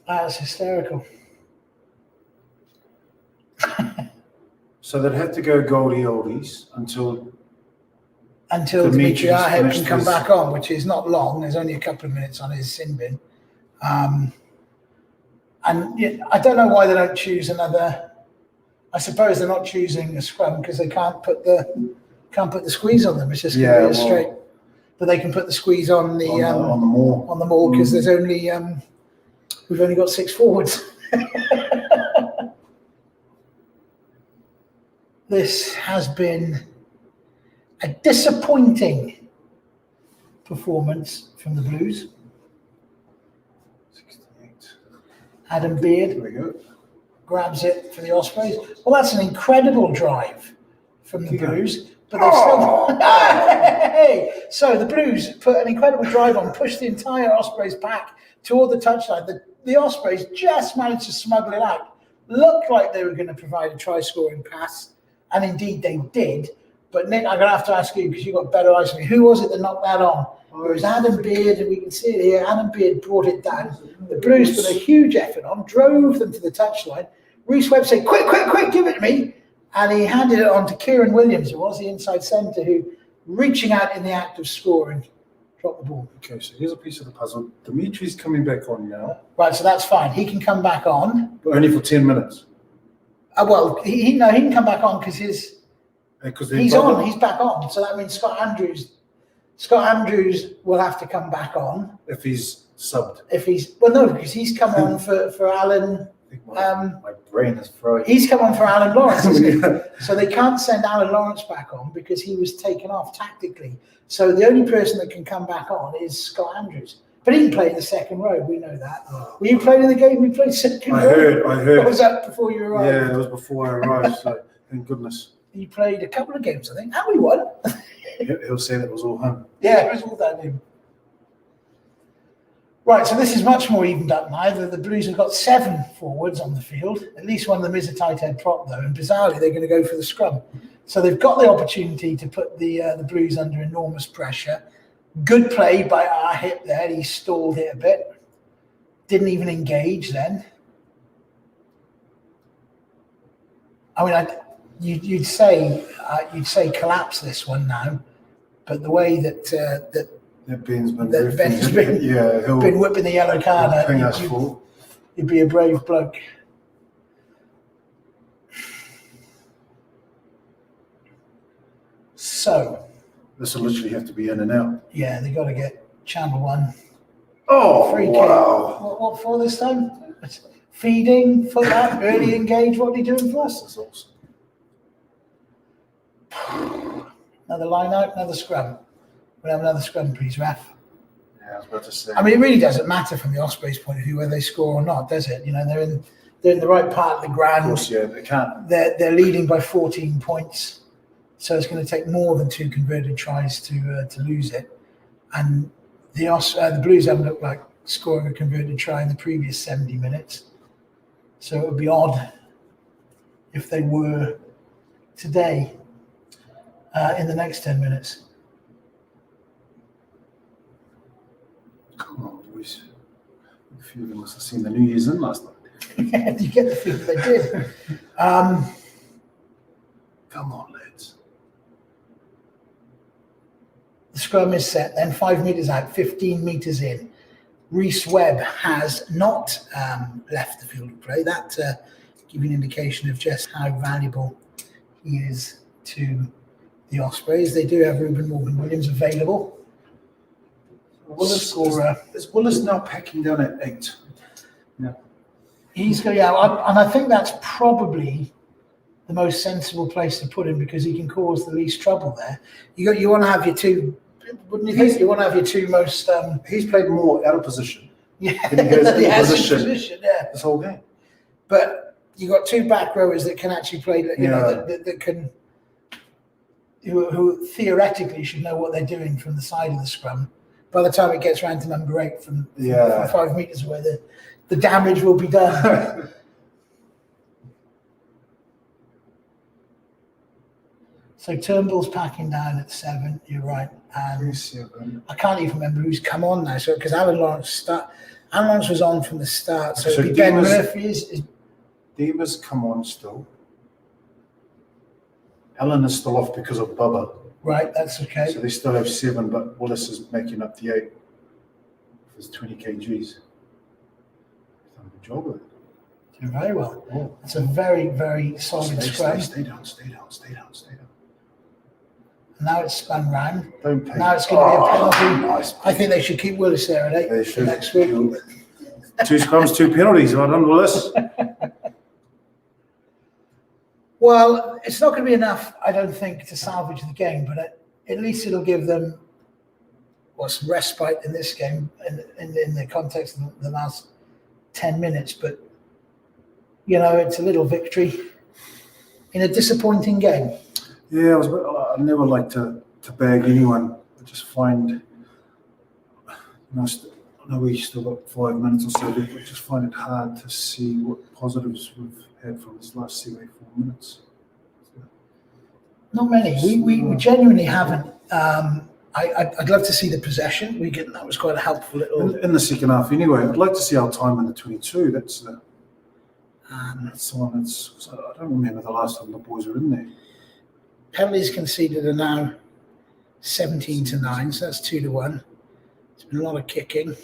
That's hysterical. So they'd have to go goldie oldies until Dimitri Arhip can come back on, which is not long. There's only a couple of minutes on his sin bin. And I don't know why they don't choose another. I suppose they're not choosing a scrum because they can't put the squeeze on them. It's just going to be straight. But they can put the squeeze on the maul because there's only we've only got 6 forwards. This has been a disappointing performance from the Blues. Adam Beard grabs it for the Ospreys. Well, that's an incredible drive from the Blues, but they've still. Hey! So the Blues put an incredible drive on, pushed the entire Ospreys back toward the touchline. The Ospreys just managed to smuggle it out. Looked like they were going to provide a try-scoring pass, and indeed they did. But Nick, I'm going to have to ask you because you've got better eyes than me. Who was it that knocked that on? It was Adam Beard, and we can see it here. Adam Beard brought it down. The Blues put a huge effort on, drove them to the touchline. Rhys Webb said, quick, give it to me. And he handed it on to Kieran Williams, who was the inside centre, who, reaching out in the act of scoring, dropped the ball. Okay, so here's a piece of the puzzle. Dimitri's coming back on now. Right, so that's fine. He can come back on. But only for 10 minutes. Well, he can come back on because he's on. He's back on. So that means Scott Andrews will have to come back on. If he's subbed. Because he's come on for Alan. My brain is fried. He's come on for Alan Lawrence, isn't he? So they can't send Alan Lawrence back on because he was taken off tactically. So the only person that can come back on is Scott Andrews. But he can play in the second row, we know that. Were you playing in the game? We played second row. I heard. Was that before you arrived? Yeah, it was before I arrived, so thank goodness. He played a couple of games, I think. And we won. He'll say that was all him. Yeah, it was all that him. Right, so this is much more evened up now. The Blues have got 7 forwards on the field. At least one of them is a tight head prop, though. And bizarrely, they're going to go for the scrum. So they've got the opportunity to put the Blues under enormous pressure. Good play by Arhip there. He stalled it a bit. Didn't even engage then. I mean, you'd say collapse this one now, but the way that Ben's been, that Ben's been, he'll been whipping the yellow card out, bring us full. you'd be a brave bloke. So This will literally have to be in and out. yeah, they got to get channel 1. Oh, Free kick. wow. What for this time? Feeding, foot up, early engage. What are you doing for us? That's awesome. Another line out, another scrum. We'll have another scrum, please, ref. Yeah, I was about to say. I mean, it really doesn't matter from the Ospreys' point of view whether they score or not, does it? You know, they're in the right part of the Of ground. course, yeah, they can't. They're leading by 14 points, so it's going to take more than 2 converted tries to lose it. And the Blues haven't looked like scoring a converted try in the previous 70 minutes, so it would be odd if they were today in the next 10 minutes. Come on, boys. A few of them must have seen the New Year's in last night. You get the feeling they did. Come on, lads. The scrum is set, then 5 metres out, 15 metres in. Rhys Webb has not left the field of play. That gives you an indication of just how valuable he is to the Ospreys. They do have Ruben Morgan-Williams available. Is Willis now packing down at 8? He's going, and I think that's probably the most sensible place to put him because he can cause the least trouble there. You want to have your two, wouldn't you think? You want to have your two most. He's played more out of position. Yeah, than he goes in yeah, position yeah. this whole game. But you got 2 back rowers that can actually play. You know, that can. Who theoretically should know what they're doing from the side of the scrum. By the time it gets round to number 8 from 5 metres away, the damage will be done. So Turnbull's packing down at 7. You're right, and I can't even remember who's come on now. So because Alan Lawrence was on from the start, so it'd be Ben Murphy. Is Deema's come on still. Alan is still off because of Bubba. right? That's okay. So they still have 7, but Willis is making up the 8 with his 20 kgs. He's done a good job with it. Doing very well. Oh. It's a very, very solid scrum. Stay down. And now it's spun round. Don't pay. Now it's going to be a penalty. Nice. I think they should keep Willis there at 8 They for should. next week. 2 scrums, 2 penalties. Well done, Willis. Well, it's not going to be enough, I don't think, to salvage the game, but at least it'll give them some respite in this game in the context of the last 10 minutes. But, you know, it's a little victory in a disappointing game. Yeah, I never like to bag anyone. I just find, I know we still got 5 minutes or so, but I just find it hard to see what positives we've had from this last 74 minutes. Not many. We genuinely haven't. I'd love to see the possession. That was quite a helpful little. In the second half, anyway. I'd like to see our time in the 22. That's the one. I don't remember the last time the boys were in there. Penalties conceded are now 17-9, so that's 2-1. There's been a lot of kicking.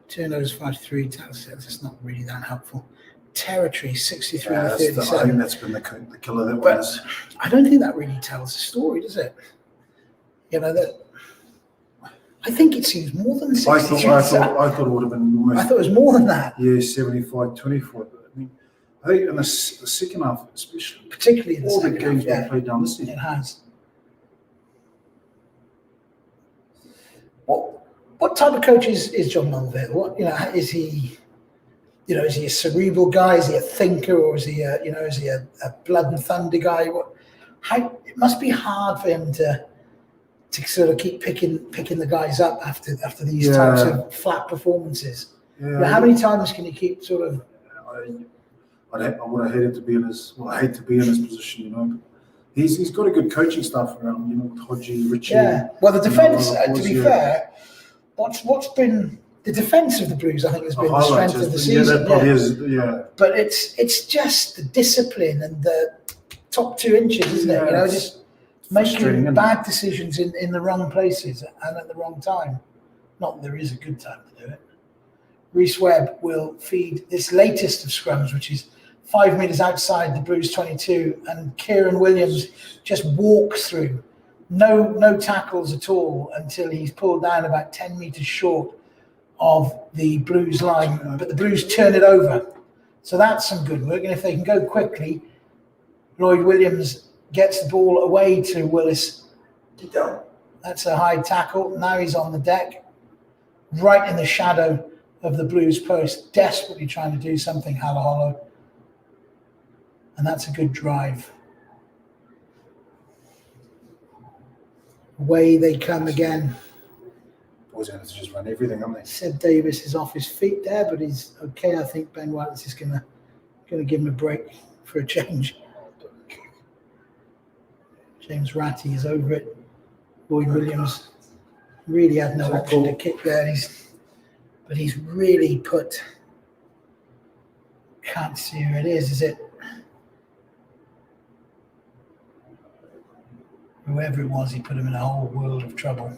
Turnovers 5-3. That's not really that helpful. Territory 63-37. I think that's been the killer that But was. I don't think that really tells the story, does it? You know that. I think it seems more than 63. I thought it would have been almost. I thought it was more than that. Yeah, 75-24. But I mean, I think in the second half, especially, Particularly in the all the second games half, been played down this it season. has. What type of coach is John Longville? What is he? Is he a cerebral guy? Is he a thinker, or is he a blood and thunder guy? It must be hard for him to sort of keep picking the guys up after these types of flat performances. Yeah. How many times can you keep sort of? I would have hated to be in his. Well, I hate to be in his position, But he's got a good coaching staff around, with Hodgie, Richie. Yeah. Well, the defence, to boys, be fair, what's been the defence of the Blues, I think, has been the strength of the season. Yeah, that probably is. Yeah. But it's just the discipline and the top 2 inches, isn't it? You know, just frustrating, making isn't it? bad decisions in the wrong places and at the wrong time. Not that there is a good time to do it. Reece Webb will feed this latest of scrums, which is 5 metres outside the Blues 22, and Kieran Williams just walks through. No tackles at all until he's pulled down about 10 metres short of the Blues line, but the Blues turn it over. So that's some good work, and if they can go quickly, Lloyd Williams gets the ball away to Willis. That's a high tackle. Now he's on the deck, right in the shadow of the Blues post, desperately trying to do something hollow. And that's a good drive. Away they come again. Boys going to just run everything, aren't they? Seb Davis is off his feet there, but he's okay. I think Ben White is gonna give him a break for a change. James Ratty is over it. Lloyd Williams really had no option to kick there. But he's really put. Can't see who it is it? Whoever it was, he put him in a whole world of trouble.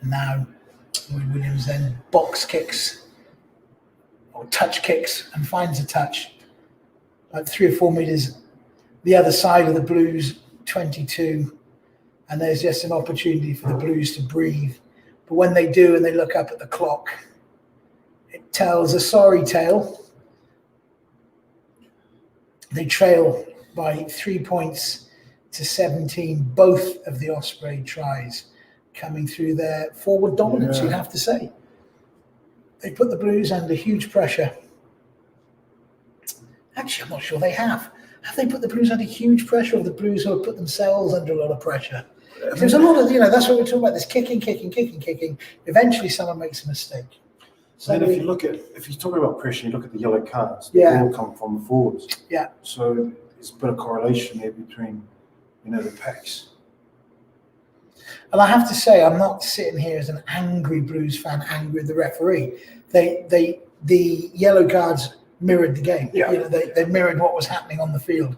And now Lloyd Williams then box kicks or touch kicks and finds a touch like 3 or 4 meters the other side of the Blues 22, and there's just an opportunity for the Blues to breathe. But when they do and they look up at the clock, it tells a sorry tale. They trail by 3 points to 17, both of the Osprey tries coming through their forward dominance, you'd have to say. They put the Blues under huge pressure. Actually, I'm not sure they have. Have they put the Blues under huge pressure, or the Blues have put themselves under a lot of pressure? There's a lot of, that's what we're talking about, this kicking. Eventually someone makes a mistake. So then if you're talking about pressure, you look at the yellow cards, Yeah. they all come from the forwards. Yeah. So there's a bit of correlation there between, the packs. And I have to say, I'm not sitting here as an angry Blues fan, angry with the referee. The yellow cards mirrored the game. Yeah. They mirrored what was happening on the field.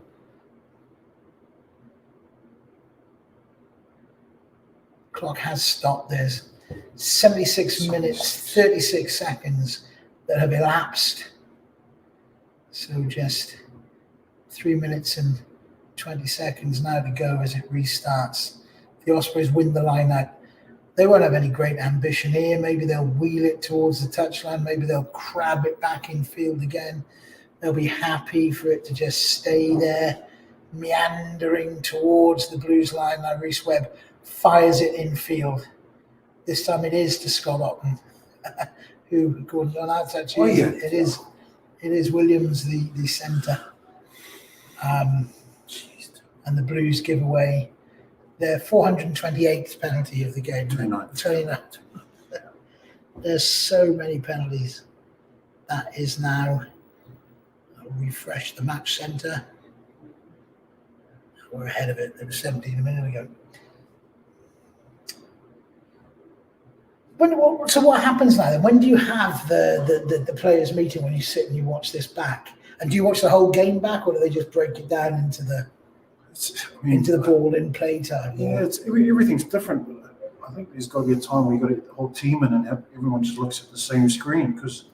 Clock has stopped. There's 76 minutes, 36 seconds that have elapsed. So just 3 minutes and 20 seconds now to go as it restarts. The Ospreys win the line out. They won't have any great ambition here. Maybe they'll wheel it towards the touchline. Maybe they'll crab it back in field again. They'll be happy for it to just stay there, meandering towards the Blues line. Now Reece Webb fires it in field. This time it is to Scott Otten, who, according to that, actually, it is Williams, the centre. And the Blues give away their 428th penalty of the game. 29. There's so many penalties. That is now, I'll refresh the match centre. We're ahead of it. There was 17 a minute ago. So what happens now then? When do you have the players meeting, when you sit and you watch this back? And do you watch the whole game back, or do they just break it down into the ball in play time? Yeah, everything's different. I think there's got to be a time where you've got to get the whole team in and everyone just looks at the same screen, because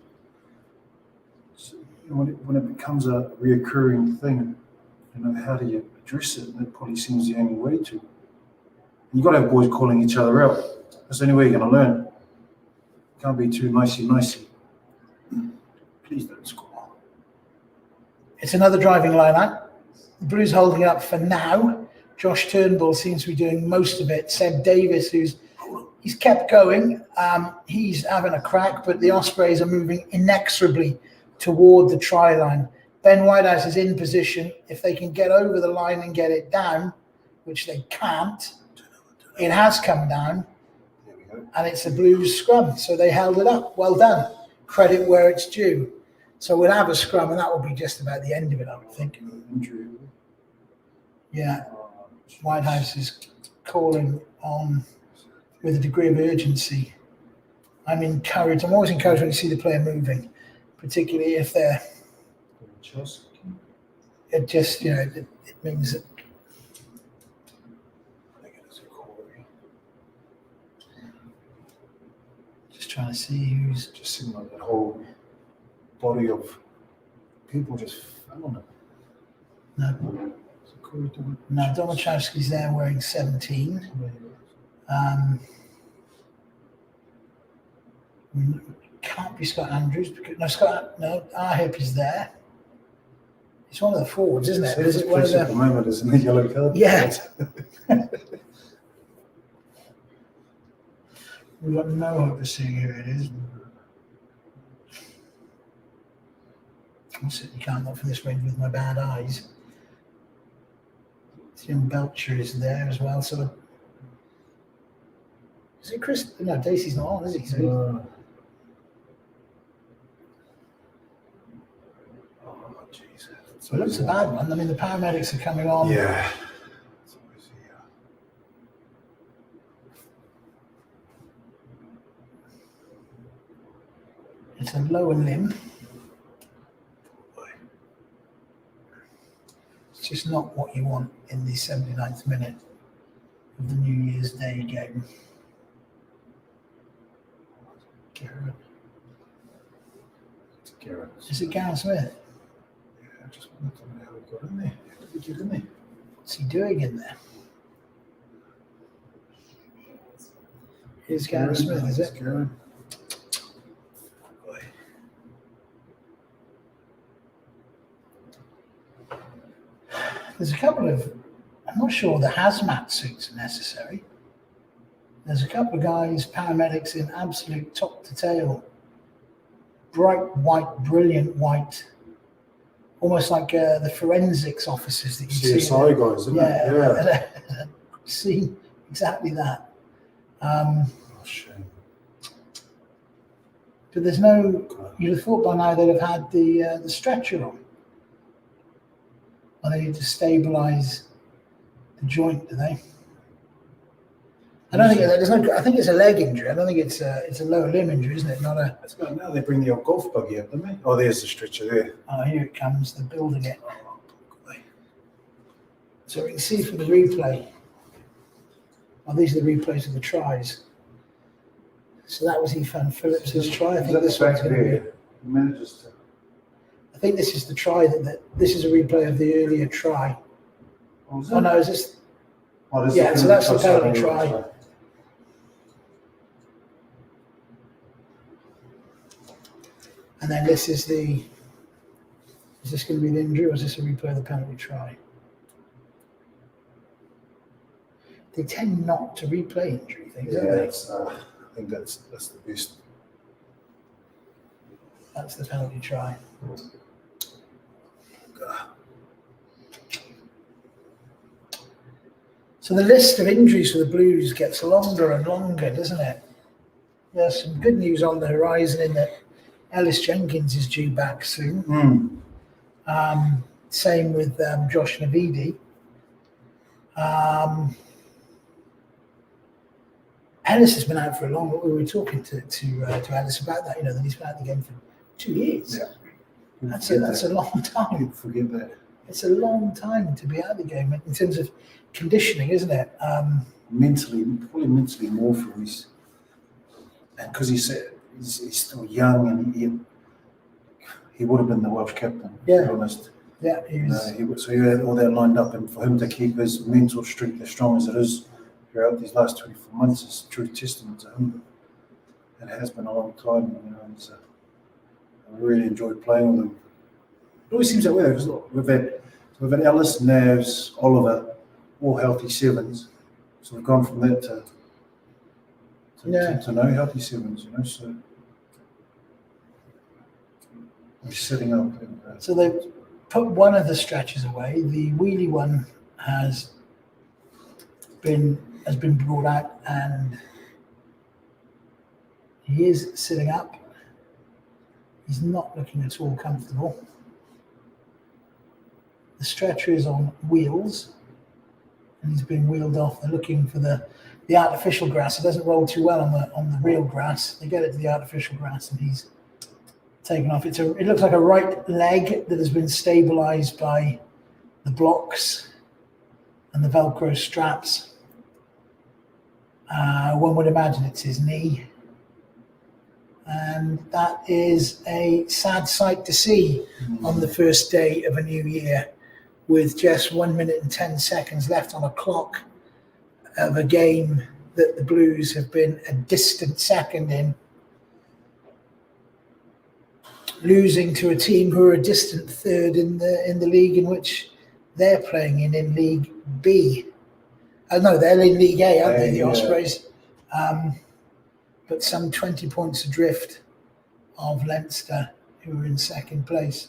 when it becomes a reoccurring thing, how do you address it? And it probably seems the only way to. You've got to have boys calling each other out. That's the only way you're going to learn. Can't be too nicey. Please don't score. It's another driving line out. The Blues holding it up for now. Josh Turnbull seems to be doing most of it. Seb Davis, he's kept going. He's having a crack, but the Ospreys are moving inexorably toward the try line. Ben Whitehouse is in position. If they can get over the line and get it down, which they can't, it has come down. And it's a Blues scrum, so they held it up. Well done. Credit where it's due. So we'll have a scrum, and that will be just about the end of it, I would think. Yeah. Whitehouse is calling on with a degree of urgency. I'm encouraged. I'm always encouraged when you see the player moving, particularly if they're... it just, it means that. I think it is a Corey. Just trying to see who's. Just seemed like that whole body of people just fell on it. No, Is it Corey doing it? no, Domachowski's there wearing 17. Can't be Scott Andrews because Ahip is there. It's one of the forwards, isn't it? Is it one of At the the, moment, isn't it? Yellow card. Yeah. We've got no hope of seeing who it is. I certainly can't look for this range with my bad eyes. Tim Belcher is there as well. So is it Chris? No, Dacey's not on, is he? So Oh, jeez. so it looks a bad one. I mean, the paramedics are coming on. Yeah. It's a lower limb. It's just not what you want in the 79th minute of the New Year's Day game. Garrett. It's Garrett. Is it Gareth Smith? Yeah, I just wanted to know how he got in there. How did he get in there? What's he doing in there? Here's Gareth Smith, is it? Garrett. There's a couple of, I'm not sure the hazmat suits are necessary. There's a couple of guys, paramedics in absolute top to tail, bright white, brilliant white, almost like the forensics officers that you see. CSI guys, isn't it? Yeah. See, exactly that. Oh, shame. But there's no, you'd have thought by now they'd have had the stretcher on. Or they need to stabilise the joint, do they? I don't think there's no. I think it's a leg injury. I don't think it's a lower limb injury, isn't it? Not a. That's about now they bring the old golf buggy up, don't they? Oh, there's the stretcher there. Oh, here it comes. They're building it. So we can see from the replay. Oh, these are the replays of the tries. So that was Ethan Phillips' try. I think this one's going to be. He manages to. I think this is the try that this is a replay of the earlier try. Oh, Oh no, is this? Oh, this Yeah, is so that's the penalty penalty try. And then this is the. Is this going to be the injury or is this a replay of the penalty try? They tend not to replay injury things, Yeah, don't they? I think that's the best. That's the penalty try. So the list of injuries for the Blues gets longer and longer, doesn't it? There's some good news on the horizon in that Ellis Jenkins is due back soon. Same with Josh Navidi. Ellis has been out for a long. We were talking to Ellis about that. That he's been out of the game for 2 years. Yeah. That's a long time. You'd forget that. It's a long time to be out of the game in terms of conditioning, isn't it? Mentally, probably mentally more for his, and because he's still young and he would have been the Welsh captain. Yeah. To be honest. Yeah, So he had all that lined up, and for him to keep his mental strength as strong as it is throughout these last 24 months is a true testament to him. It has been a long time, and I really enjoyed playing with him. It always seems that way because we've had Ellis, Navs, Oliver, all healthy sevens. So we've gone from that to no healthy sevens, So we're setting up. So they've put one of the stretches away. The wheelie one has been brought out, and he is sitting up. He's not looking at all comfortable. The stretcher is on wheels, and he's been wheeled off. They're looking for the artificial grass. It doesn't roll too well on the real grass. They get it to the artificial grass, and he's taken off. It looks like a right leg that has been stabilised by the blocks and the Velcro straps. One would imagine it's his knee. And that is a sad sight to see on the first day of a new year, with just 1 minute and 10 seconds left on a clock of a game that the Blues have been a distant second in, losing to a team who are a distant third in the league in which they're playing in League B. No, they're in League A, aren't they, the Ospreys? But some 20 points adrift of Leinster, who are in second place.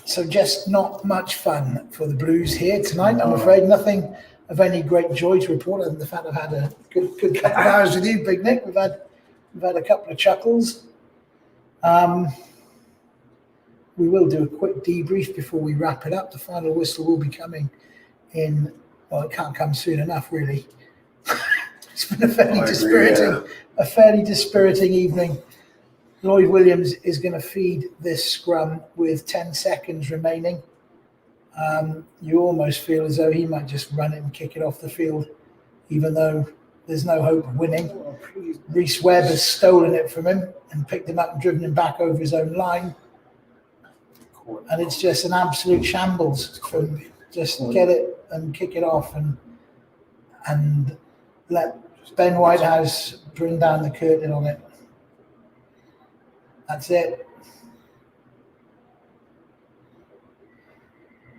So just not much fun for the Blues here tonight. I'm afraid nothing of any great joy to report, other than the fact I've had a good couple of hours with you, Big Nick. We've had a couple of chuckles. We will do a quick debrief before we wrap it up. The final whistle will be coming in, well, it can't come soon enough, really. It's been a fairly dispiriting evening. Lloyd Williams is going to feed this scrum with 10 seconds remaining. You almost feel as though he might just run it and kick it off the field, even though there's no hope of winning. Rhys Webb has stolen it from him and picked him up and driven him back over his own line. And it's just an absolute shambles from just get it and kick it off and let Ben Whitehouse bring down the curtain on it. That's it.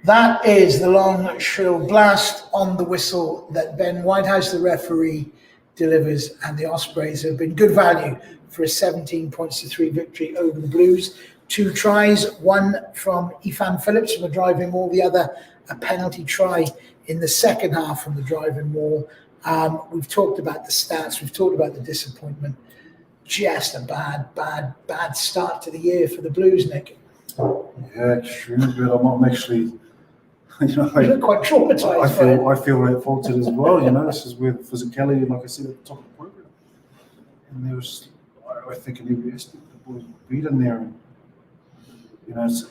That is the long, shrill blast on the whistle that Ben Whitehouse, the referee, delivers, and the Ospreys have been good value for a 17-3 victory over the Blues. 2 tries, one from Ifan Phillips from a driving maul, the other a penalty try in the second half from the driving maul. We've talked about the stats, we've talked about the disappointment. Just a bad start to the year for the Blues, Nick. Yeah, extremely good. I'm actually, you look quite traumatised. I feel revolted as well. You know, this is where the physicality, like I said at the top of the program, and there was, I think, an every aspect the boys beat in there. And, you know, it's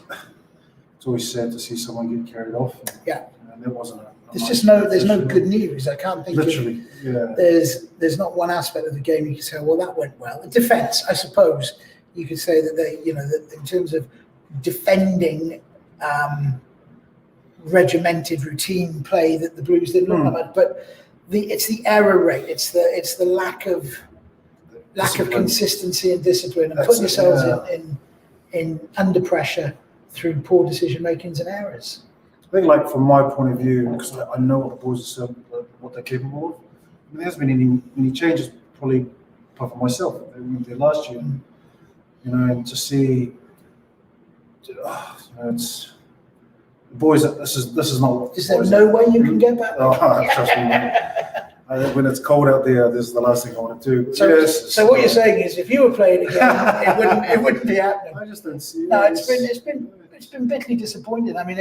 always sad to see someone get carried off. And, yeah, and there wasn't a. There's no good news. I can't think literally. Yeah. There's not one aspect of the game you can say, well, that went well. Defence, I suppose, you could say that they, you know, that in terms of defending regimented routine play that the Blues didn't look at, but it's the error rate, it's the lack of consistency and discipline, and putting yourselves in under pressure through poor decision makings and errors. I think, like, from my point of view, because I know what the boys are, what they're capable of. I mean, there hasn't been any changes, probably apart from myself. They went there last year, you know, and to see, you know, it's the boys. This is not what. Is there no way you can get back? Oh, trust me. When it's cold out there, this is the last thing I want to do. So what you're saying is, if you were playing again, it wouldn't be happening. I just don't see. No, it's been bitterly disappointing. I mean,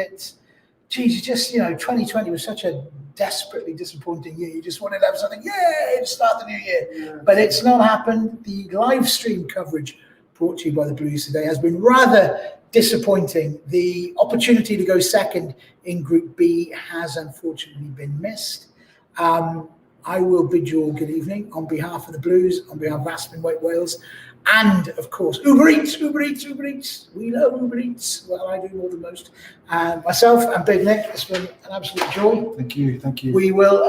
geez, just, you know, 2020 was such a desperately disappointing year. You just wanted to have something, to start the new year. Yeah. But it's not happened. The live stream coverage brought to you by the Blues today has been rather disappointing. The opportunity to go second in Group B has unfortunately been missed. I will bid you all good evening on behalf of the Blues, on behalf of Aspen White Wales, and of course Uber Eats. We love Uber Eats. Well, I do more than most. Myself and Big Nick, it's been an absolute joy. Thank you. We will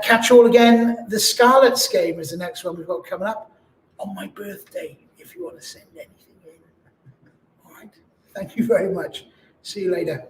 catch you all again. The Scarlets game is the next one we've got coming up on my birthday, if you want to send anything in. All right. Thank you very much. See you later.